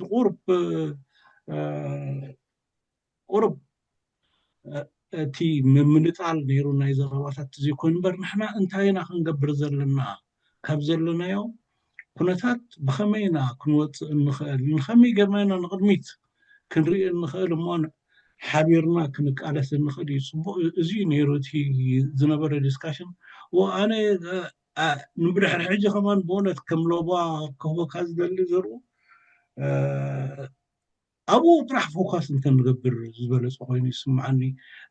Speaker 6: ቁርብ እቲ ምምንጣል ነይሩ ናይ ዘረባታት እዚ ኮይኑ እምበር ንሕና እንታይ ኢና ክንገብር ዘለና ካብ ዘለናዮ ኩነታት ብኸመይ ኢና ክንወፅእ ንኽእል ንኸመይ ጌርና ኢና ንቕድሚት ክንሪኢ ንኽእል እሞ ሓቢርና ክንቃለስ ንኽእል እዩ ፅቡቅ እዚ ነይሩ እቲ ዝነበረ ዲስካሽን ወኣነ ንብድሕሪ ሕጂ ከማን ብእውነት ከም ሎባ ክህቦካ ዝደሊ ዘርኡ ኣብኡ ጥራሕ ፎካስ እንተንገብር ዝበለፀ ኮይኑ ይስምዓኒ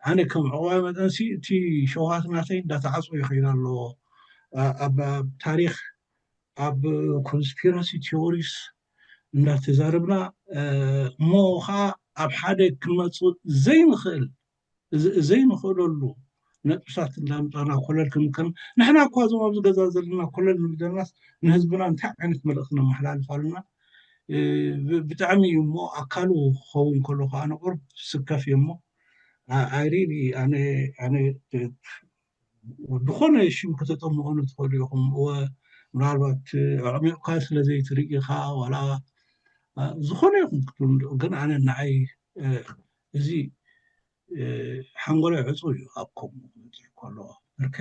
Speaker 6: ኣነ ከም ዕዋይ መጠንሲ እቲ ሸውሃት ናተይ እንዳተዓፅኦ ይኸይድ ኣለዎ ኣብ ታሪክ ኣብ ኮንስፒረሲ ቲዎሪስ እንዳተዛረብና እሞ ከዓ ኣብ ሓደ ክንመፅእ ዘይንኽእለሉ ነጥብሳት እንዳምፃና ኮለል ክንከን ንሕና እኳ እዞም ኣብዚ ገዛ ዘለና ኮለል ንብለናስ ንህዝብና እንታይ ዓይነት መልእኽቲ ነመሓላልፍ ኣለና ብጣዕሚ እዩ እሞ ኣካሉ ክኸውን ከሎ ከዓ ኣነ ቁርብ ስከፍ እየ እሞ ኣይሪሊ ኣነ ብኾነ ሽም ከተጠምቑኑ ትኽእሉ ኢኹም ምናልባት ዕሚቕካ ስለዘይትርኢኻ ዋላ ዝኾነ ይኹም ክትብሉ ግን ኣነ ንዓይ እዚ ሓንጎላይ ዕፁ እዩ ኣብ ከምኡ ከሎ በርከ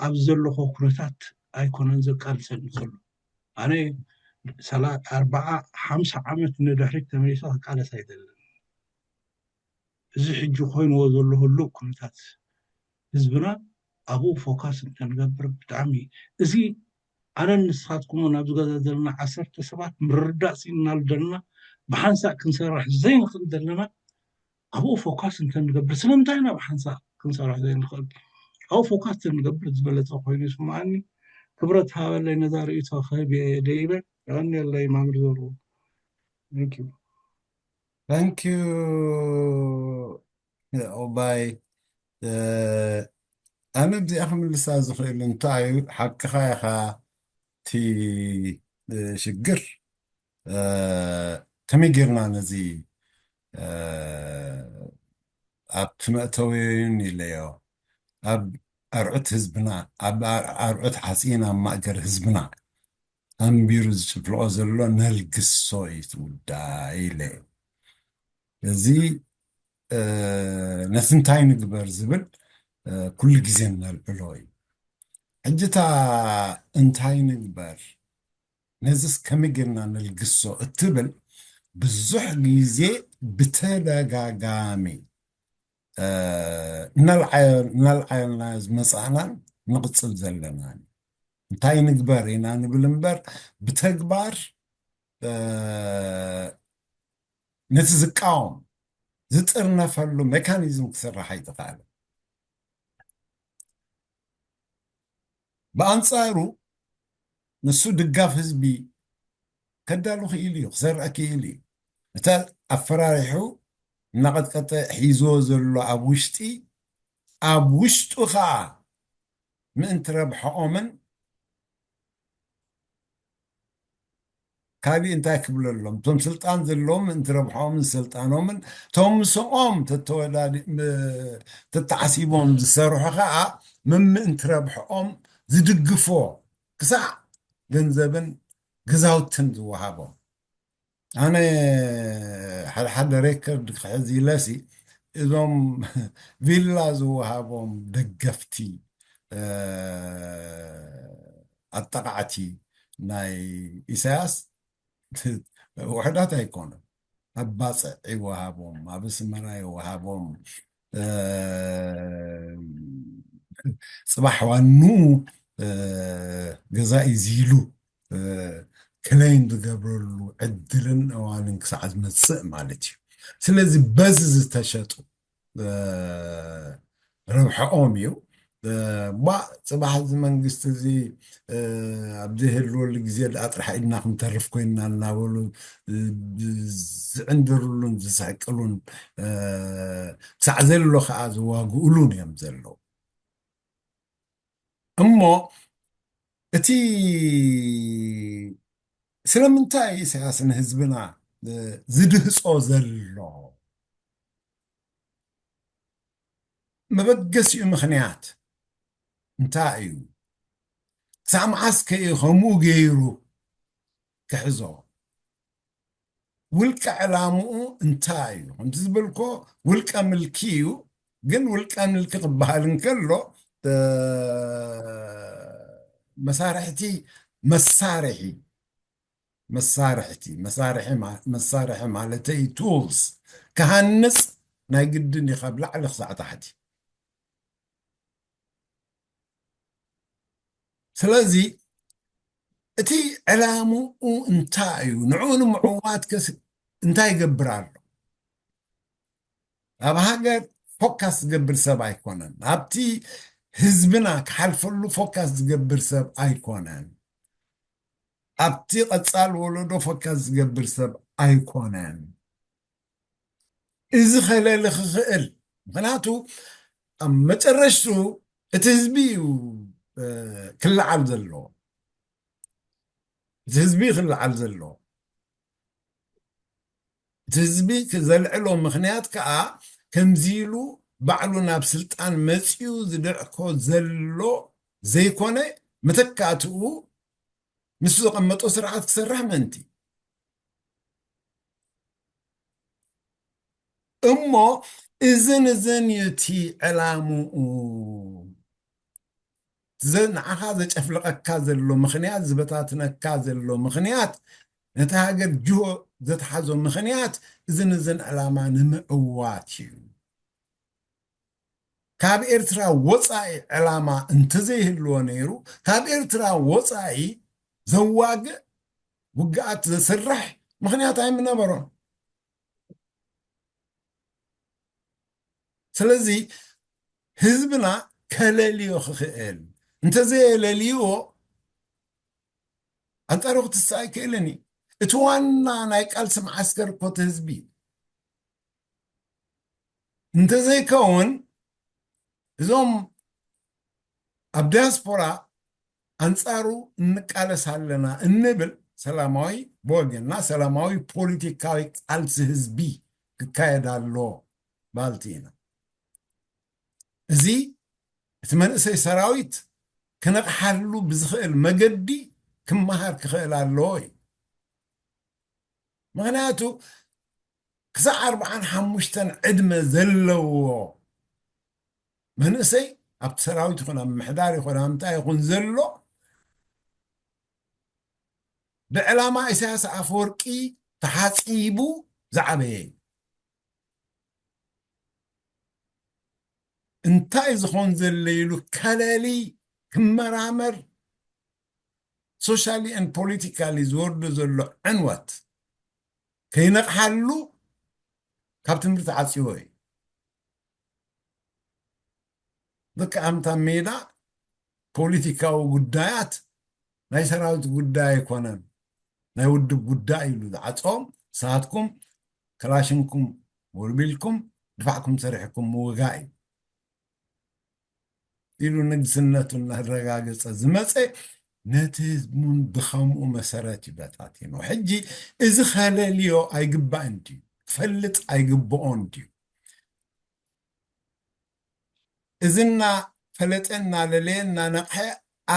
Speaker 6: ኣብ ዘለኹ ኩነታት ኣይኮነን ዘቃልሰኒ ዘሎ ኣነ 40-50 ዓመት ንድሕሪት ተመሊሰ ክቃለስ ኣይደለን እዚ ሕጂ ኮይንዎ ዘሎ ህሉው ኩነታት ህዝብና ኣብኡ ፎካስ እንተንገብር ብጣዕሚ እዚ ኣነ ንስኻትኩም ኣብዚ ገዛ ዘለና 10 ሰባት ምርዳእ ሲናሉ ዘለና ብሓንሳእ ክንሰርሕ ዘይንኽእል ዘለና ኣብኡ ፎካስ እንተንገብር ስለምንታይ ኢና ብሓንሳእ ክንሰርሕ ዘይንኽእል ኣብኡ ፎካስ እንተንገብር ዝበለፀ ኮይኑ ይስምዓኒ ክብረት ሃበለይ ነዛ ርእቶ ክህብ ደይበ يغني ማምር ዘሩ
Speaker 1: Thank you ኦባይ ኣነ እዚኣ ክምልሳ ዝኽእል እንታይ እዩ ሓቅኻ ኢኻ እቲ ሽግር ከመይ ጌርና ነዚ ኣብቲ መእተዊን ኢለዮ ኣብ ኣርዑት ህዝብና ኣብ ኣርዑት ሓፂን ኣብ ማእገር ህዝብና ኣንቢሩ ዝጭፍልቆ ዘሎ ነልግሶ እዩ እቲ ጉዳይ ኢለዮ እዚ ነቲ እንታይ ንግበር ዝብል ኩሉ ግዜ ነልዕሎ እዩ ሕጂታ እንታይ ንግበር ነዚስ ከመይ ጌርና ነልግሶ እትብል ብዙሕ ግዜ ብተደጋጋሚ እናልዓልና ዝመፃእናን ንቕፅል ዘለና እንታይ ንግበር ኢና ንብል እምበር ብተግባር ነቲ ዝቃወም ዝጥርነፈሉ ሜካኒዝም ክስራሕ ኣይትኽኣልን ብኣንፃሩ ንሱ ድጋፍ ህዝቢ ከዳሉ ክኢሉ እዩ ክሰርዐ ክኢሉ እዩ እታ ኣፈራሪሑ እናቐጥቀጠ ሒዝዎ ዘሎ ኣብ ውሽጡ ከዓ ምእንቲ ረብሐኦምን ካሊእ እንታይ ክብለሎም እቶም ስልጣን ዘለዎም ምእንቲ ረብሐኦምን ስልጣኖምን እቶም ምስኦም ተተዓሲቦም ዝሰርሑ ከዓ ምእንቲ ረብሐኦም ዝድግፎ ክሳዕ ገንዘብን ገዛውትን ዝወሃቦም ኣነ ሓደ ሬከርድ ክሕዚ ኢለሲ እዞም ቪላ ዝወሃቦም ደገፍቲ ኣጠቃዕቲ ናይ ኢሳያስ ውሕዳት ኣይኮኑን ኣብ ባፅዕ ይወሃቦም ኣብ ኣስመራ ይወሃቦም ፅባሕ ዋኑ ገዛ ኢሉ ክለይም ዝገብረሉ ዕድልን እዋንን ክሳዕ ዝመፅእ ማለት እዩ ስለዚ በዚ ዝተሸጡ ረብሐኦም እዩ ፅባሕ እዚ መንግስቲ እዚ ኣብ ዘይህልወሉ ግዜ ድኣ ጥራሕ ኢድና ክንተርፍ ኮይንና እናበሉ ዝዕንድርሉን ዝስሕቅሉን ክሳዕ ዘሎ ከዓ ዝዋግእሉን እዮም ዘለዉ እሞ እቲ ስለምንታይ ኢሳያስ ንህዝብና ዝድህፆ ዘሎ መበገሲኡ ምክንያት እንታይ እዩ ክሳብ መዓስ ከ ከምኡ ገይሩ ክሕዞ ውልቀ ዕላምኡ እንታይ እዩ ከምቲ ዝብልኮ ውልቀ ምልኪ እዩ ግን ውልቀ ምልኪ ክበሃል እንከሎ መሳርሕቲ መሳርሒ ማለተይ ቱልስ ክሃንፅ ናይ ግድን ኢኻ ብላዕሊ ክሳዕ ታሕቲ ስለዚ እቲ ዕላምኡ እንታይ እዩ ንዕኡ ንምዕዋት እንታይ ይገብር ኣሎ ኣብ ሃገር ፎካስ ዝገብር ሰብ ኣይኮነን ኣብቲ ህዝብና ክሓልፈሉ ፎካስ ዝገብር ሰብ ኣይኮነን ኣብቲ ቀፃል ወለዶ ፎካስ ዝገብር ሰብ ኣይኮነን እዚ ኸለሊ ክኽእል ምክንያቱ ኣብ መጨረሽቱ እቲ ህዝቢ እዩ ክለዓል ዘለዎ እቲ ህዝቢ ክለዓል ዘለዎ እቲ ህዝቢ ዘልዕሎ ምክንያት ከዓ ከምዚ ኢሉ ባዕሉ ናብ ስልጣን መፅኡ ዝድዕኮ ዘሎ ዘይኮነ መተካትኡ ምስ ዘቐመጦ ስርዓት ክሰርሕ ምእንቲ እሞ እዝን እቲ ዕላምኡ ንዓኻ ዘጨፍልቐካ ዘሎ ምክንያት ዝበታትነካ ዘሎ ምክንያት ነቲ ሃገር ጅሆ ዘተሓዞ ምክንያት እዝን ዕላማ ንምዕዋት እዩ ካብ ኤርትራ ወፃኢ ዕላማ እንተዘይህልዎ ነይሩ ካብ ኤርትራ ወፃኢ ዘዋግእ ውግኣት ዘስራሕ ምክንያት ኣይምነበሮን ስለዚ ህዝብና ከለልዮ ክኽእል እንተዘየለልዮ አንጻሩ ክትሳይ ክእልኒ እቲ ዋና ናይ ቃልሲ ማዓስከር እኮ እቲ ህዝቢ እንተዘይከውን እዞም ኣብ ዲያስፖራ አንጻሩ እንቃለስ ኣለና እንብል ሰላማዊ ብወገንና ሰላማዊ ፖለቲካዊ ቃልሲ ህዝቢ ክካየድ ኣሎ ባልቲ ኢና እዚ እቲ መንእሰይ ሰራዊት ክነቕሓሉ ብዝኽእል መገዲ ክመሃር ክኽእል ኣለዎ እዩ ምክንያቱ ክሳብ 45 ዕድመ ዘለዎ መንእሰይ ኣብቲ ሰራዊት ይኹን ኣብ ምሕዳር ይኹን ኣብ ምንታይ ይኹን ዘሎ ብዕላማ ኢሳያስ ኣፈወርቂ ተሓፂቡ ዝዓበየ እንታይ ዝኾን ዘለይሉ ከለሊ ክመራመር ሶሻሊ ኤንድ ፖለቲካሊ ዝወርዶ ዘሎ ዕንወት ከይነቕሓሉ ካብ ትምህርቲ ዓፂዎ እዩ ደቂ ኣምታ ሜዳ ፖለቲካዊ ጉዳያት ናይ ሰራዊት ጉዳይ ኣይኮነን ናይ ውድብ ጉዳይ ኢሉ ዝዓፅኦም ንስኻትኩም ክላሽንኩም ወልቢልኩም ድፋዕኩም ሰሪሕኩም ምውጋእ ኢሉ ንግስነቱ እናረጋገፀ ዝመፀ ነቲ ህዝቡን ብኸምኡ መሰረት ይበታቲኑ ሕጂ እዚ ኸለልዮ ኣይግባእን ድዩ ክፈልጥ ኣይግብኦን ድዩ እዝና ፈለጠና ለለየና ነቕሐ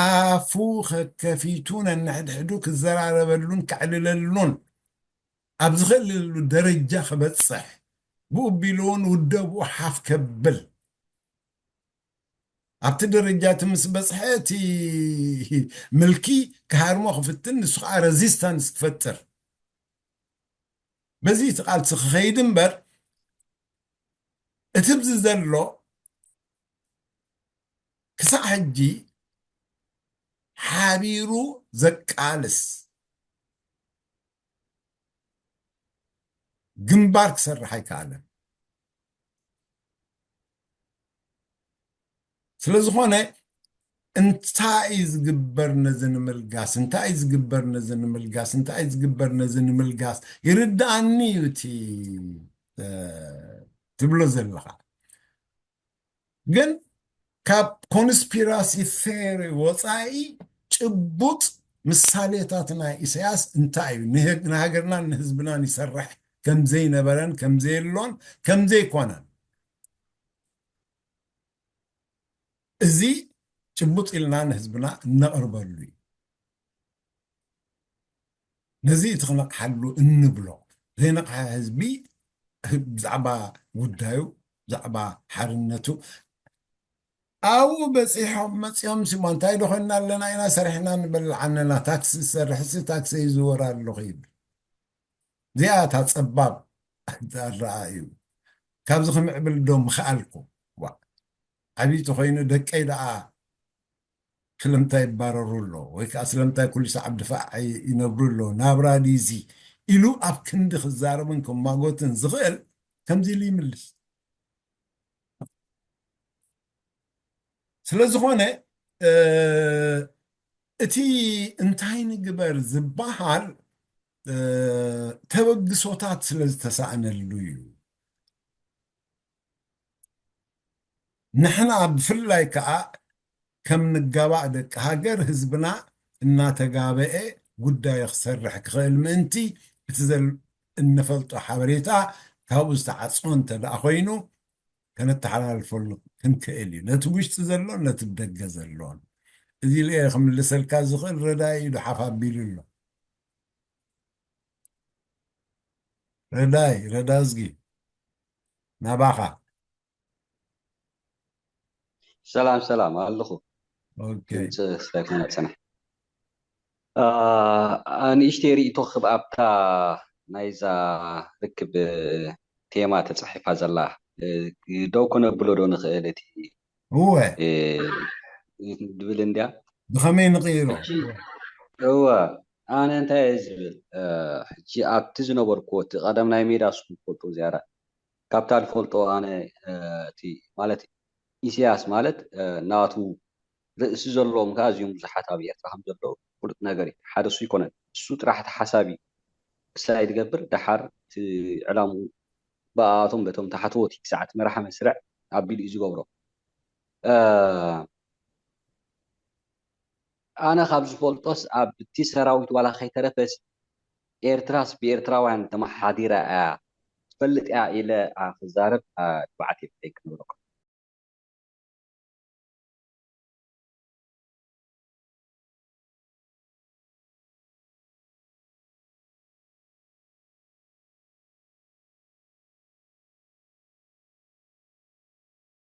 Speaker 1: ኣፉ ከከፊቱ ነንሕድሕዱ ክዘራረበሉን ክዕልለሉን ኣብ ዝኽእልሉ ደረጃ ክበፅሕ ብኡቢሉውን ውደብኡ ሓፍ ከብል ኣብቲ ደረጃ እቲ ምስ በፅሐ እቲ ምልኪ ክሃርሞ ክፍትን ንሱ ከዓ ረዚስታንስ ክፈጥር በዚ እቲ ቃልሲ ክኸይድ እምበር እቲ ብዚ ዘሎ ክሳዕ ሕጂ ሓቢሩ ዘቃልስ ግንባር ክሰርሕ ኣይከኣለን ስለዝኾነ እንታይ ዝግበር ነዚ ንምልጋስ እንታይ ዝግበር ነዚ ንምልጋስ እንታይ ዝግበር ነዚ ንምልጋስ ይርዳእኒ እዩ እቲ ትብሎ ዘለኻ ግን ካብ ኮንስፒራሲ ቴሪ ወፃኢ ጭቡጥ ምሳሌታት ናይ ኢሳያስ እንታይ እዩ ንሃገርናን ንህዝብናን ይሰርሕ ከምዘይነበረን ከምዘየሎን ከምዘይኮነን እዚ ጭቡጥ ኢልና ንህዝብና እነቕርበሉ እዩ ነዚ እቲ ክነቕሓሉ እንብሎ ዘይነቕሐ ህዝቢ ብዛዕባ ጉዳዩ ብዛዕባ ሓርነቱ ኣብኡ በፂሖም መፂኦም ሲሞ እንታይ ዶ ኮይንና ኣለና ኢና ሰሪሕና ንበልዕ ዓነና ታክሲ ዝሰርሕሲ ታክሲ ይዝወር ኣለኹ ይብል እዚኣ እታ ፀባብ ኣረኣ እዩ ካብዚ ክምዕብል ዶ ምኽኣልኩም ዓብይቲ ኮይኑ ደቀይ ደኣ ስለምንታይ ይባረሩ ኣሎ ወይ ከዓ ስለምንታይ ኩሉ ሰዓብ ድፋዕ ይነብሩ ኣሎ ናብራ ዲዚ ኢሉ ኣብ ክንዲ ክዛረብን ክማጎትን ዝኽእል ከምዚ ኢሉ ይምልስ ስለዝኾነ እቲ እንታይ ንግበር ዝበሃል ተበግሶታት ስለ ዝተሳእነሉ እዩ ንሕና ብፍላይ ከዓ ከም ንጋባእ ደቂ ሃገር ህዝብና እናተጋበአ ጉዳይ ክሰርሕ ክኽእል ምእንቲ እቲ እንፈልጦ ሓበሬታ ካብኡ ዝተዓፅኦ እንተደኣ ኮይኑ ከነተሓላልፈሉ ክንክእል እዩ ነቲ ውሽጢ ዘሎን ነቲ ብደገ ዘሎን እዚ ልአ ክምልሰልካ ዝኽእል ረዳይ ኢሉ ሓፍ ኣቢሉ ኣሎ ረዳ ዝጊ ናባኻ
Speaker 7: ሰላም ኣለኹ ድምፂ ስለክመፅንሕ ንእሽተይ ርእቶ ኣብታ ናይዛ ርክብ ቴማ ተፃሒፋ ዘላ ደው ክነብሎ ዶ ንኽእል እቲ
Speaker 1: እወ
Speaker 7: ድብል እንድያ
Speaker 1: ብኸመይ ንቕይሮ
Speaker 7: እወ ኣነ እንታይ ዝብል ሕጂ ኣብቲ ዝነበርክዎ እቲ ቀደም ናይ ሜዳ ስኩም ትፈልጡ ዝያዳ ካብታ ዝፈልጦ ኣነ እቲ ማለት ኢሳያስ ማለት ናቱ ርእሲ ዘለዎም ከዓ እዚኦም ብዙሓት ኣብ ኤርትራ ከም ዘሎ ፍሉጥ ነገር እዩ ሓደ እሱ ይኮነን እሱ ጥራሕቲ ሓሳቢ ክሳይ ዝገብር ድሓር እቲ ዕላምኡ ብኣቶም በቶም ታሕተዎት ክሳዕ እቲ መራሒ መስርዕ ኣቢሉ እዩ ዝገብሮ ኣነ ካብ ዝፈልጦስ ኣብቲ ሰራዊት ዋላ ከይተረፈስ ኤርትራስ ብኤርትራውያን ተመሓዲራ እያ ትፈልጥ እያ ኢለ ክዛረብ ባዕት ክነብረኩም